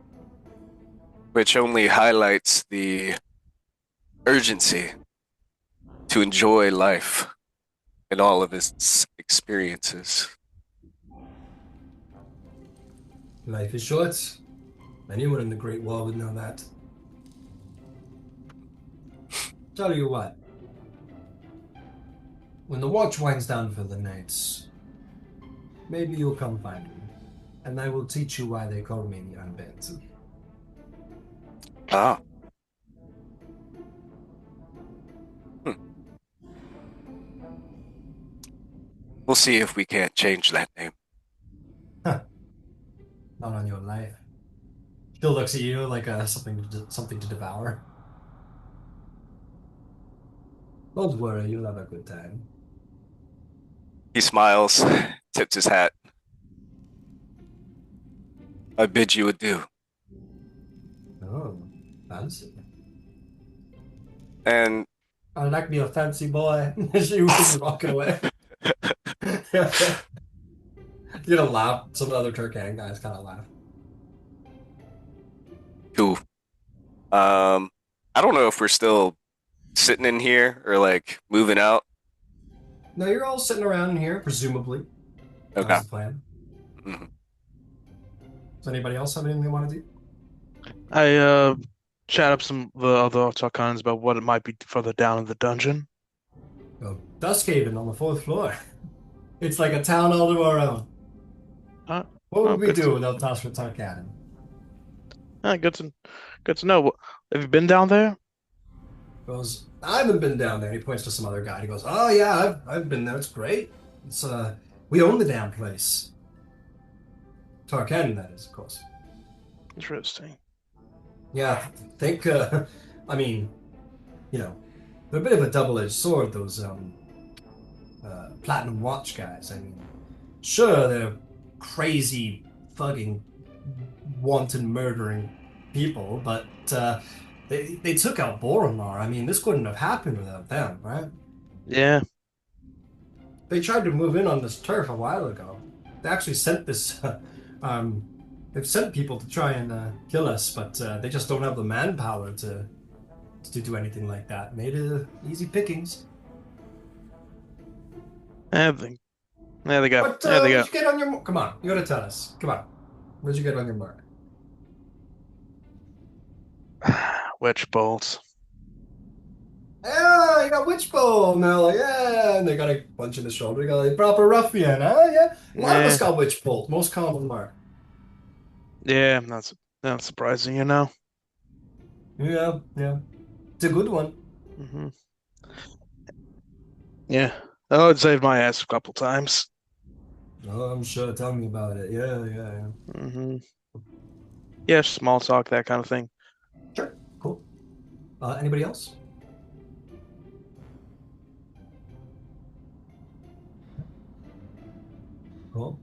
Which only highlights the urgency to enjoy life and all of its experiences. Life is short. Anyone in the Great Wall would know that. Tell you what, when the watch winds down for the night, maybe you'll come find me. and I will teach you why they call me the Unbent. Ah. Hmm. We'll see if we can't change that name. Not on your life. Still looks at you like something to devour. Don't worry, you'll have a good time. He smiles, tips his hat. I bid you adieu. Oh, fancy. And I like me a fancy boy. She was walking away. You know, laugh. Some of the other Tharkanan guys kind of laugh. cool. I don't know if we're still sitting in here or like moving out. No, you're all sitting around in here, presumably. Okay. That's the plan. Mhm. Does anybody else have anything they want to do? I chat up some of the other Tarkanans about what it might be further down in the dungeon. Oh, Duskhaven on the 4th floor. It's like a town all to our own. Uh, What oh, would we good do to, without Tasha Tarkanan? good to know. Have you been down there? Goes, I haven't been down there. He points to some other guy. He goes, oh yeah, I've been there. It's great. It's we own the damn place. Tarkanan, that is, of course. Interesting. Yeah, think. I mean, you know, they're a bit of a double-edged sword. Those Platinum Watch guys. I mean, sure they're crazy, fucking, wanton murdering people, but they took out Boromar. I mean, this couldn't have happened without them, right? Yeah. They tried to move in on this turf a while ago. They actually sent this. They've sent people to try and kill us, but they just don't have the manpower to do anything like that. Made it easy pickings. Everything. There they go. What There they what'd go. you get on your? Come on, you gotta tell us. Come on, what'd you get on your mark? Witch bolts. Yeah, you got witch bolt. And they're like, yeah, and they got a punch in the shoulder. You got a proper ruffian, huh? Yeah, a lot of us Yeah. got witch bolt. Most common mark. Yeah, that's not surprising, you know. Yeah, yeah, it's a good one. Hmm. Yeah. Oh, it saved my ass a couple times. Oh, I'm sure. Tell me about it. Yeah, yeah, yeah. Hmm. Yeah, small talk, that kind of thing. Sure, cool. Anybody else? Cool.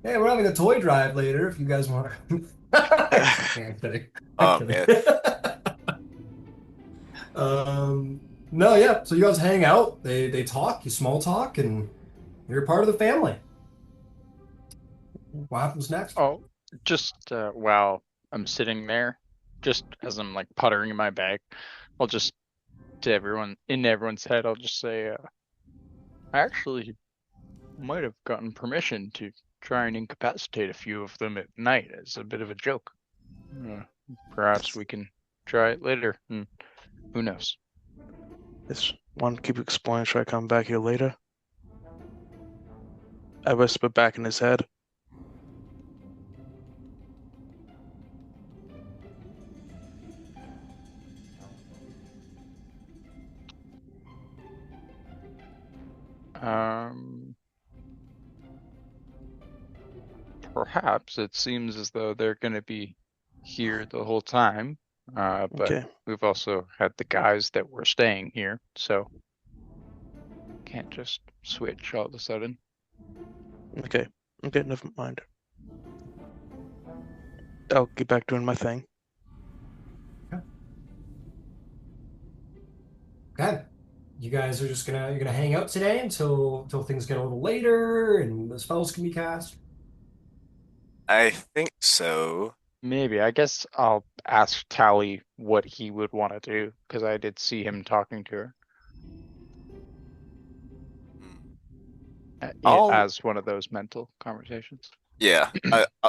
Hey, we're having a toy drive later if you guys want to. I'm kidding. I'm Oh kidding. man. No, yeah. So you guys hang out. They talk. You small talk, and you're part of the family. What happens next? Oh, just while I'm sitting there, just as I'm like puttering in my bag, I'll just to everyone in everyone's head, I'll just say, I actually might have gotten permission to try and incapacitate a few of them at night as a bit of a joke. Perhaps we can try it later. Who knows? This one keep exploring. Should I come back here later? I whisper back in his head. Perhaps it seems as though they're going to be here the whole time. But Okay. we've also had the guys that were staying here, so can't just switch all of a sudden. Okay. Okay, never mind. I'll get back doing my thing. Okay. You guys are just you're gonna hang out today until things get a little later and the spells can be cast. I think so. Maybe. I guess I'll ask Tally what he would want to do, because I did see him talking to her Hmm. I'll as one of those mental conversations. yeah.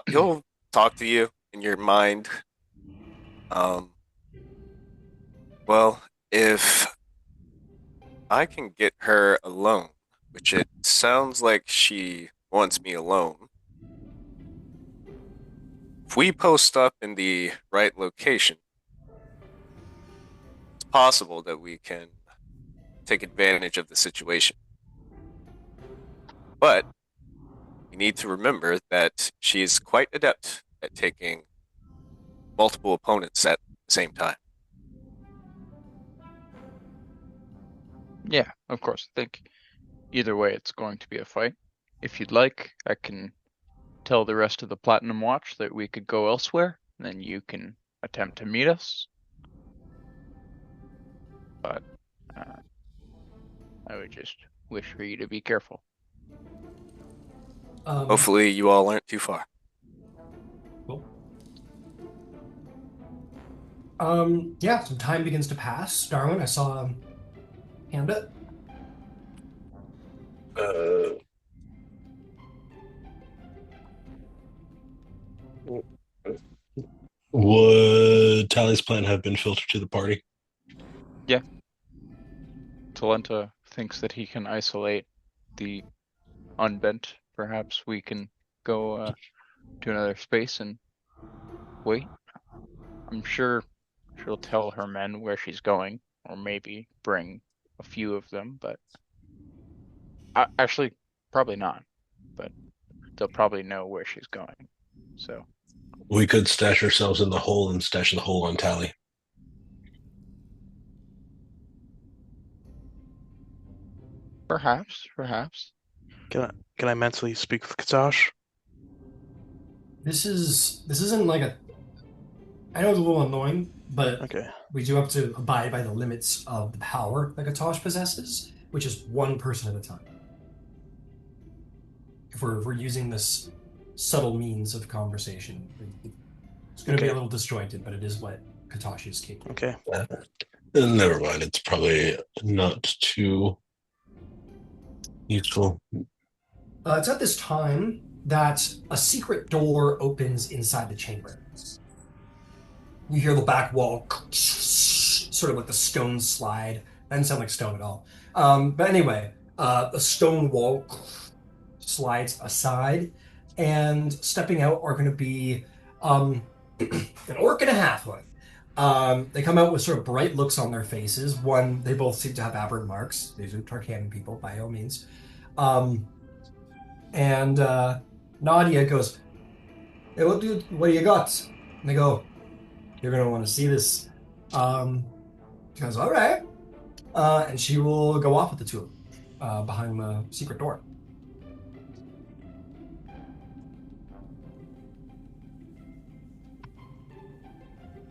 He'll talk to you in your mind. Um. Well, if I can get her alone which it sounds like she wants me alone. If we post up in the right location, it's possible that we can take advantage of the situation. But you need to remember that she is quite adept at taking multiple opponents at the same time. Yeah, of course. I think either way it's going to be a fight. If you'd like, I can tell the rest of the Platinum Watch that we could go elsewhere, and then you can attempt to meet us. But I would just wish for you to be careful. Hopefully you all aren't too far. Cool. Yeah, some time begins to pass. Darwin, I saw hand it. Would Tally's plan have been filtered to the party? Yeah. Talenta thinks that he can isolate the Unbent. Perhaps we can go to another space and wait. I'm sure she'll tell her men where she's going, or maybe bring a few of them, but actually, probably not. But they'll probably know where she's going. So We could stash ourselves in the hole and stash the hole on Tally. perhaps. Can I mentally speak with Kutash? This isn't like a. I know it's a little annoying, but Okay. we do have to abide by the limits of the power that Kutash possesses, which is one person at a time. If we're using this subtle means of conversation, it's going to be a little disjointed, but it is what Kutash is capable. Okay. Never mind. It's probably not too useful. It's at this time that a secret door opens inside the chamber. You hear the back wall, sort of like the stone slide. That doesn't sound like stone at all. But anyway, the stone wall slides aside, and stepping out are going to be an orc and a halfling. They come out with sort of bright looks on their faces. One, they both seem to have aberrant marks. These are Tharkanan people, by all means. And Nadia goes, "Hey, what do you got?" And they go, "You're gonna want to see this." She goes, "All right," and she will go off with the two of them behind the secret door.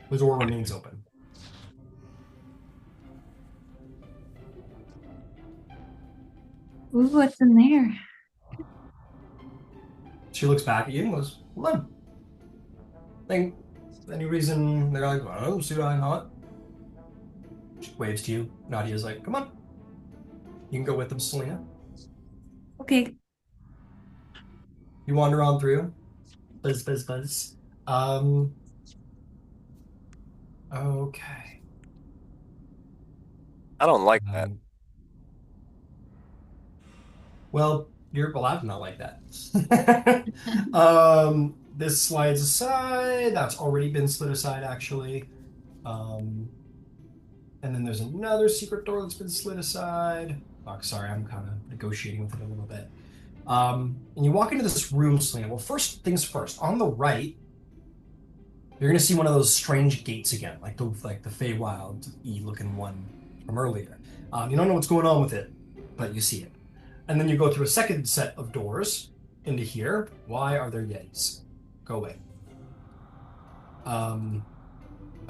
The door remains open. Ooh, what's in there? She looks back at you and goes, "Well, think any reason?" They're like, "I don't see why not." She waves to you. Nadia's like, "Come on, you can go with them, Selena." Okay. You wander on through. Buzz, buzz, buzz. Okay. I don't like that. Well, you're allowed to not like that. This slides aside. That's already been slid aside, actually. And then there's another secret door that's been slid aside. Oh, sorry, I'm kind of negotiating with it a little bit. And you walk into this room, Selena. Well, first things first. On the right, you're gonna see one of those strange gates again, like the Feywild looking one from earlier. You don't know what's going on with it, but you see it. And then you go through a second set of doors into here. Why are there Yetis? Go away. Oh,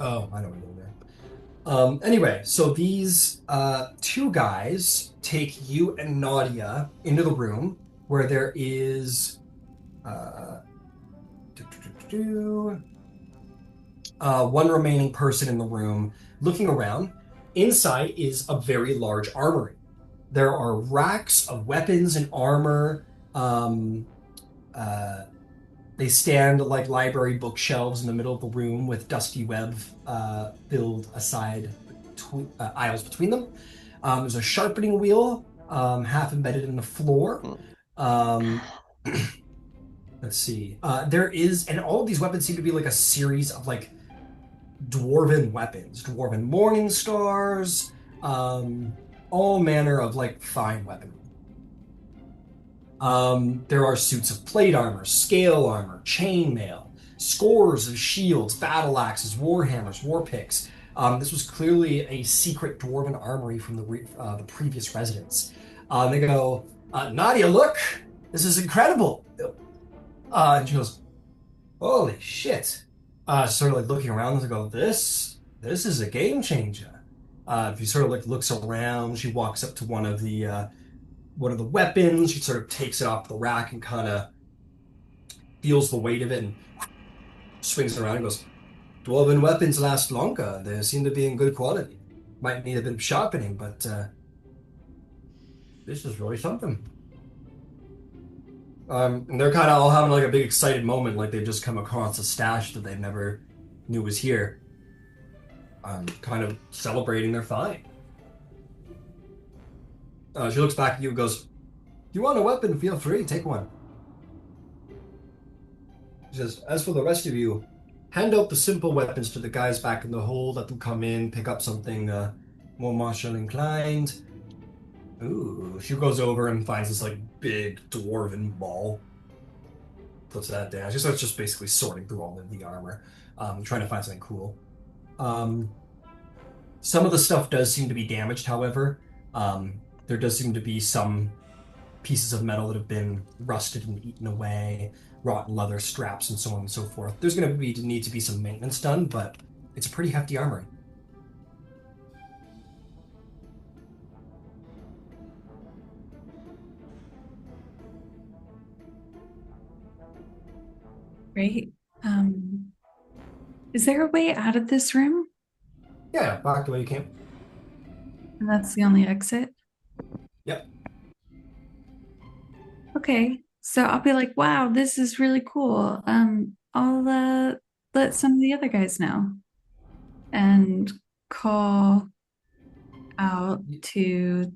I know what you're doing there. Anyway, so these two guys take you and Nadia into the room where there is one remaining person in the room looking around. Inside is a very large armory. There are racks of weapons and armor. They stand like library bookshelves in the middle of the room with dusty web filled aside aisles between them. There's a sharpening wheel half embedded in the floor. Um, let's see. There is, and all of these weapons seem to be like a series of like dwarven weapons, dwarven morning stars, all manner of like fine weaponry. There are suits of plate armor, scale armor, chainmail, scores of shields, battle axes, warhammers, war picks. This was clearly a secret dwarven armory from the previous residents. They go, Nadia, look, this is incredible. And she goes, holy shit. Sort of like looking around and go, this is a game changer. If you sort of like looks around, she walks up to one of the weapons. She sort of takes it off the rack and kind of feels the weight of it and swings it around and goes, Dwarven weapons last longer. They seem to be in good quality. Might need a bit of sharpening, but this is really something. And they're kind of all having like a big excited moment, like they've just come across a stash that they never knew was here. Kind of celebrating their find. She looks back at you and goes, if you want a weapon, feel free, take one. She says, as for the rest of you, hand out the simple weapons to the guys back in the hold, let them come in, pick up something more martial inclined. Ooh, she goes over and finds this like big dwarven ball. Puts that down. She starts just basically sorting through all of the armor, trying to find something cool. Some of the stuff does seem to be damaged, however. There does seem to be some pieces of metal that have been rusted and eaten away, rotten leather straps, and so on and so forth. There's going to need to be some maintenance done, but it's a pretty hefty armory. Great. Is there a way out of this room? Yeah, back the way you came. And that's the only exit? Yep. Okay. So I'll be like, wow, this is really cool. I'll let some of the other guys know and call out to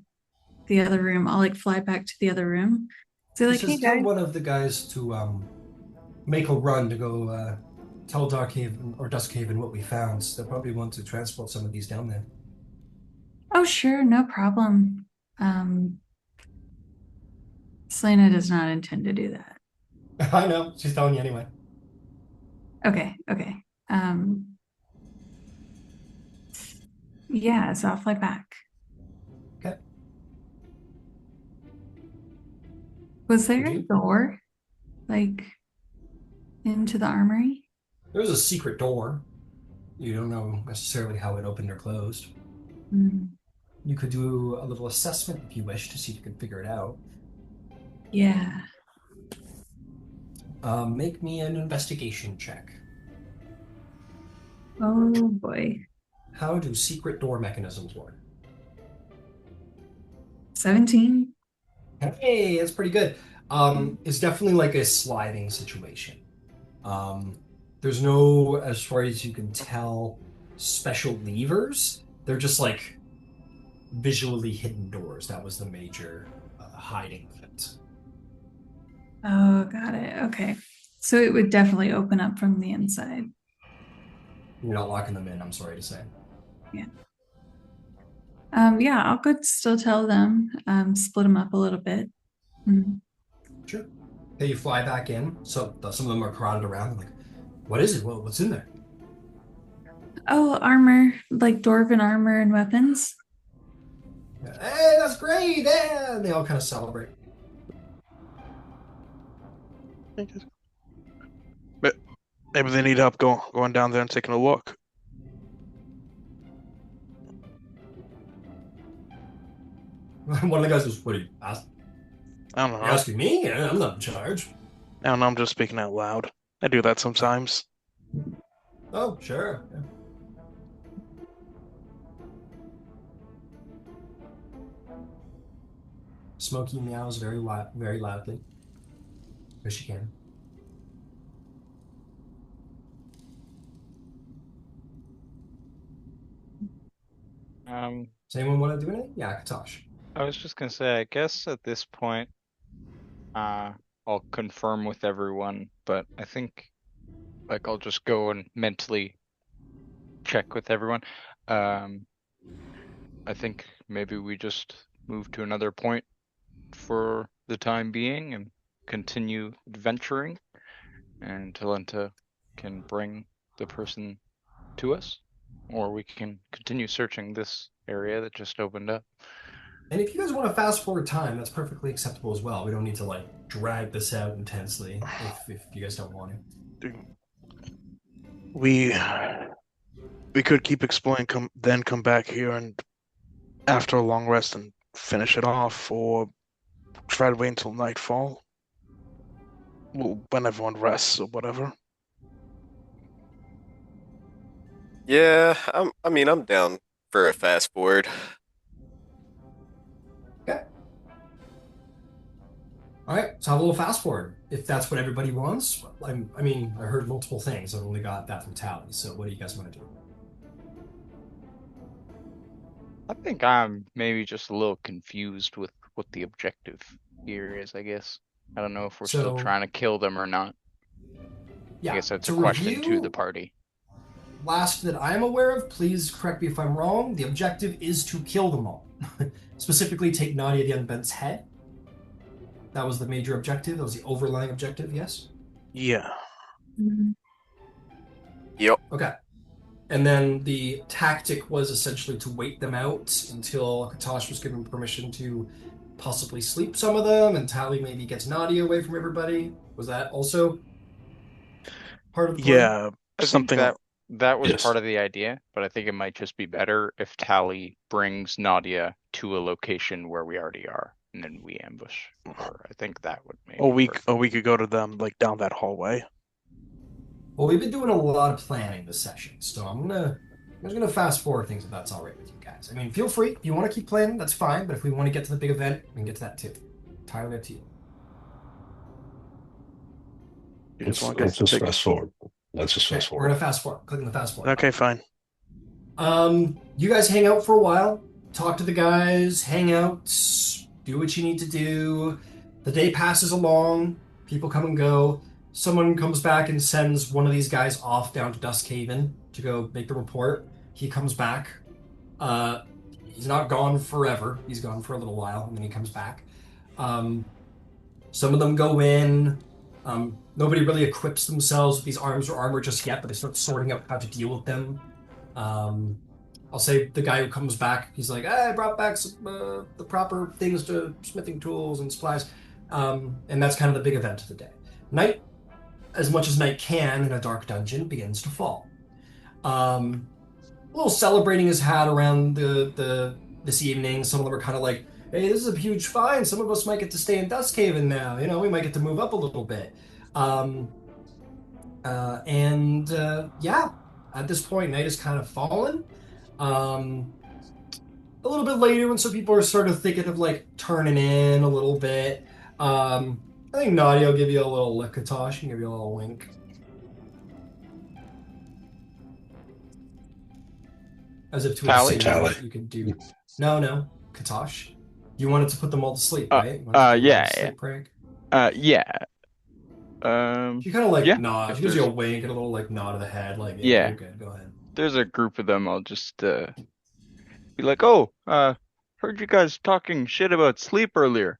the other room. I'll like fly back to the other room. So He like, hey says, tell guys. one of the guys to make a run to go tell Darkhaven or Duskhaven what we found. So they'll probably want to transport some of these down there. Oh, sure, no problem. Selena does not intend to do that. I know, she's telling you anyway. Okay. Yeah, so I'll fly back. Okay. Was there a door, like, into the armory? There's a secret door. You don't know necessarily how it opened or closed. Mm, You could do a little assessment if you wish to see if you can figure it out. yeah. Make me an investigation check. Oh boy. How do secret door mechanisms work? 17. Hey, that's pretty good. It's definitely like a sliding situation. There's no, as far as you can tell, special levers. They're just like visually hidden doors. That was the major hiding of it. Oh, got it. Okay. So it would definitely open up from the inside. You're not locking them in, I'm sorry to say. Yeah. Yeah, I'll go still tell them, split them up a little bit. Mm. Sure. Okay, you fly back in. So some of them are crowded around. Like, what is it? What's in there? Oh, armor, like dwarven armor and weapons. Hey, that's great! Yeah! And they all kind of celebrate. But maybe they need help going down there and taking a look. One of the guys goes, "What are you asking? I don't know. You asking me? Yeah, I'm not in charge." I don't know. I'm just speaking out loud. I do that sometimes. Oh, sure. Yeah. Smokey meows very loudly, as she can. Does anyone want to do anything? Yeah, Kutash. I was just gonna say, I guess at this point, I'll confirm with everyone, but I think like I'll just go and mentally check with everyone. I think maybe we just move to another point for the time being and continue adventuring, and Talenta can bring the person to us, or we can continue searching this area that just opened up. And if you guys want to fast forward time, that's perfectly acceptable as well. We don't need to like drag this out intensely if you guys don't want to. We could keep exploring, then come back here and after a long rest and finish it off, or try to wait until nightfall. Well, when everyone rests or whatever. Yeah, I'm down for a fast forward. Okay. All right, so have a little fast forward if that's what everybody wants. I mean, I heard multiple things. I've only got that from Tally. So what do you guys want to do? I think I'm maybe just a little confused with what the objective here is, I guess. I don't know if we're still So trying to kill them or not. I yeah, guess that's to a question to review, the party. last that I'm aware of, please correct me if I'm wrong. The objective is to kill them all. Specifically, take Nadia the Unbent's head. That was the major objective. That was the overlying objective. Yes. Yeah. Mhm. Yep. Okay. And then the tactic was essentially to wait them out until Kutash was given permission to possibly sleep some of them, and Tally maybe gets Nadia away from everybody. Was that also part of the plan? Yeah. I think Something. that was Yes. part of the idea, but I think it might just be better if Tally brings Nadia to a location where we already are, and then we ambush her. I think that would make Or we perfect. could go to them like down that hallway. Well, we've been doing a lot of planning this session, so I'm just gonna fast forward things if that's all right with you guys. I mean, feel free if you want to keep planning, that's fine. But if we want to get to the big event, we can get to that too. Entirely up to you. You just want Let's to just take. fast forward. Let's just Okay, fast we're forward. gonna fast forward. Clicking the fast forward. Okay, fine. You guys hang out for a while, talk to the guys, hang out, do what you need to do. The day passes along, people come and go. Someone comes back and sends one of these guys off down to Duskhaven to go make the report. He comes back. He's not gone forever. He's gone for a little while, and then he comes back. Some of them go in. Nobody really equips themselves with these arms or armor just yet, but they start sorting out how to deal with them. I'll say the guy who comes back, he's like, I brought back some, the proper things to smithing tools and supplies. And that's kind of the big event of the day. Night, as much as night can in a dark dungeon, begins to fall. A little celebrating is had around this evening. Some of them are kind of like, hey, this is a huge find. Some of us might get to stay in Duskhaven now. You know, we might get to move up a little bit. Yeah, at this point, night has kind of fallen. A little bit later, when some people are sort of thinking of like turning in a little bit, I think Nadia will give you a little look, Katash, and give you a little wink. As if to Tally? insinuate Tally. that you could do. No, Katash. You wanted to put them all to sleep, Uh, right? You wanted to do a little yeah, sleep prank. yeah. She kind of like Yeah, nods. if She gives you a there's wink and a little like nod of the head, like yeah, you're good. Go ahead. there's a group of them, I'll just be like, oh, heard you guys talking shit about sleep earlier.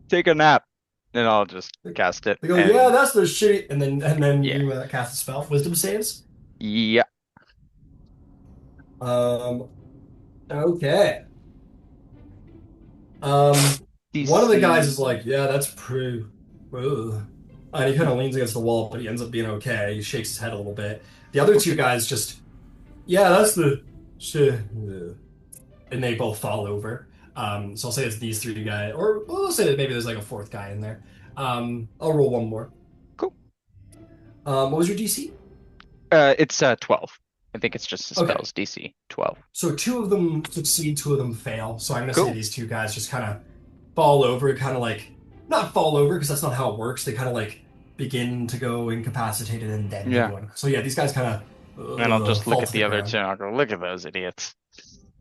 Take a nap. Then I'll just cast it. They go, and yeah, that's the shitty. And then Yeah. you cast a spell. Wisdom saves. yeah. Okay. One of the guys is like, yeah, that's pretty. Ugh. And he kind of leans against the wall, but he ends up being okay. He shakes his head a little bit. The other two guys just, yeah, that's the shit. And they both fall over. So I'll say it's these three guys, or we'll say that maybe there's like a fourth guy in there. I'll roll one more. Cool. What was your DC? It's 12. I think it's just the Okay. spells DC 12. So two of them succeed, two of them fail. So I'm gonna Cool. say these two guys just kind of fall over, kind of like not fall over because that's not how it works. They kind of like begin to go incapacitated and then Yeah. go. So yeah, these guys kind of. And I'll just look at the other ground. two and I'll go, look at those idiots.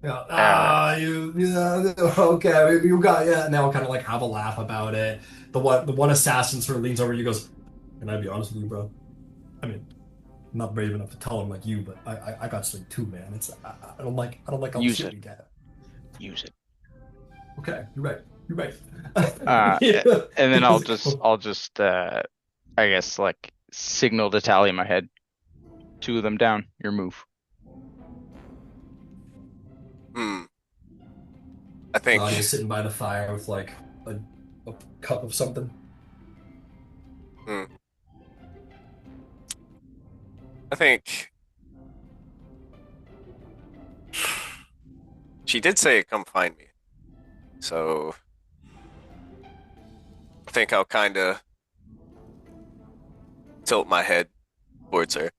Yeah. Uh, Yeah, okay. You got yeah. Now kind of like have a laugh about it. The one assassin sort of leans over. You goes, "Can I be honest with you, bro? I mean, I'm not brave enough to tell him like you, but I got sleep too, man. I don't like all the use shit it. we get. Use it. Okay, you're right. You're right. And then I'll Because just I'll just I guess like signal to Tally in my head. Two of them down. Your move. Hmm. I think Claudia's sitting by the fire with like a, a cup of something. hmm, I think she did say come find me. So I think I'll kind of tilt my head towards her.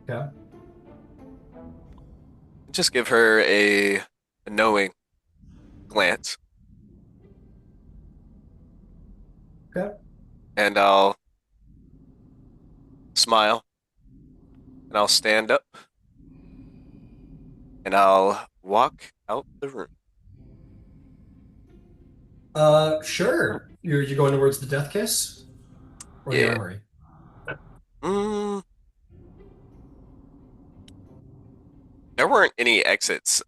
Okay. Just give her a knowing glance, Okay. and I'll smile, and I'll stand up, and I'll walk out the room. Sure. You're going towards the death kiss or the Yeah. armory? Mm, there weren't any exits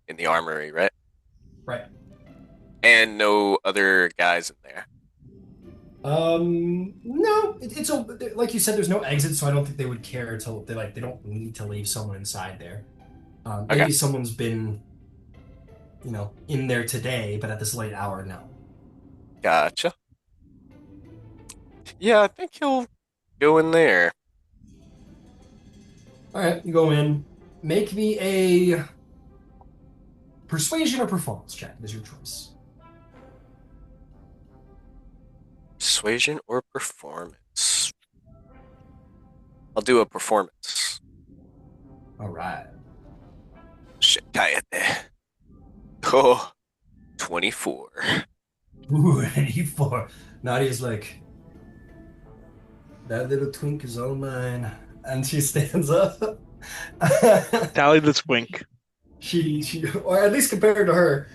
in the armory, right? Right. And no other guys in there. No, it's a like you said. There's no exit, so I don't think they would care to they don't need to leave someone inside there. Okay. Maybe someone's been in there today, but at this late hour, no. Gotcha. Yeah, I think he'll go in there. All right, you go in. Make me a persuasion or performance check. Is your choice. Persuasion or performance? I'll do a performance. All right. Shit, cállate. Oh, 24. Ooh, 84. Nadia's like, that little twink is all mine. And she stands up. Tally, let's wink. Or at least compared to her,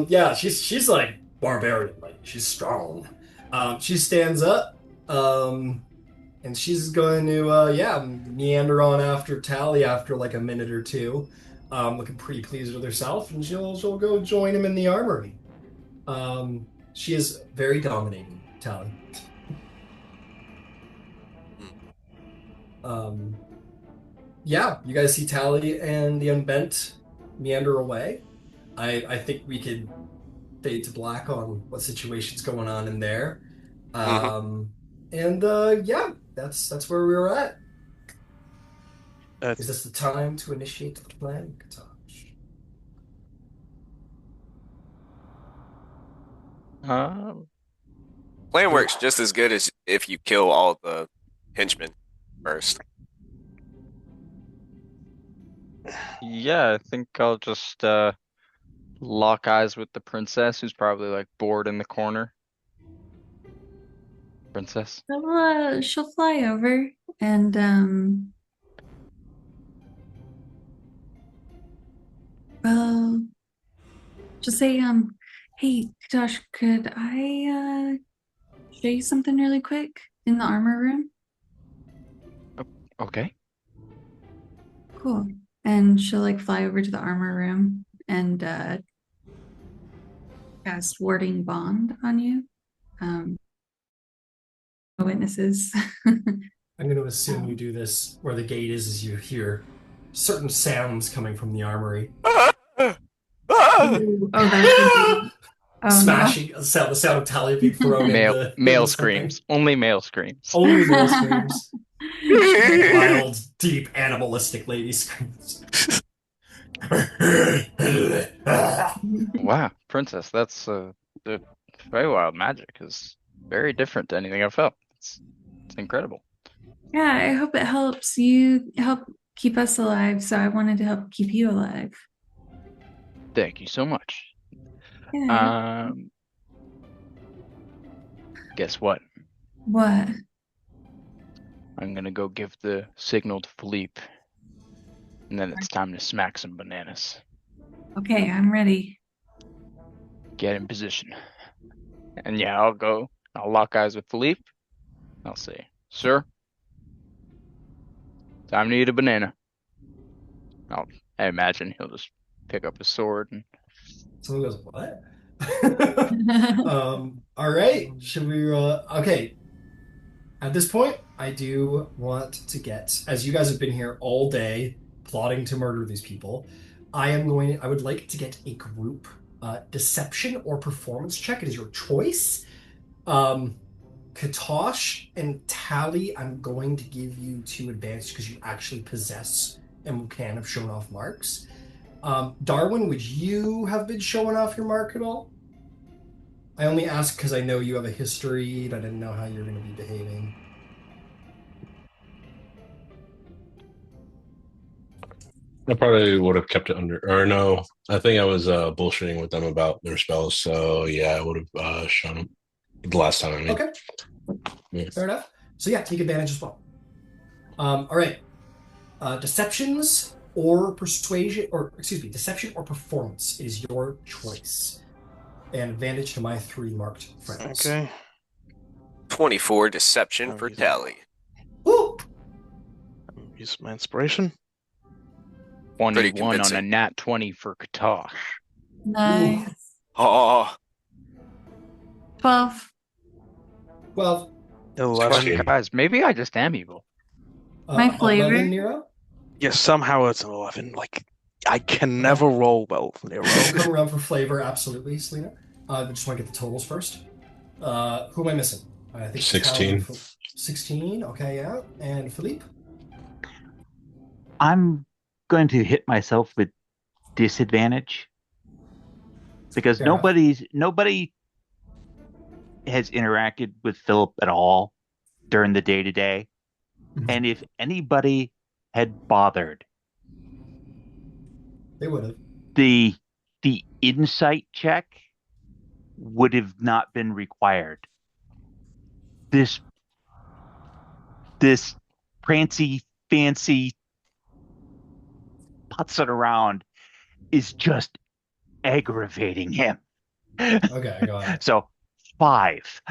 yeah, she's like barbarian, like she's strong. She stands up, and she's going to, yeah, meander on after Tally after like a minute or two, looking pretty pleased with herself, and she'll go join him in the armory. She is very dominating, Tally. Um, yeah, you guys see Tally and the Unbent meander away. I think we could fade to black on what situation's going on in there. Mm-hmm. And yeah, that's where we were at. Uh, Is this the time to initiate the plan, Kutash? Um, Plan Or works just as good as if you kill all the henchmen first. yeah, I think I'll just lock eyes with the princess, who's probably like bored in the corner. Princess. She'll fly over and well, just say hey Josh, could I show you something really quick in the armor room? Okay. Cool. And she'll like fly over to the armor room and cast warding bond on you. No witnesses. I'm going to assume you do this where the gate is you hear certain sounds coming from the armory. Ooh, oh, that's really, oh no. Smashing the sound of Tally being thrown Male into something. screams. Only male screams. Only male screams. Wild, deep, animalistic lady screams. Wow, princess, that's the very wild magic is very different to anything I've felt. It's incredible. Yeah, I hope it helps you help keep us alive. So I wanted to help keep you alive. Thank you so much. Yeah. Guess what? What? I'm gonna go give the signal to Philippe. And then it's time to smack some bananas. Okay, I'm ready. Get in position. And yeah, I'll go. I'll lock eyes with Philippe. I'll say, sir, time to eat a banana. I imagine he'll just pick up his sword and Someone goes, what? All right. Should we, okay. At this point, I do want to get, as you guys have been here all day plotting to murder these people, I would like to get a group deception or performance check. It is your choice. Kutash and Tally, I'm going to give you 2 advantage because you actually possess and can have shown off marks. Darwin, would you have been showing off your mark at all? I only ask because I know you have a history, and I didn't know how you're going to be behaving. I probably would have kept it under, or no, I think I was bullshitting with them about their spells. So yeah, I would have shown them the last time. I mean, Okay. Yeah. Fair enough. So yeah, take advantage as well. All right. Deceptions or persuasion, or excuse me, deception or performance is your choice. And advantage to my 3 marked friends. Okay. 24 deception for Tally. Woo! Use my inspiration. 21 on a nat 20 for Kutash. Nice. Oh, 12. 12. 11. Guys, maybe I just am evil. My flavor? 11, Nero. Yes, somehow it's an 11. Like, I can never roll well, Nero. Come around for flavor, absolutely, Selena. I just want to get the totals first. Who am I missing? I think 16. 16, okay, yeah. And Philippe? I'm going to hit myself with disadvantage because Fair enough. nobody has interacted with Philip at all during the day-to-day. Mhm. And if anybody had bothered, They would have. the insight check would have not been required. This prancy fancy putzing around is just aggravating him. Okay, got it. So 5.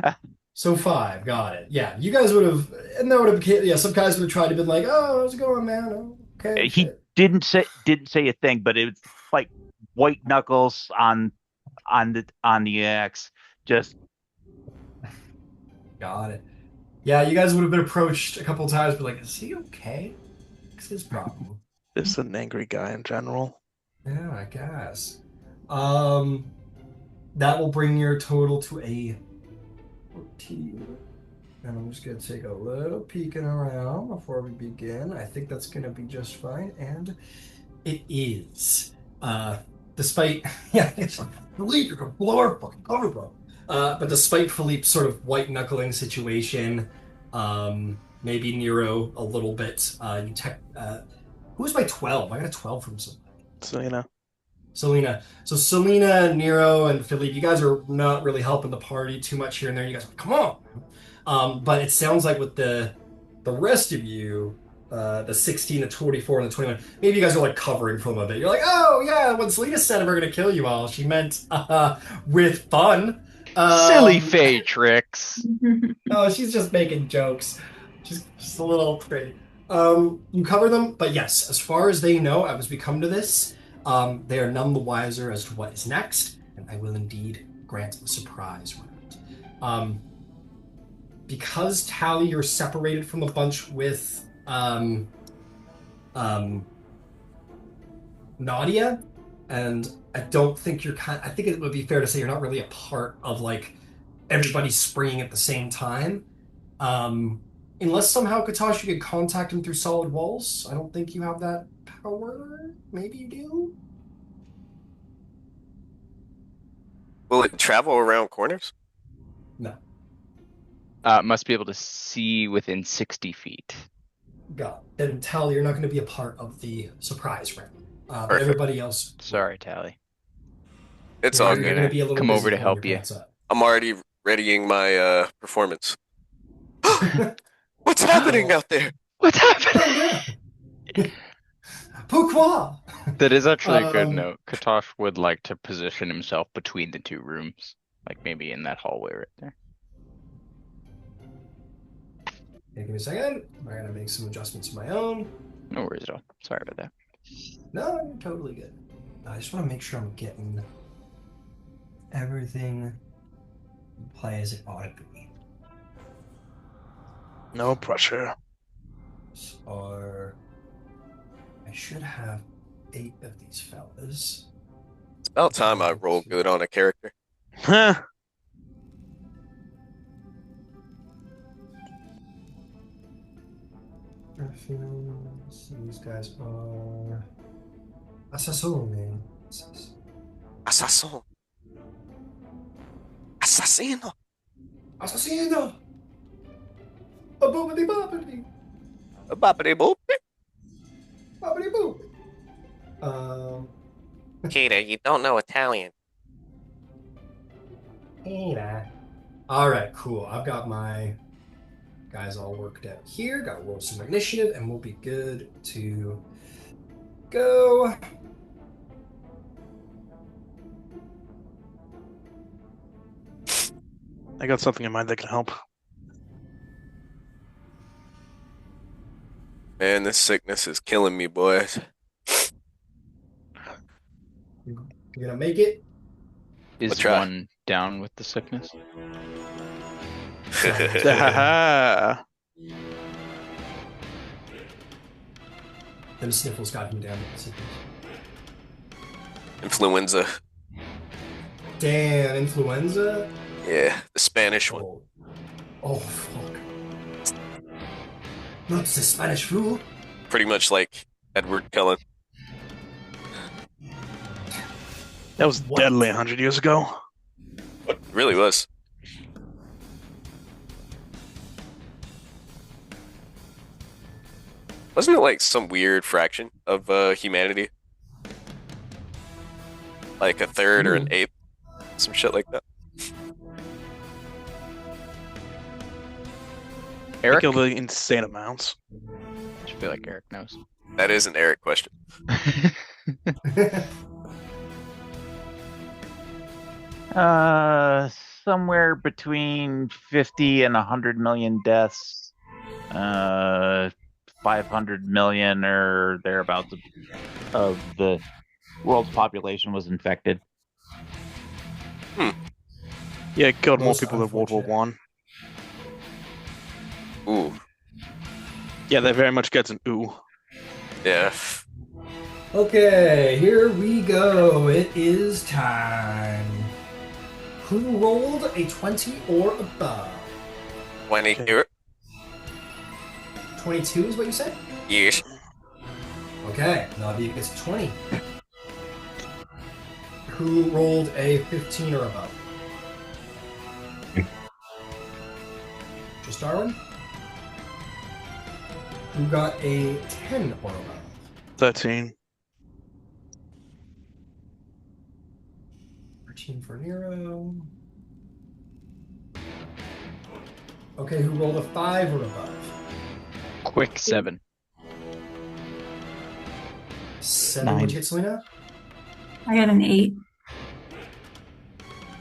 So 5, got it. Yeah, you guys would have, and that would have, yeah, some guys would have tried to be like, oh, how's it going, man? Oh, okay, He shit. didn't say a thing, but it was like white knuckles on the X. Just Got it. Yeah, you guys would have been approached a couple times, but like, is he okay? What's his problem? Just an angry guy in general. Yeah, I guess. That will bring your total to a 14. And I'm just gonna take a little peeking around before we begin. I think that's gonna be just fine, and it is. Despite Philippe, you're gonna blow our fucking cover, bro. But despite Philippe's sort of white knuckling situation, maybe Nero a little bit. Who was my 12? I got a 12 from somebody. Selena. So Selena, Nero, and Philippe, you guys are not really helping the party too much here and there. You guys are like, come on. But it sounds like with the rest of you, the 16, the 24, and the 21, maybe you guys are like covering for them a bit. You're like, oh yeah, when Selena said we're gonna kill you all, she meant with fun. Silly Faye tricks. Oh, she's just making jokes. She's just a little crazy. You cover them, but yes, as far as they know, as we come to this, they are none the wiser as to what is next, and I will indeed grant a surprise round. Because Tally, you're separated from the bunch with Nadia, and I don't think I think it would be fair to say you're not really a part of like everybody springing at the same time. Unless somehow Kutash, you could contact him through solid walls. I don't think you have that power. Maybe you do. will it travel around corners? No. Must be able to see within 60 feet. Got it. And Tally, you're not going to be a part of the surprise round. But Perfect. everybody else. Sorry, Tally. It's you're all gonna good. be a little Come busy over to pulling help your you. pants up. I'm already readying my performance. What's happening out there? What's happening? Pourquoi? That is actually a good Um, note. Kutash would like to position himself between the two rooms, like maybe in that hallway right there. Give me a second. I gotta make some adjustments of my own. No worries at all. Sorry about that. No, you're totally good. I just want to make sure I'm getting everything in play as it ought to be. No pressure. Or I should have 8 of these fellas. It's about time I roll good on a character. Huh. These guys are Assassone. Assassin. Assassino. Assassino! A boopity boopity! Boppity boop. Boppity boop! Peter, you don't know Italian. Hey, nah. Alright, cool. I've got my guys all worked out here. Got to roll some initiative, and we'll be good to go. I got something in mind that can help. Man, this sickness is killing me, boys. You gonna make it? Is try. one down with the sickness? Ha Then Sniffles got him down. Influenza. Damn, influenza? Yeah, the Spanish one. Oh, fuck. Not the Spanish flu. Pretty much like Edward Cullen. That was What? deadly 100 years ago. It really was. Wasn't it like some weird fraction of humanity? Like a third or an eighth? Some shit like that. I Eric? killed insane amounts. I feel like Eric knows. That is an Eric question. Somewhere between 50 and 100 million deaths. 500 million or thereabouts of the world's population was infected. Yeah, it killed more Most people than World War unfortunate. One. Ooh, Yeah, that very much gets an ooh. yeah. Okay, here we go. It is time. Who rolled a 20 or above? 20 Okay. here. 22 is what you said? Yes. Okay, Navi gets a 20. Who rolled a 15 or above? Just Darwin? Who got a 10 or above? 13. 13 for Nero. Okay, who rolled a 5 or above? Quick 7. 7, 9. what'd you get, Selena? I got an 8.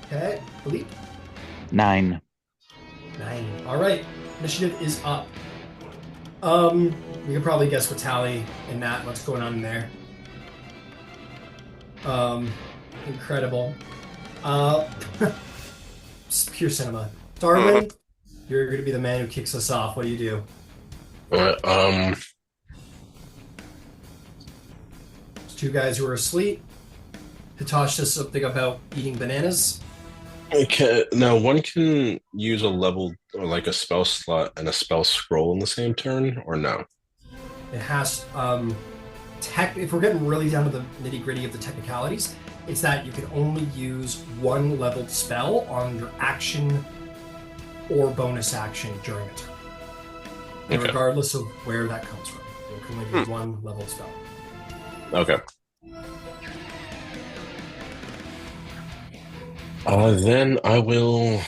Okay, Philippe? 9. 9. Alright, initiative is up. You can probably guess what Tally and Nat, what's going on in there. Incredible. It's pure cinema. Darwin, you're going to be the man who kicks us off. What do you do? But, There's 2 guys who are asleep. Kutash says something about eating bananas. okay, now one can use a level or like a spell slot and a spell scroll in the same turn, or no? It has, if we're getting really down to the nitty gritty of the technicalities, it's that you can only use 1 leveled spell on your action or bonus action during a turn. And Okay. regardless of where that comes from, you can only use 1 leveled spell. Okay. Then I will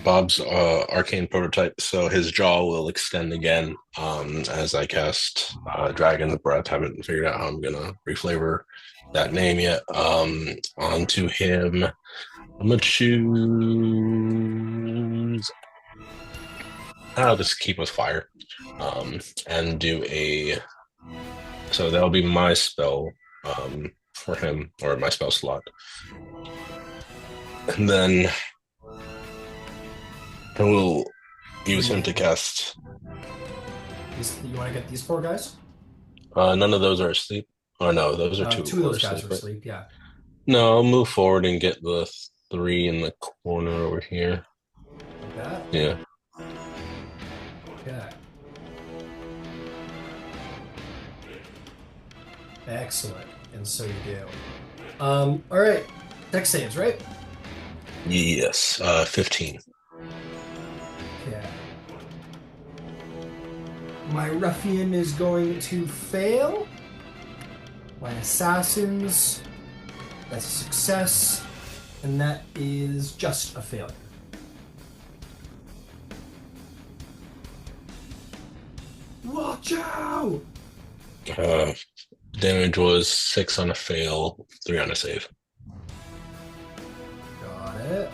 Bob's arcane prototype, so his jaw will extend again as I cast Dragon's Breath. Haven't figured out how I'm gonna reflavor that name yet. Onto him, I'm gonna choose. I'll just keep with fire, and do a. So that'll be my spell for him, or my spell slot, and then I will use him to cast. You want to get these 4 guys? None of those are asleep. Oh no, those are 2. 2 of those guys are right? asleep. Yeah. No, I'll move forward and get the 3 in the corner over here. Like that. Yeah. Okay. Excellent. And so you do. All right. Dex saves, right? Yes. 15. Okay. My ruffian is going to fail. My assassins, that's a success. And that is just a failure. Watch out! Damage was 6 on a fail, 3 on a save. Got it.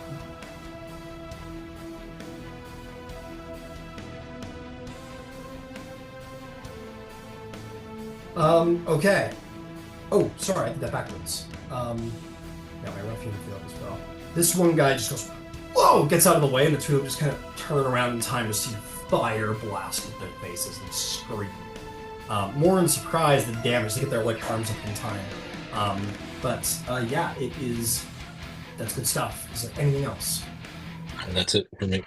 Okay. Oh, sorry, I did that backwards. Yeah, my ruffian failed as well. This one guy just goes, whoa, gets out of the way, and the 2 of them just kind of turn around in time to see fire blast at their faces and scream. More in surprise than damage. They get their arms up in time. Yeah, it is. That's good stuff. Is there anything else? And that's it for me.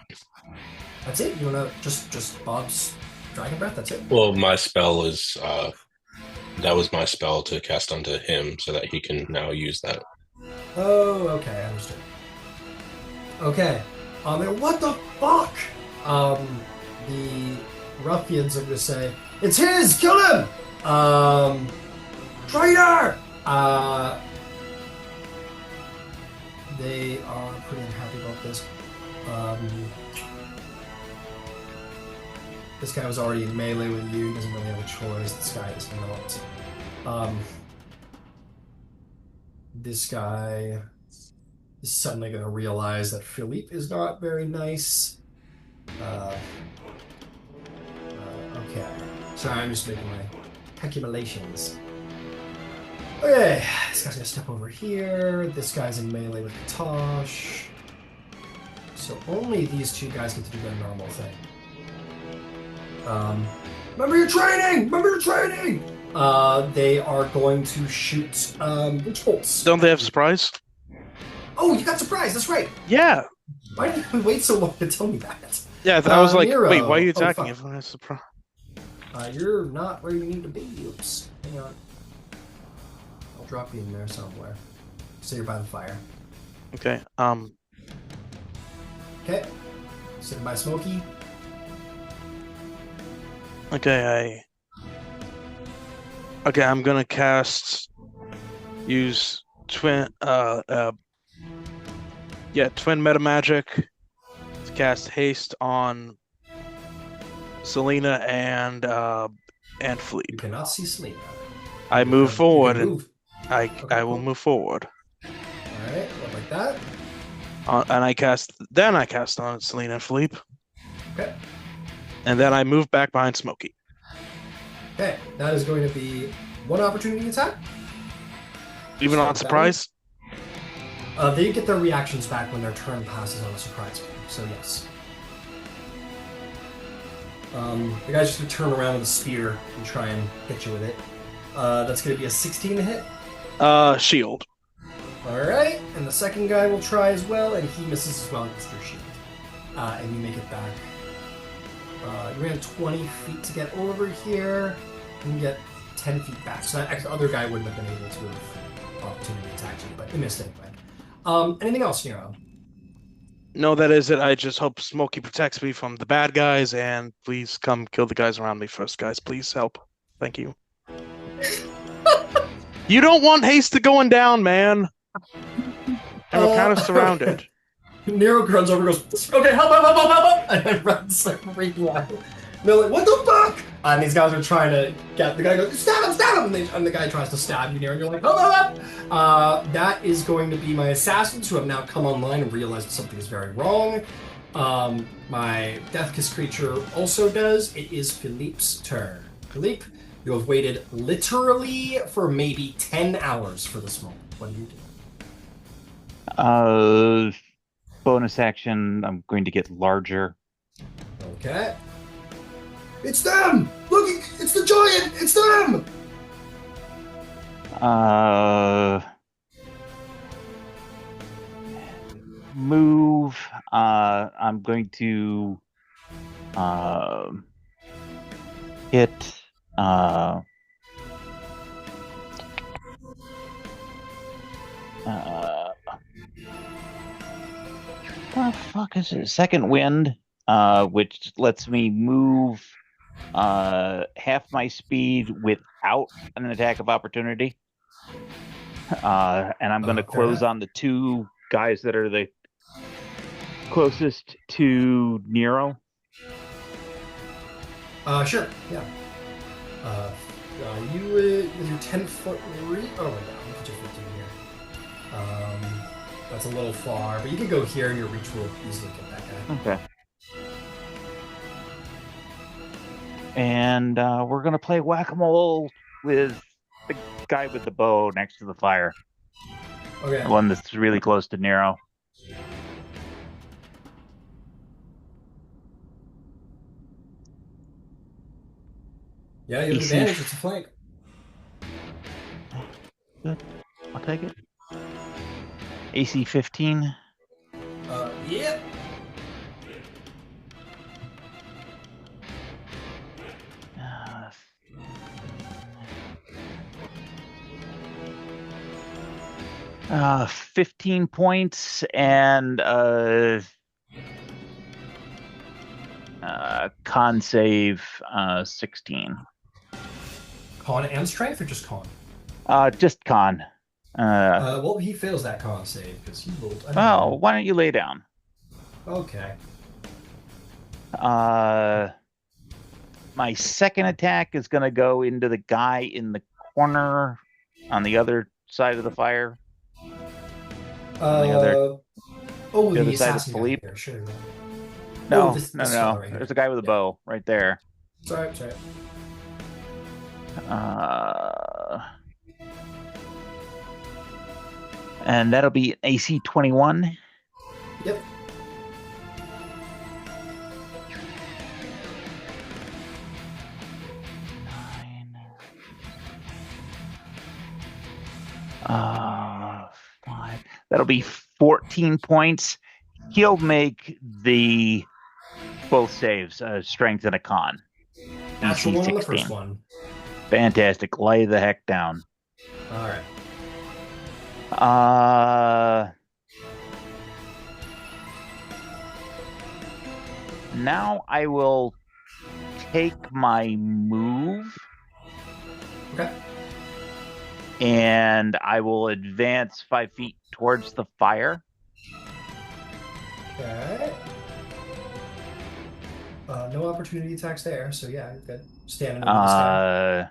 That's it. You wanna just Bob's Dragon Breath? That's it. Well, my spell is that was my spell to cast onto him, so that he can now use that. Oh, okay, I understood. Okay. And what the fuck? The ruffians are gonna say, it's his! Kill him! Traitor! They are pretty unhappy about this. This guy was already in melee with you. He doesn't really have a choice. This guy is not. This guy is suddenly going to realize that Philippe is not very nice. Okay. Sorry, I'm just making my calculations. Okay, this guy's gonna step over here. This guy's in melee with Kutash. So only these 2 guys get to do their normal thing. Remember your training! Remember your training! They are going to shoot witch bolts. Don't they have surprise? Oh, you got surprised. That's right. Yeah. Why did you wait so long to tell me that? Yeah, I was like, Nero. wait, why are you Oh, attacking fuck. if I have surprise? You're not where you need to be. Oops. Hang on. I'll drop you in there somewhere. So you're by the fire. Okay. Okay. Sitting by Smokey. Okay, I'm gonna use twin meta magic to cast haste on Selena and You Philippe. cannot see Selena. I move forward You can move. I Okay, will cool. move forward. Alright, like that. And I cast on Selena and Philippe. Okay. And then I move back behind Smokey. Okay, that is going to be 1 opportunity attack. Even Start on with that surprise? They get their reactions back when their turn passes on a surprise move, so yes. The guy's just going to turn around with a spear and try and hit you with it. That's going to be a 16 to hit. Shield. Alright, and the second guy will try as well, and he misses as well against your shield. And you make it back. You ran 20 feet to get over here, and you get 10 feet back. So that other guy wouldn't have been able to have opportunity to attack you, but he missed anyway. Anything else, Nero? No, that is it. I just hope Smokey protects me from the bad guys, and please come kill the guys around me first, guys. Please help. Thank you. You don't want haste to going down, man. And we're kind of surrounded. Nero runs over and goes, okay, help, and then runs like freaking out. And they're like, what the fuck? And these guys are trying to get, the guy goes, stab him, and the guy tries to stab you, Nero, and you're like, help. That is going to be my assassins who have now come online and realized something is very wrong. My Death Kiss creature also does. It is Philippe's turn. Philippe, you have waited literally for maybe 10 hours for this moment. What do you do? Bonus action, I'm going to get larger. Okay. It's them! Look, it's the giant! It's them! Move. I'm going to hit. What the fuck is it? Second wind, which lets me move half my speed without an attack of opportunity. And I'm going to close on the two guys that are the closest to Nero. Sure, yeah. You with your 10-foot reach. Oh my god, I'll put your 15 here. That's a little far, but you can go here and your reach will easily get that guy. Okay. And we're going to play whack-a-mole with the guy with the bow next to the fire. Okay. The one that's really close to Nero. Yeah, you have AC. advantage. It's a flank. Good. I'll take it. AC 15. Yep. Uh, 15 points and con save 16. Con and strength, or just con? Just con. Well, he fails that con save because he rolled. Oh, why don't you lay down? Okay. My second attack is going to go into the guy in the corner on the other side of the fire. On the other side of Philippe. Here, sure. No, this no. fella right There's here. a guy with a bow right there. Sorry. And that'll be AC 21. Yep. Five. That'll be 14 points. He'll make the both saves, strength and a con. Natural DC one on the 16. first one. Fantastic. Lay the heck down. All right. Now I will take my move. Okay. And I will advance 5 feet towards the fire. Okay. No opportunity attacks there, so yeah, you're good. Standing over this guy.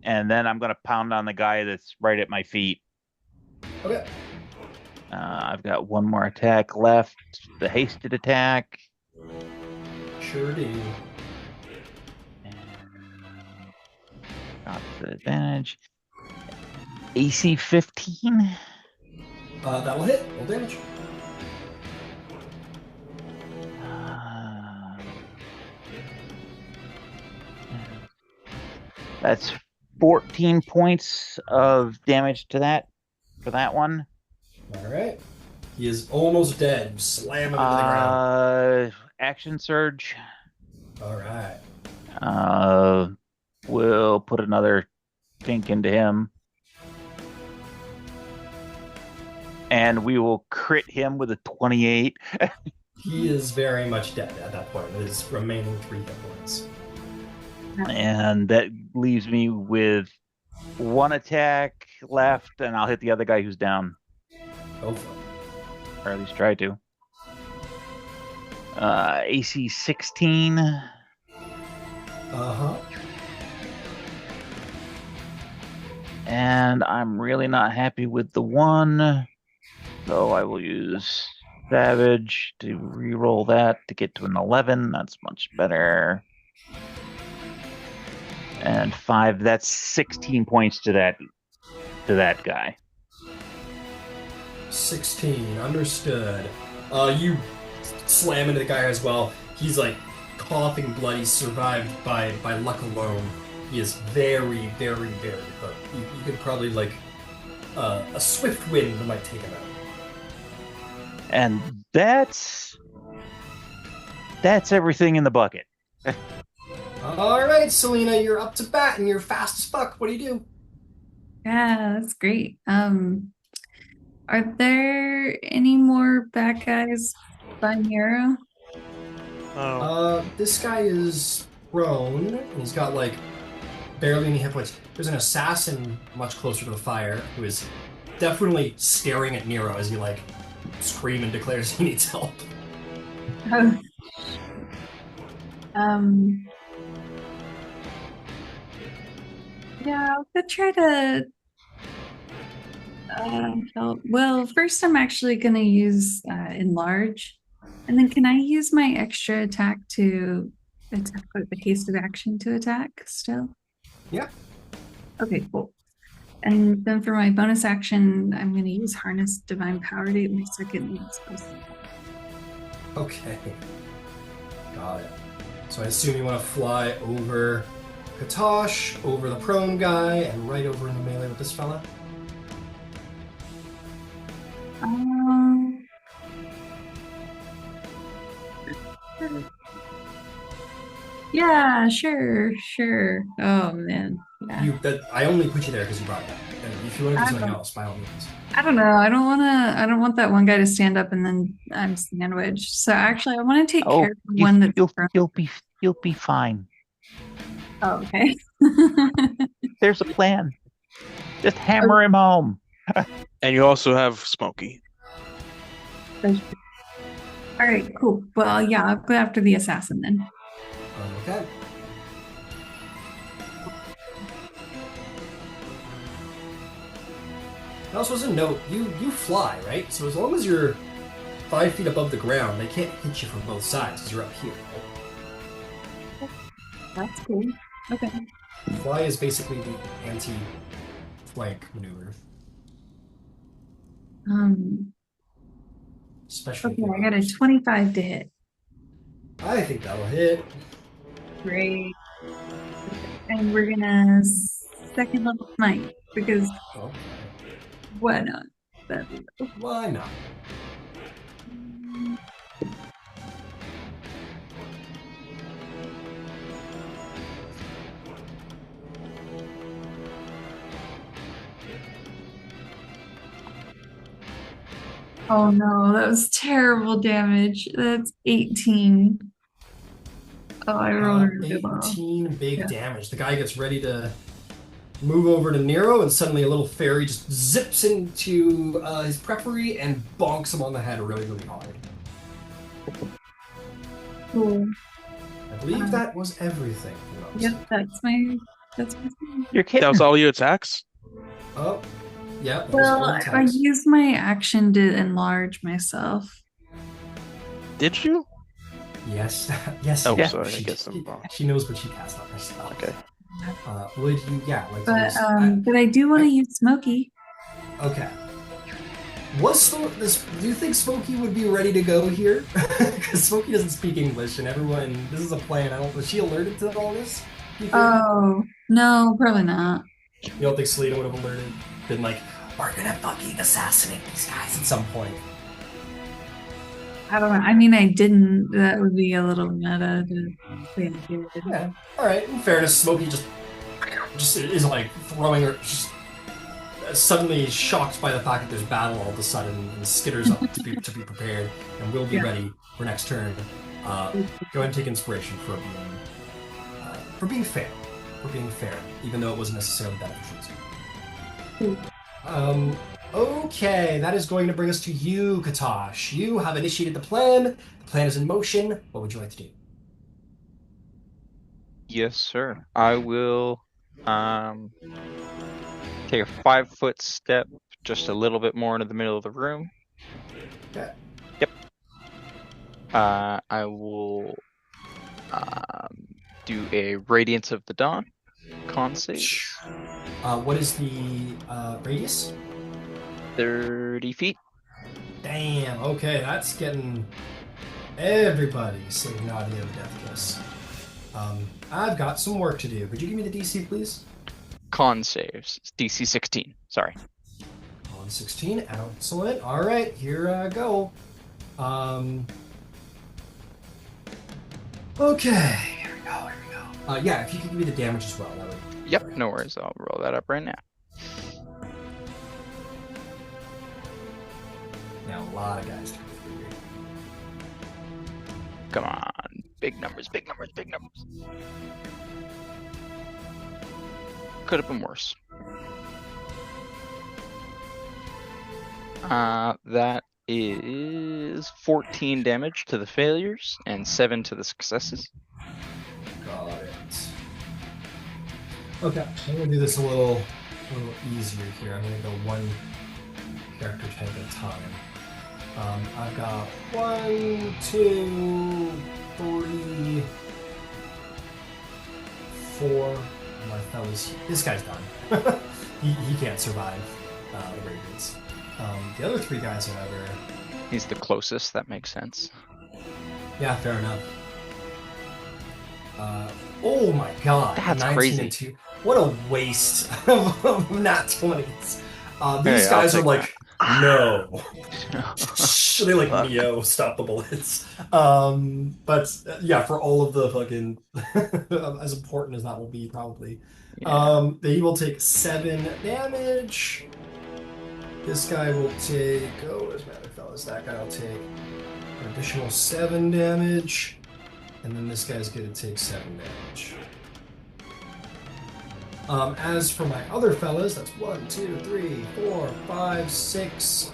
And then I'm going to pound on the guy that's right at my feet. Okay. I've got one more attack left. The hasted attack. Sure do. Got the advantage. AC 15. That will hit. Roll damage. That's 14 points of damage to that for that one. All right. He is almost dead. Slam him into the ground. Action surge. All right. We'll put another pink into him. And we will crit him with a 28. He is very much dead at that point with his remaining 3 hit points. And that leaves me with one attack left, and I'll hit the other guy who's down. Go for it. Or at least try to. AC 16. Uh-huh. And I'm really not happy with the one. So I will use Savage to re-roll that to get to an 11. That's much better. And 5, that's 16 points to that guy. 16, understood. You slam into the guy as well. He's like coughing blood. He's survived by luck alone. He is very, very, very hurt. You could probably like a swift wind might take him out. And that's everything in the bucket. All right, Selena, you're up to bat and you're fast as fuck. What do you do? Yeah, that's great. Are there any more bad guys by Nero? This guy is prone, and he's got like barely any hit points. There's an assassin much closer to the fire who is definitely staring at Nero as he like screams and declares he needs help. Oh. Yeah, I'll go try to help. Well, first I'm actually gonna use enlarge, and then can I use my extra attack to attack with the hasted action to attack still? Yeah. Okay, cool. And then for my bonus action, I'm gonna use harness divine power to get my second lead spell. Okay. Got it. So I assume you want to fly over Kutash, over the prone guy, and right over into melee with this fella? Yeah, sure. Oh man, yeah. I only put you there because you brought it up. And if you want to do something else, by all means. I don't know. I don't want that one guy to stand up and then I'm sandwiched. So actually, I want to take care of the one that's you'll be fine. Oh, okay. There's a plan. Just hammer him home. And you also have Smokey. All right, cool. Well, yeah, I'll go after the assassin then. Okay. And also as a note, you fly, right? So as long as you're 5 feet above the ground, they can't hit you from both sides because you're up here. Right? That's cool. Okay. Fly is basically the anti-flank maneuver. Especially. Okay, I got a 25 to hit. I think that'll hit. Great. And we're gonna second level smite because why not? Why not? Oh no, that was terrible damage. That's 18. Oh, I rolled really well. 18 big damage. The guy gets ready to move over to Nero, and suddenly a little fairy just zips into his periphery and bonks him on the head really, really hard. Cool. I believe that was everything. Yep, that's my thing. You're kidding. That was all your attacks? Oh, yeah. that was Well, all I attacks. used my action to enlarge myself. Did you? Yes. Yes. Oh, yeah. sorry, I guess I'm wrong. She knows what she cast on herself. Okay. Would you? Yeah. Like. But I do want to use Smokey. Okay. Do you think Smokey would be ready to go here? Because Smokey doesn't speak English, and everyone. This is a plan. Was she alerted to all this? You think? Oh no, probably not. You don't think Selena would have alerted? Been like, we're gonna fucking assassinate these guys at some point. I don't know. I mean, I didn't. That would be a little meta to say I did. Yeah. All right. In fairness, Smokey just is like throwing her. Just suddenly shocked by the fact that there's battle all of a sudden, and skitters up to be prepared, and we'll be ready for next turn. Go ahead and take inspiration for being fair. For being fair, even though it wasn't necessarily beneficial to you. Okay, that is going to bring us to you, Kutash. You have initiated the plan. The plan is in motion. What would you like to do? Yes, sir. I will take a 5-foot step just a little bit more into the middle of the room. Okay. Yep. I will do a Radiance of the Dawn con save. What is the radius? 30 feet. Damn. Okay, that's getting everybody saying naughty of death kiss. I've got some work to do. Could you give me the DC, please? Con saves. DC 16. Sorry. On 16. Excellent. All right, here I go. Okay. Here we go. Yeah, if you could give me the damage as well, that would. Yep, no worries. I'll roll that up right now. Now a lot of guys. Come on. Big numbers, big numbers, big numbers. Could have been worse. That is 14 damage to the failures and 7 to the successes. Got it. Okay, I'm gonna do this a little easier here. I'm gonna go one character type at a time. I've got 1, 2, 3, 4. My fellas, this guy's done. he can't survive the Ravens. The other 3 guys, however. He's the closest, that makes sense. Yeah, fair enough. Oh my god. That's 19 crazy. And 2. What a waste of nat 20s. These Hey, guys I'll are take like, no. that. They like Fuck. Neo, stop the bullets. But yeah, for all of the fucking as important as that will be, probably. Yeah. He will take 7 damage. This guy will take. Oh, where's my other fellas? That guy will take an additional 7 damage. And then this guy's gonna take 7 damage. As for my other fellas, that's 1, 2, 3, 4, 5, 6,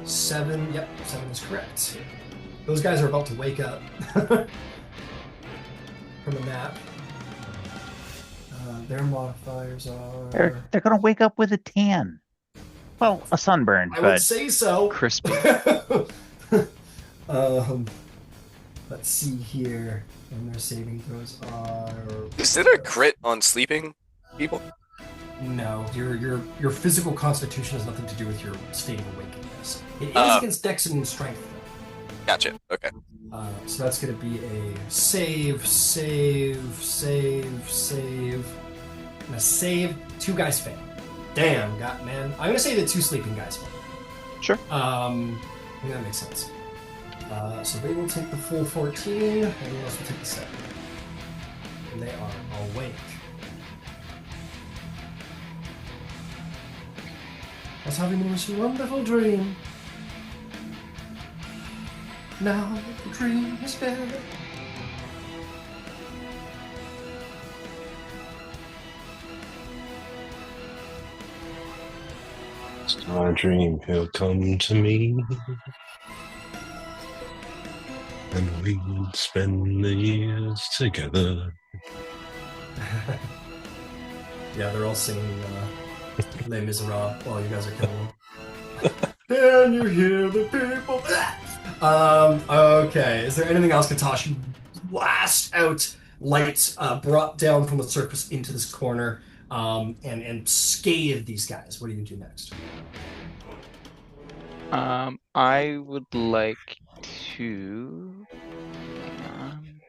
7. Yep, 7 is correct. Those guys are about to wake up from a nap. Their modifiers are. They're gonna wake up with a tan. Well, a sunburn, I but would say so. Crispy. Let's see here. And their saving throws are. Is it a crit on sleeping people? No, your physical constitution has nothing to do with your state of awakeness. It is against dex and strength, though. Gotcha. Okay. So that's going to be a save. And a save. 2 guys fail. Damn, man. I'm going to say the 2 sleeping guys fail. Sure. I think that makes sense. So they will take the full 14, everyone else will take the 7. And they are awake. I was having the most wonderful dream. Now the dream is dead. It's my dream, he'll come to me. And we would spend the years together. Yeah, they're all singing Les Miserables while you guys are killing them. Can you hear the people? Okay, is there anything else, Kutash? You blast out lights brought down from the surface into this corner and scathe these guys. What do you do next? I would like to. Hang on.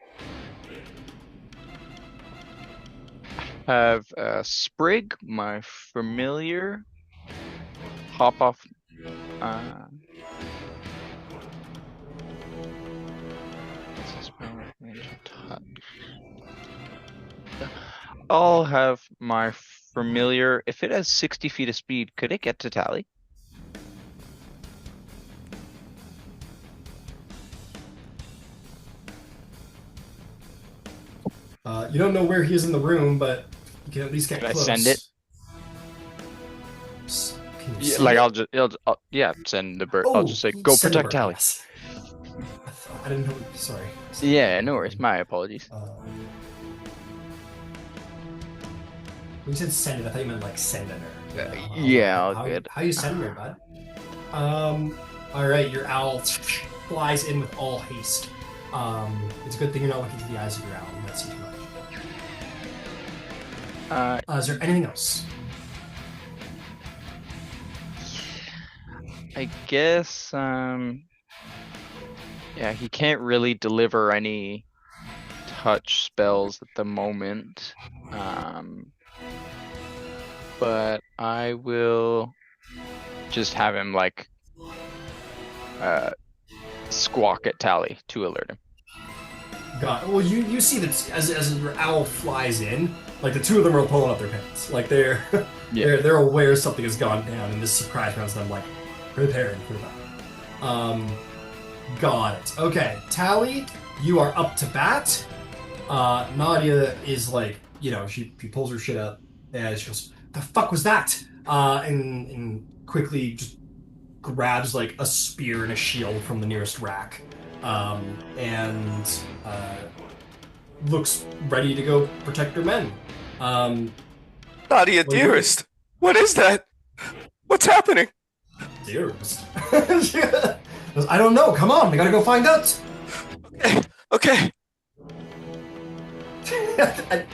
Have Sprig, my familiar, hop off. I'll have my familiar. If it has 60 feet of speed, could it get to Tally? You don't know where he is in the room, but you can at least get Can I close. send it? Can you Yeah, see like it? yeah, send the bird. I'll Oh, just say, go send the protect bird. Tally. Yes. I didn't know. Sorry. Yeah, no worries. My apologies. When you said send it, I thought you meant like send her. Yeah, all good. How you send her, bud? All right, your owl flies in with all haste. It's a good thing you're not looking through the eyes of your owl. You might see too much. Is there anything else? I guess, yeah, he can't really deliver any touch spells at the moment. But I will just have him like squawk at Tally to alert him. Got it. Well, you see that as your owl flies in, like the two of them are pulling up their pants, like they're they're aware something has gone down, and this surprise rounds them like preparing for that. Got it. Okay, Tally, you are up to bat. Nadia is like, she pulls her shit up and she goes, "The fuck was that?" And quickly just grabs like a spear and a shield from the nearest rack, and looks ready to go protect her men. Nadia, dearest, what is that? What's happening? Dearest. I don't know. Come on, we gotta go find out. Okay.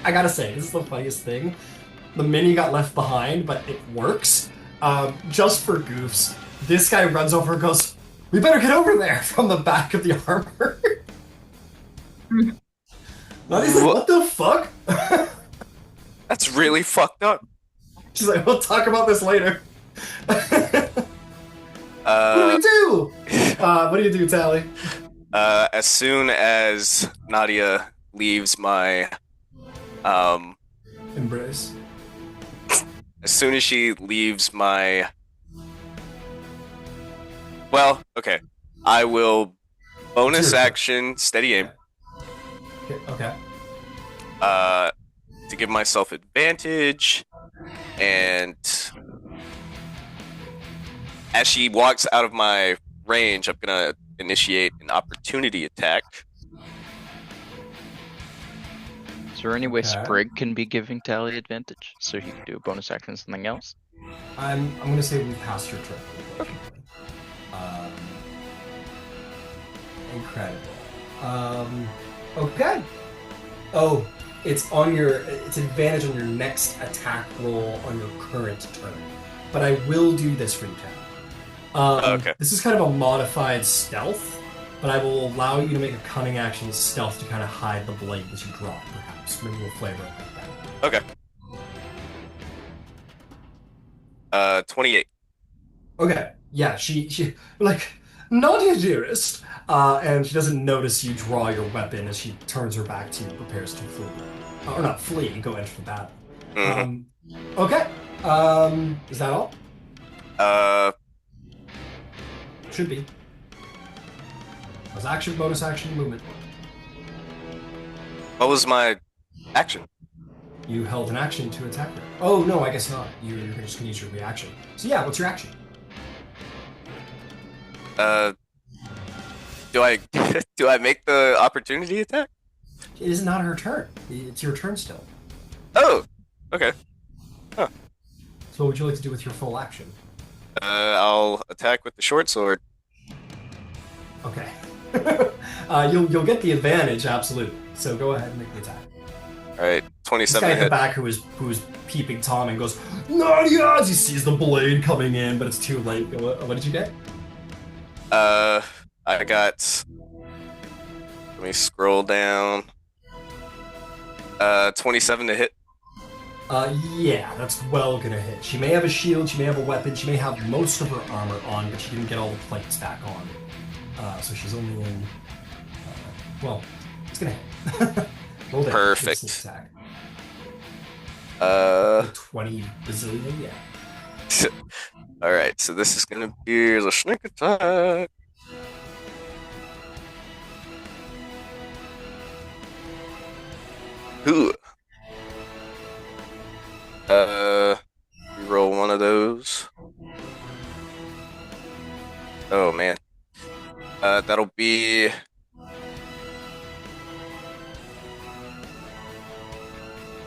I gotta say, this is the funniest thing. The mini got left behind, but it works. Just for goofs, this guy runs over and goes, "We better get over there," from the back of the armor. Nadia's like, "What the fuck?" That's really fucked up. She's like, "We'll talk about this later." What do we do? What do you do, Tally? As soon as Nadia leaves my embrace. As soon as she leaves my well, okay. I will bonus action steady aim. Okay. To give myself advantage, and as she walks out of my range, I'm gonna initiate an opportunity attack. Is there any way Sprig can be giving Tally advantage so he can do a bonus action on something else? I'm gonna say we passed your turn. Okay. Incredible. Okay. Oh, it's advantage on your next attack roll on your current turn. But I will do this for you, Ken. Okay. This is kind of a modified stealth, but I will allow you to make a cunning action stealth to kind of hide the blade as you draw it, perhaps. Maybe we'll flavor it like that. Okay. 28. Okay. Yeah, she like, Nadia, dearest. And she doesn't notice you draw your weapon as she turns her back to you, prepares to flee. Or not flee, go enter the battle. Mm-hmm. Okay. Is that all? Should be. That was action, bonus action, movement. What was my action? You held an action to attack her. Oh, no, I guess not. You're just going to use your reaction. So yeah, what's your action? Do I make the opportunity attack? It is not her turn. It's your turn still. Oh, okay. Huh. So what would you like to do with your full action? I'll attack with the short sword. Okay. You'll get the advantage, absolutely. So go ahead and make the attack. All right, 27 This guy to in the hit. back who was peeping Tom and goes, "Nadia!" as he sees the blade coming in, but it's too late. What did you get? I got. Let me scroll down. 27 to hit. Yeah, that's well gonna hit. She may have a shield, she may have a weapon, she may have most of her armor on, but she didn't get all the plates back on. So she's only in. Well, it's gonna hit. Roll that. Perfect. Attack. 20 bazillion, yeah. All right, so this is gonna be the sneak attack. Ooh. Reroll one of those.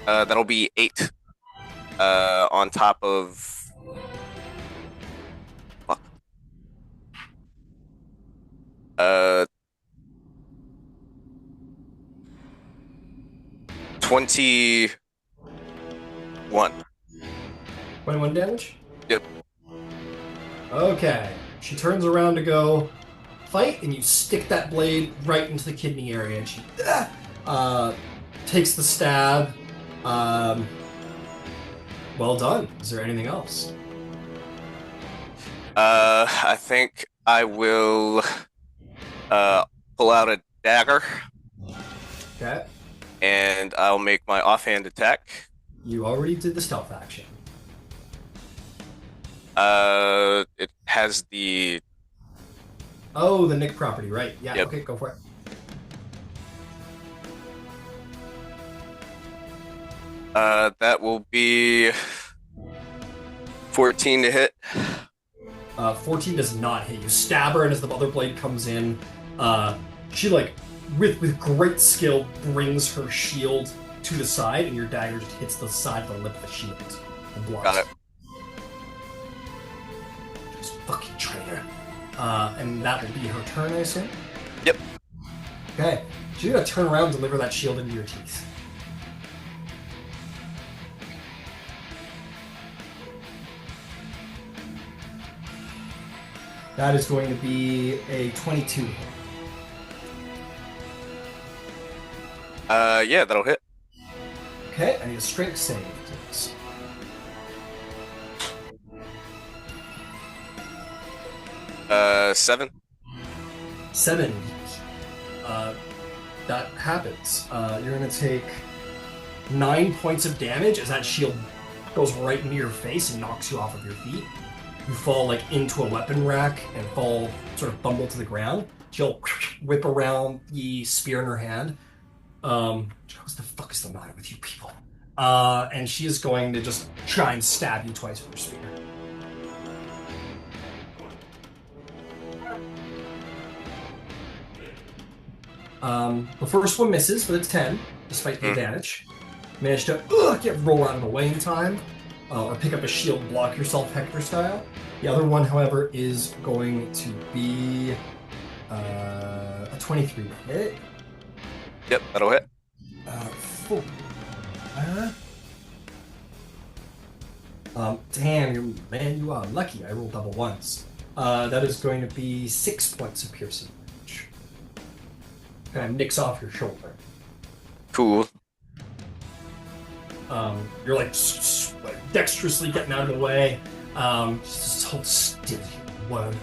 That'll be eight. On top of. Fuck. 21. 21 damage? Yep. Okay. She turns around to go fight, and you stick that blade right into the kidney area, and she takes the stab. Well done. Is there anything else? I think I will pull out a dagger. Okay. And I'll make my offhand attack. You already did the stealth action. It has the. Oh, the Nick property, right? Yeah. Yep. Okay, go for it. That will be 14 to hit. 14 does not hit. You stab her, and as the other blade comes in, she with great skill brings her shield to the side, and your dagger just hits the side of the lip of the shield and blocks. Got it. Just fucking traitor. And that will be her turn, I assume? Yep. Okay. She's gonna turn around and deliver that shield into your teeth. That is going to be a 22 hit. Yeah, that'll hit. Okay, I need a strength save, please. Seven. 7. That happens. You're going to take 9 points of damage as that shield goes right into your face and knocks you off of your feet. You fall into a weapon rack and fall, sort of bumble to the ground. She'll whip around the spear in her hand. What the fuck is the matter with you people? And she is going to just try and stab you twice with her spear. The first one misses, but it's 10, despite the advantage. Managed to roll out of the way in time, or pick up a shield, block yourself Hector style. The other one, however, is going to be a 23 hit. Yep, that'll hit. 4. Damn, you are lucky. I rolled double ones. That is going to be 6 points of piercing damage. Kind of nicks off your shoulder. Cool. You're dexterously getting out of the way. Just hold still, you worm.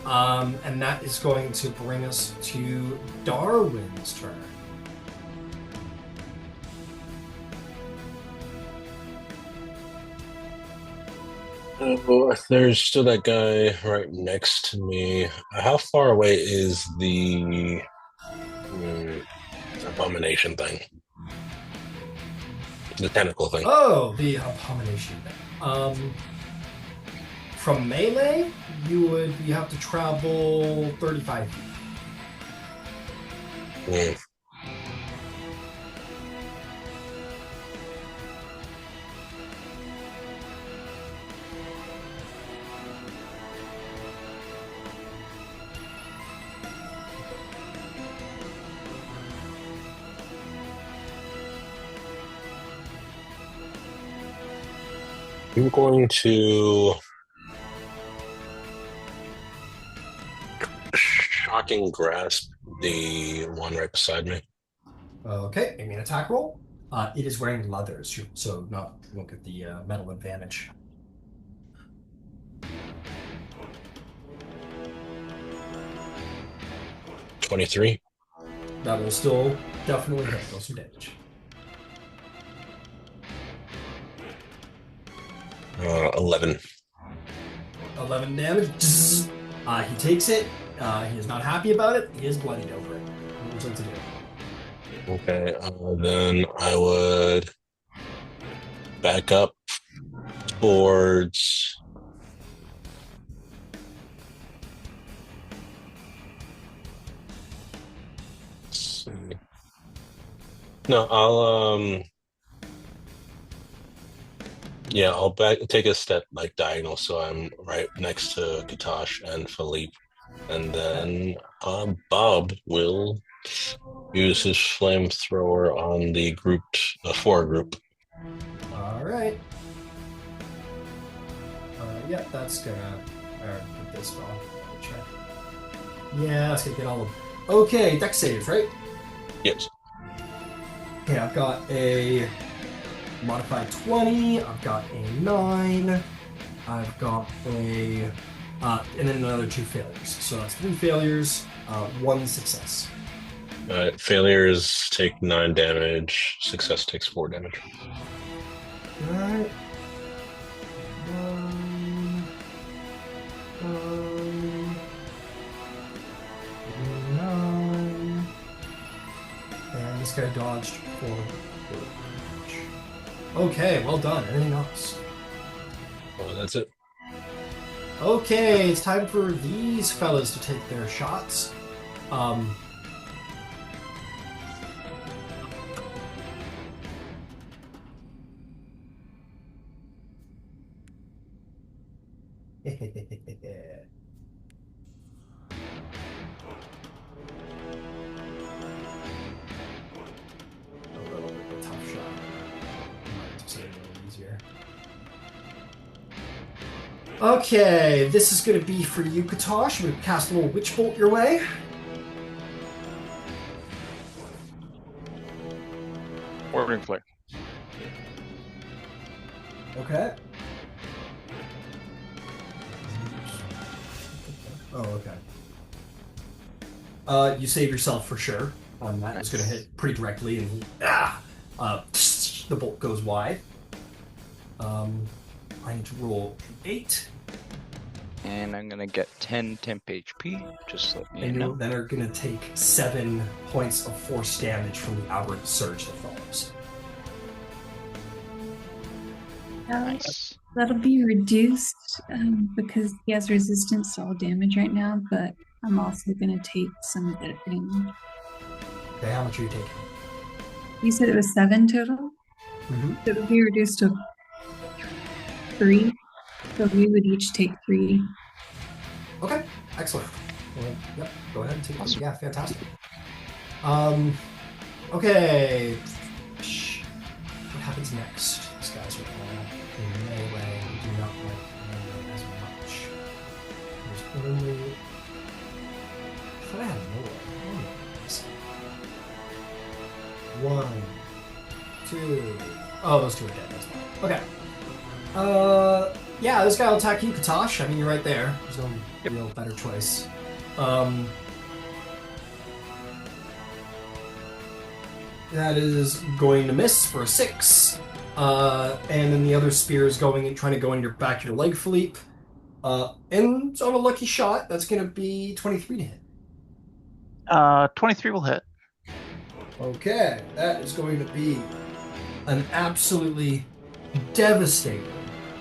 And that is going to bring us to Darwin's turn. Oh, there's still that guy right next to me. How far away is the abomination thing? The tentacle thing. Oh, the abomination thing. From melee, you have to travel 35 feet. Mm. I'm going to shocking grasp the one right beside me. Okay, give me an attack roll. It is wearing leathers, so you won't get the metal advantage. $23. That will still definitely hit. Roll some damage. 11. 11 damage. He takes it. He is not happy about it. He is bloodied over it. What would you like to do? Okay, then I would back up towards No, I'll take a step like diagonal, so I'm right next to Kutash and Philippe, and then Bob will use his flamethrower on the four group. All right. Yeah, that's gonna put this wrong. Check. Yeah, that's gonna get all of. Okay, dex saves, right? Yes. Okay, I've got a modified 20. I've got a 9. I've got a and then another 2 failures. So that's 3 failures, 1 success. Failures take 9 damage. Success takes 4 damage. All right. 9. And this guy dodged for 4 damage. Okay, well done. Anything else? Oh, that's it. Okay, it's time for these fellas to take their shots. A little bit of a tough shot. Might just say it a little easier. Okay, this is going to be for you, Katosh. I'm going to cast a little witch bolt your way. Warding flare. Okay. Oh, okay. You save yourself for sure. That was going to hit pretty directly, and the bolt goes wide. I need to roll 8. And I'm gonna get 10 temp HP. Just let me And you know. then are going to take 7 points of force damage from the outward surge that follows. Nice. That'll be reduced because he has resistance to all damage right now, but I'm also going to take some of that damage. Okay, how much are you taking? You said it was 7 total? Mm-hmm. So it would be reduced to 3. So we would each take 3. Okay, excellent. Well, yep, go ahead and take it. Yeah, fantastic. Okay. What happens next? These guys are all in melee. We do not like melee as much. There's only. I thought I had more. 1, 2. Oh, those 2 are dead. That's fine. Okay. Yeah, this guy will attack you, Katash. I mean, you're right there. There's no real better choice. That is going to miss for a 6. And then the other spear is trying to go in your back of your leg, Philippe. And on a lucky shot, that's going to be 23 to hit. 23 will hit. Okay, that is going to be an absolutely devastating.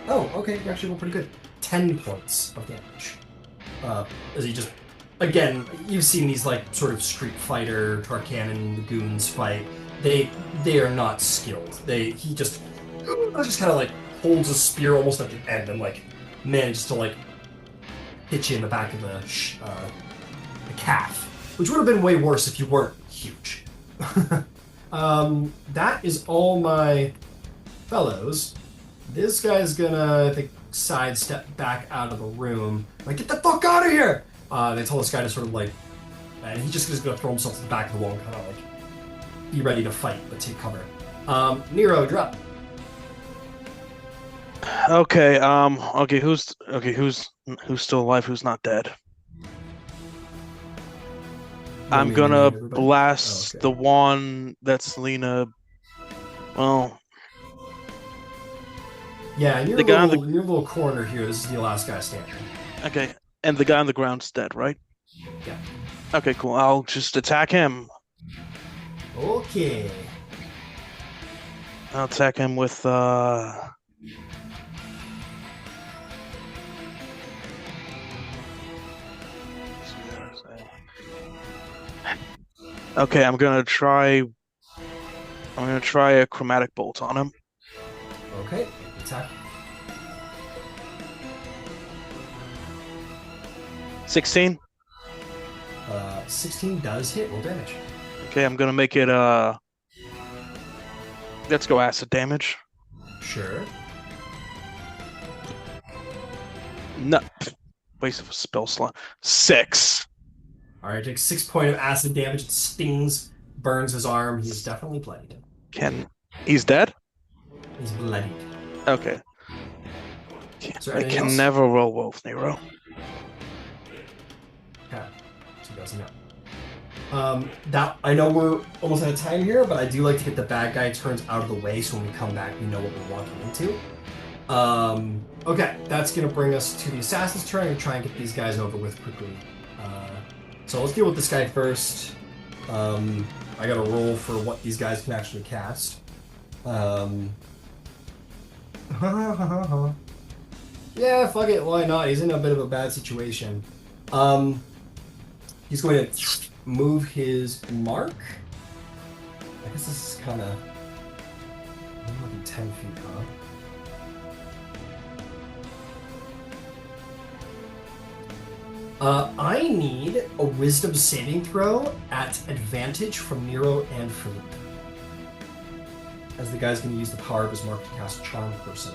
Oh, okay, you actually rolled pretty good. 10 points of damage. As he just, again, you've seen these like sort of Street Fighter, Tharkanan, goons fight. They are not skilled. He just kind of like holds a spear almost at the end and like manages to like hit you in the back of the calf, which would have been way worse if you weren't huge. That is all my fellows. This guy's gonna, I think, sidestep back out of the room. Like, get the fuck out of here! They tell this guy to sort of like, and he just is gonna throw himself to the back of the wall and kind of like be ready to fight, but take cover. Nero, drop. Okay. Who's still alive? Who's not dead? I'm gonna blast the one that's Lena. Well. Yeah, in your little corner here, this is the last guy standing. Okay, and the guy on the ground's dead, right? Yeah. Okay, cool. I'll just attack him. Okay. I'll attack him with Okay, I'm gonna try I'm gonna try a chromatic bolt on him. Okay, attack. 16. 16 does hit. Roll damage. Okay, I'm gonna make it let's go acid damage. Sure. No, waste of a spell slot. 6. All right, takes 6 points of acid damage. It stings, burns his arm. He's definitely bloodied. He's dead? He's bloodied. Okay. Is there I anything can else? never roll Wolf Nero. Okay, so he doesn't know. That I know we're almost out of time here, but I do like to get the bad guy turns out of the way so when we come back, we know what we're walking into. Okay, that's gonna bring us to the assassin's turn and try and get these guys over with quickly. So let's deal with this guy first. I gotta roll for what these guys can actually cast. Yeah, fuck it, why not? He's in a bit of a bad situation. He's going to move his mark. I guess this is kind of 10 feet, huh? I need a wisdom saving throw at advantage from Nero and Philippe. As the guy's going to use the power of his mark to cast Charm Person.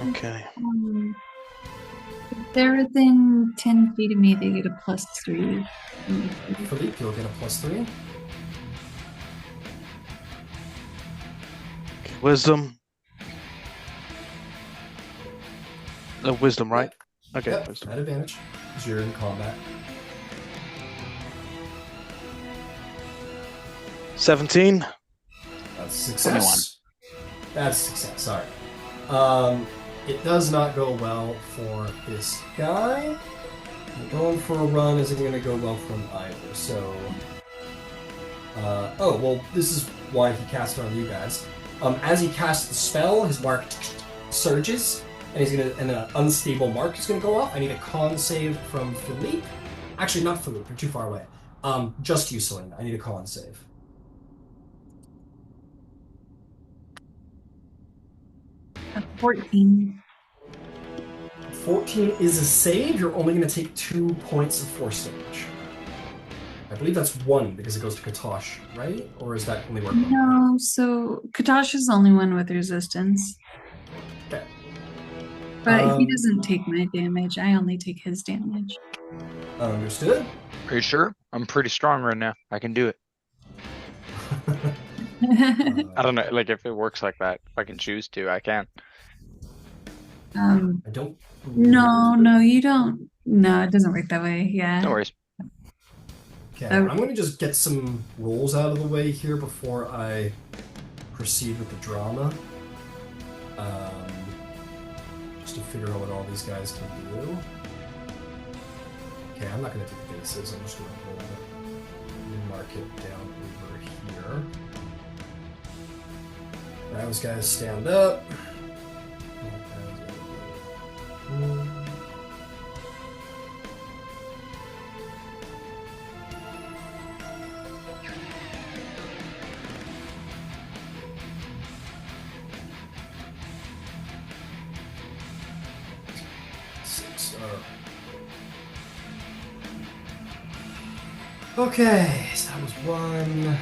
Okay. If they're within 10 feet of me, they get a +3. Philippe, you'll get a +3. Okay, wisdom. Wisdom, right? Okay, Yep, wisdom. at advantage, because you're in combat. 17. That's success. 21. That's success, sorry. It does not go well for this guy. Going for a run isn't going to go well for him either, so... oh, well, this is why he cast it on you guys. As he casts the spell, his mark surges, and an unstable mark is going to go off. I need a con save from Philippe. Actually, not Philippe, you're too far away. Just you, Selena. I need a con save. 14. 14 is a save. You're only going to take 2 points of force damage. I believe that's 1 because it goes to Kutash, right? Or is that only working? No, so Kutash is the only one with resistance. Okay. But he doesn't take my damage. I only take his damage. Understood. Are you sure? I'm pretty strong right now. I can do it. I don't know, like if it works like that, if I can choose to, I can. I don't. No, you don't. No, it doesn't work that way. Yeah. No worries. Okay, I'm going to just get some rolls out of the way here before I proceed with the drama. Just to figure out what all these guys can do. Okay, I'm not going to do faces. I'm just going to roll it. Mark it down over here. Those guys stand up. Okay, so that was 1.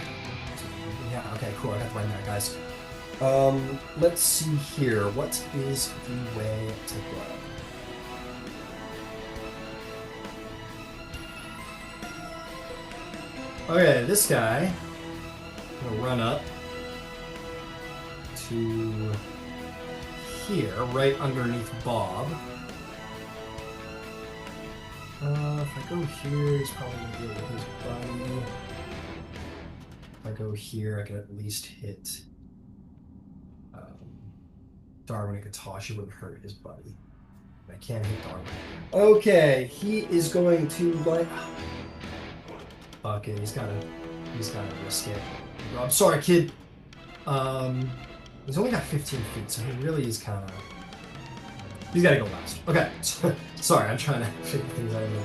Yeah, okay, cool. I got the right now, guys. Let's see here. What is the way to go? Okay, this guy will run up to here, right underneath Bob. If I go here, he's probably going to deal with his buddy. If I go here, I can at least hit Darwin and Kutash. It wouldn't hurt his buddy. I can't hit Darwin. Okay, he is going to like. Okay, he's gotta risk it. I'm sorry, kid. He's only got 15 feet, so he really is kind of. He's gotta go last. Okay, sorry, I'm trying to figure things out a little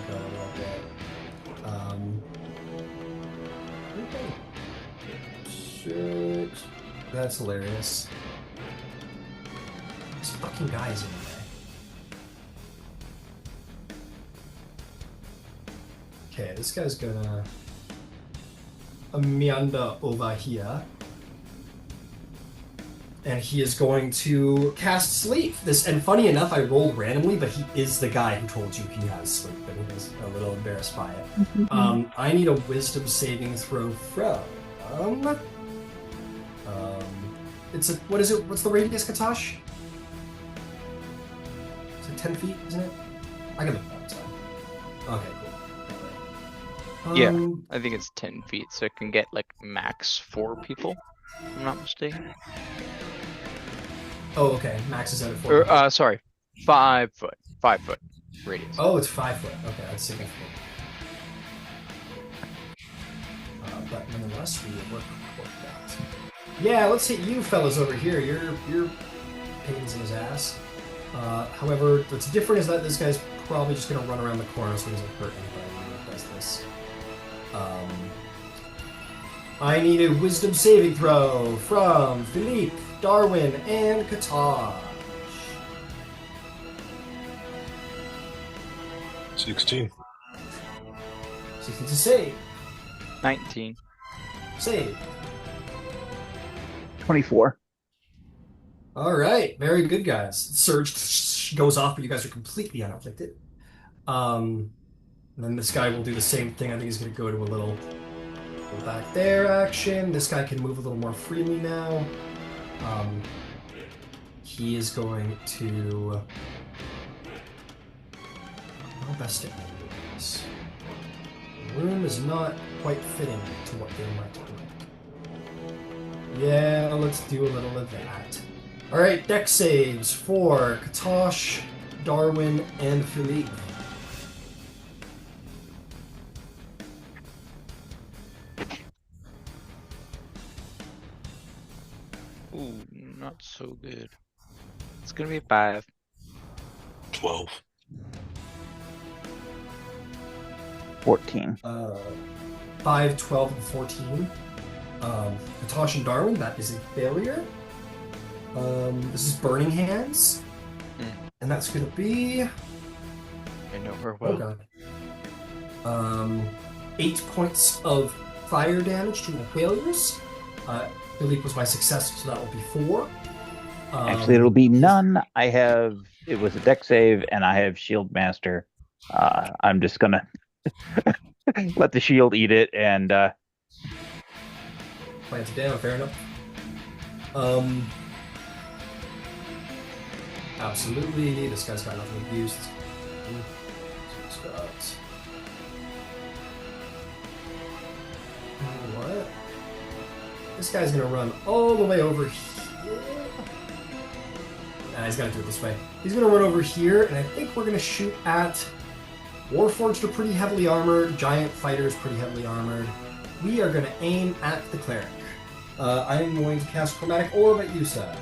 bit. Okay. 6. That's hilarious. This fucking guy's in the way. Okay, this guy's gonna meander over here. And he is going to cast Sleep. And funny enough, I rolled randomly, but he is the guy who told you he has Sleep, and he was a little embarrassed by it. I need a Wisdom saving throw from. It's a, what is it? What's the radius, Kutash? Is it 10 feet, isn't it? I can look that up. Okay, cool. Yeah. I think it's 10 feet, so it can get like max 4 people, if I'm not mistaken. Oh, okay. Max is out at 4. Or, sorry, 5 foot. 5 foot radius. Oh, it's 5 foot. Okay, that's significant. But nonetheless, we work that. Yeah, let's hit you fellas over here. You're pains in his ass. However, what's different is that this guy's probably just gonna run around the corner so he doesn't hurt anybody when he does this. I need a Wisdom saving throw from Philippe, Darwin, and Kutash. 16. 16 to save. 19. Save. 24. All right, very good, guys. Surge goes off, but you guys are completely unafflicted. And then this guy will do the same thing. I think he's going to go to a little back there action. This guy can move a little more freely now. He is going to. How best to end this? The room is not quite fitting to what they might like. Yeah, let's do a little of that. Alright, deck saves for Kutash, Darwin, and Philippe. Ooh, not so good. It's gonna be 5. 12. 14. 5, 12, and 14. Kutash and Darwin, that is a failure. This is Burning Hands. And that's going to be... I know her Oh, well. God. 8 points of fire damage to the failures. Philippe was my success, so that will be 4. Actually, it'll be none. It was a deck save, and I have Shield Master. I'm just gonna let the shield eat it, and Plants it down, fair enough. Absolutely. This guy's got nothing to use. What? This guy's gonna run all the way over here. Nah, he's gotta do it this way. He's gonna run over here, and I think we're gonna shoot at Warforged are pretty heavily armored, Giant Fighters pretty heavily armored. We are gonna aim at the Cleric. I'm going to cast Chromatic Orb at Yusa.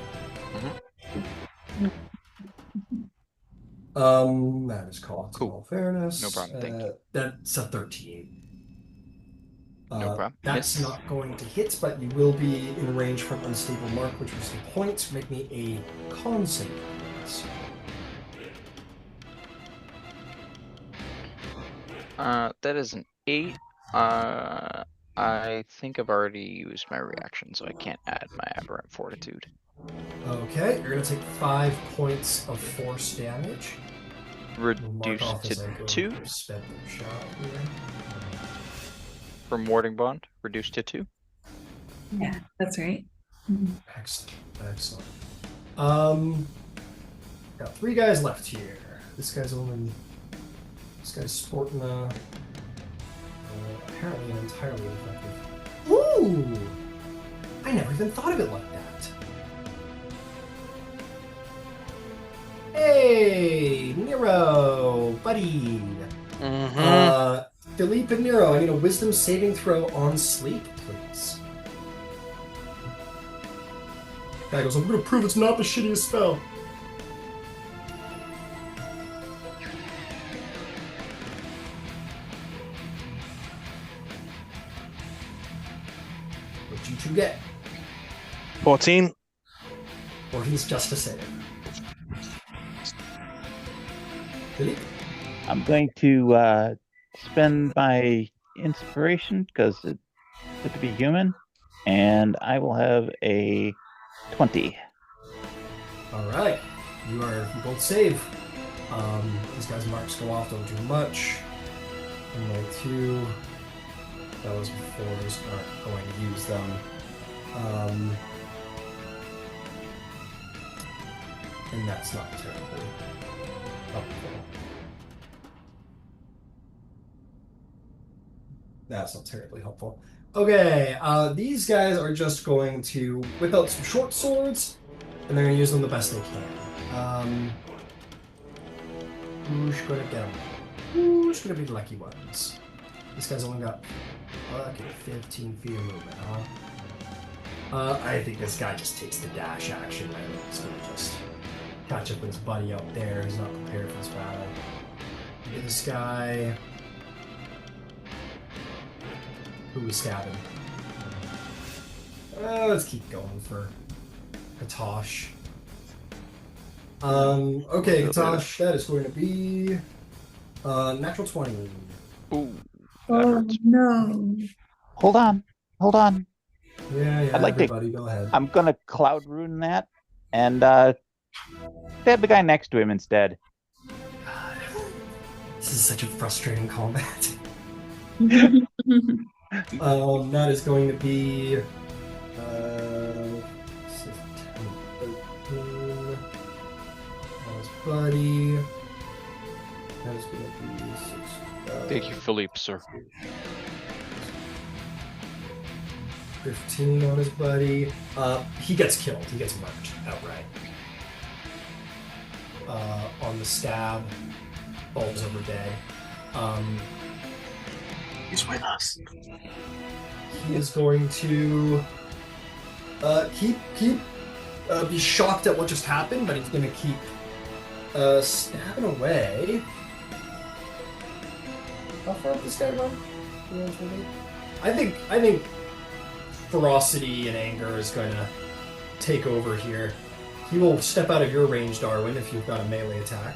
That is called Cool. all fairness. No problem, thank you. That's a 13. No problem. That's Miss. not going to hit, but you will be in range from Unstable Mark, which was the point. Make me a con save, please. That is an 8. I think I've already used my reaction, so I can't add my aberrant fortitude. Okay, you're going to take 5 points of force damage. We'll mark Reduced off as I to go 2 spend the shot here. from warding bond. Reduced to 2. Yeah, that's right. Excellent, excellent. Got 3 guys left here. This guy's sporting apparently an entirely effective. Ooh! I never even thought of it like that. Hey, Nero, buddy. Philippe and Nero, I need a wisdom saving throw on sleep, please. Guy goes, I'm gonna prove it's not the shittiest spell. What you two get? 14. Or he's just a save. Philippe? I'm going to spend my inspiration because it's good to be human, and I will have a 20. All right. You both save. These guys' marks go off, don't do much. And my 2 those fours aren't going to use them. And that's not terribly helpful. That's not terribly helpful. Okay, these guys are just going to whip out some short swords, and they're going to use them the best they can. Who's going to get them? Who's going to be the lucky ones? This guy's only got 15 feet of movement, huh? I think this guy just takes the dash action. I think he's going to just catch up with his buddy out there. He's not prepared for this battle. Get this guy. Who was stabbing? Let's keep going for Kutash. Okay, Kutash, that is going to be natural 20. Ooh. Oh no. Hold on. Yeah, I'd like to- everybody, go ahead. I'm gonna cloud rune that and stab the guy next to him instead. God, this is such a frustrating combat. That is going to be 13. That was buddy. That is going to be 6. Thank you, Philippe, sir. 15 on his buddy. He gets killed. He gets murked outright. On the stab, falls over dead. He's with us. He is going to be shocked at what just happened, but he's going to keep stabbing away. How far did this guy run? I think ferocity and anger is going to take over here. He will step out of your range, Darwin, if you've got a melee attack.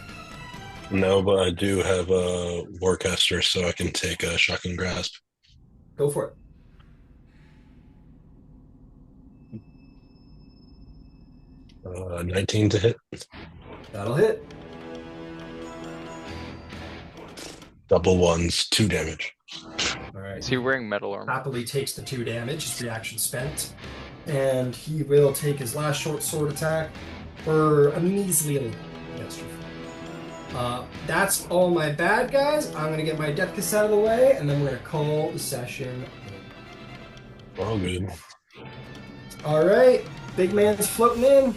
No, but I do have a Warcaster, so I can take a Shocking Grasp. Go for it. Uh, 19 to hit. That'll hit. Double ones, 2 damage. All right. Is he wearing metal armor? Happily takes the 2 damage, his reaction spent. And he will take his last short sword attack for a measly little against you. That's all my bad guys. I'm going to get my death kiss out of the way, and then we're going to call the session. All good. All right. Big man's floating in.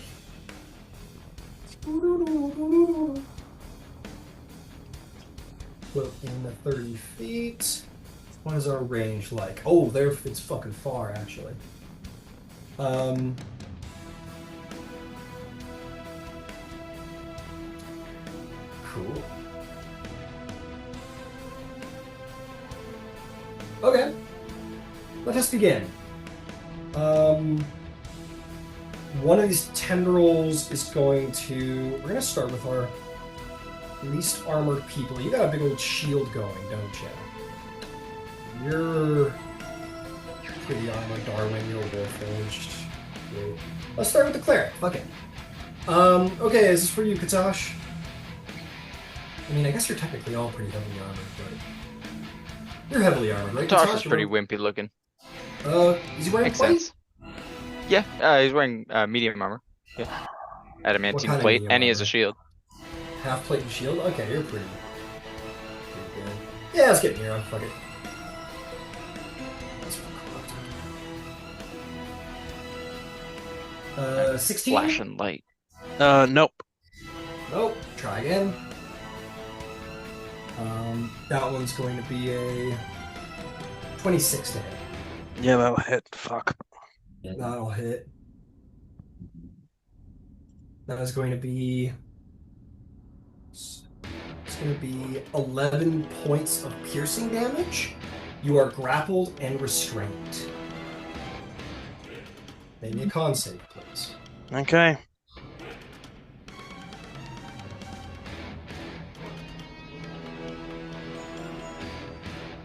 Float in the 30 feet. What is our range like? Oh, there it's fucking far, actually. Cool. Okay. Let us begin. One of these tendrils is going to... We're going to start with our least armored people. You got a big old shield going, don't you? You're pretty armored, Darwin. You're warforged. Great. Let's start with the cleric. Fuck it. Okay, is this for you, Kutash? I mean, I guess you're technically all pretty heavily armored, but... You're heavily armored, right? Tosh is pretty wimpy looking. Is he wearing Makes plate? sense. Yeah, he's wearing medium armor. Yeah. What Adamantine kind of plate, medium and he has a armor? shield. Half plate and shield? Okay, you're pretty good. Yeah, let's get Nero. Fuck it. That's 16? Flash and light. Nope. Nope. Try again. That one's going to be a 26 to hit. Yeah, that'll hit. Fuck. That'll hit. That is going to be... It's going to be 11 points of piercing damage. You are grappled and restrained. Pay me a con save, please. Okay.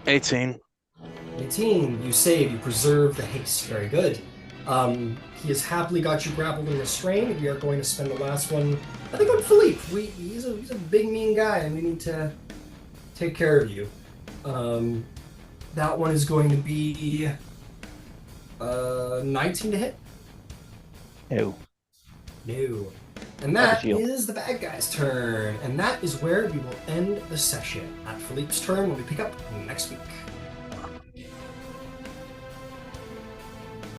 $18. 18, you save, you preserve the haste. Very good. He has happily got you grappled and restrained. We are going to spend the last one, I think, on Philippe. He's a big, mean guy, and we need to take care of you. That one is going to be 19 to hit. No. No. And that shield. is the bad guy's turn. And that is where we will end the session. At Philippe's turn, when we pick up next week.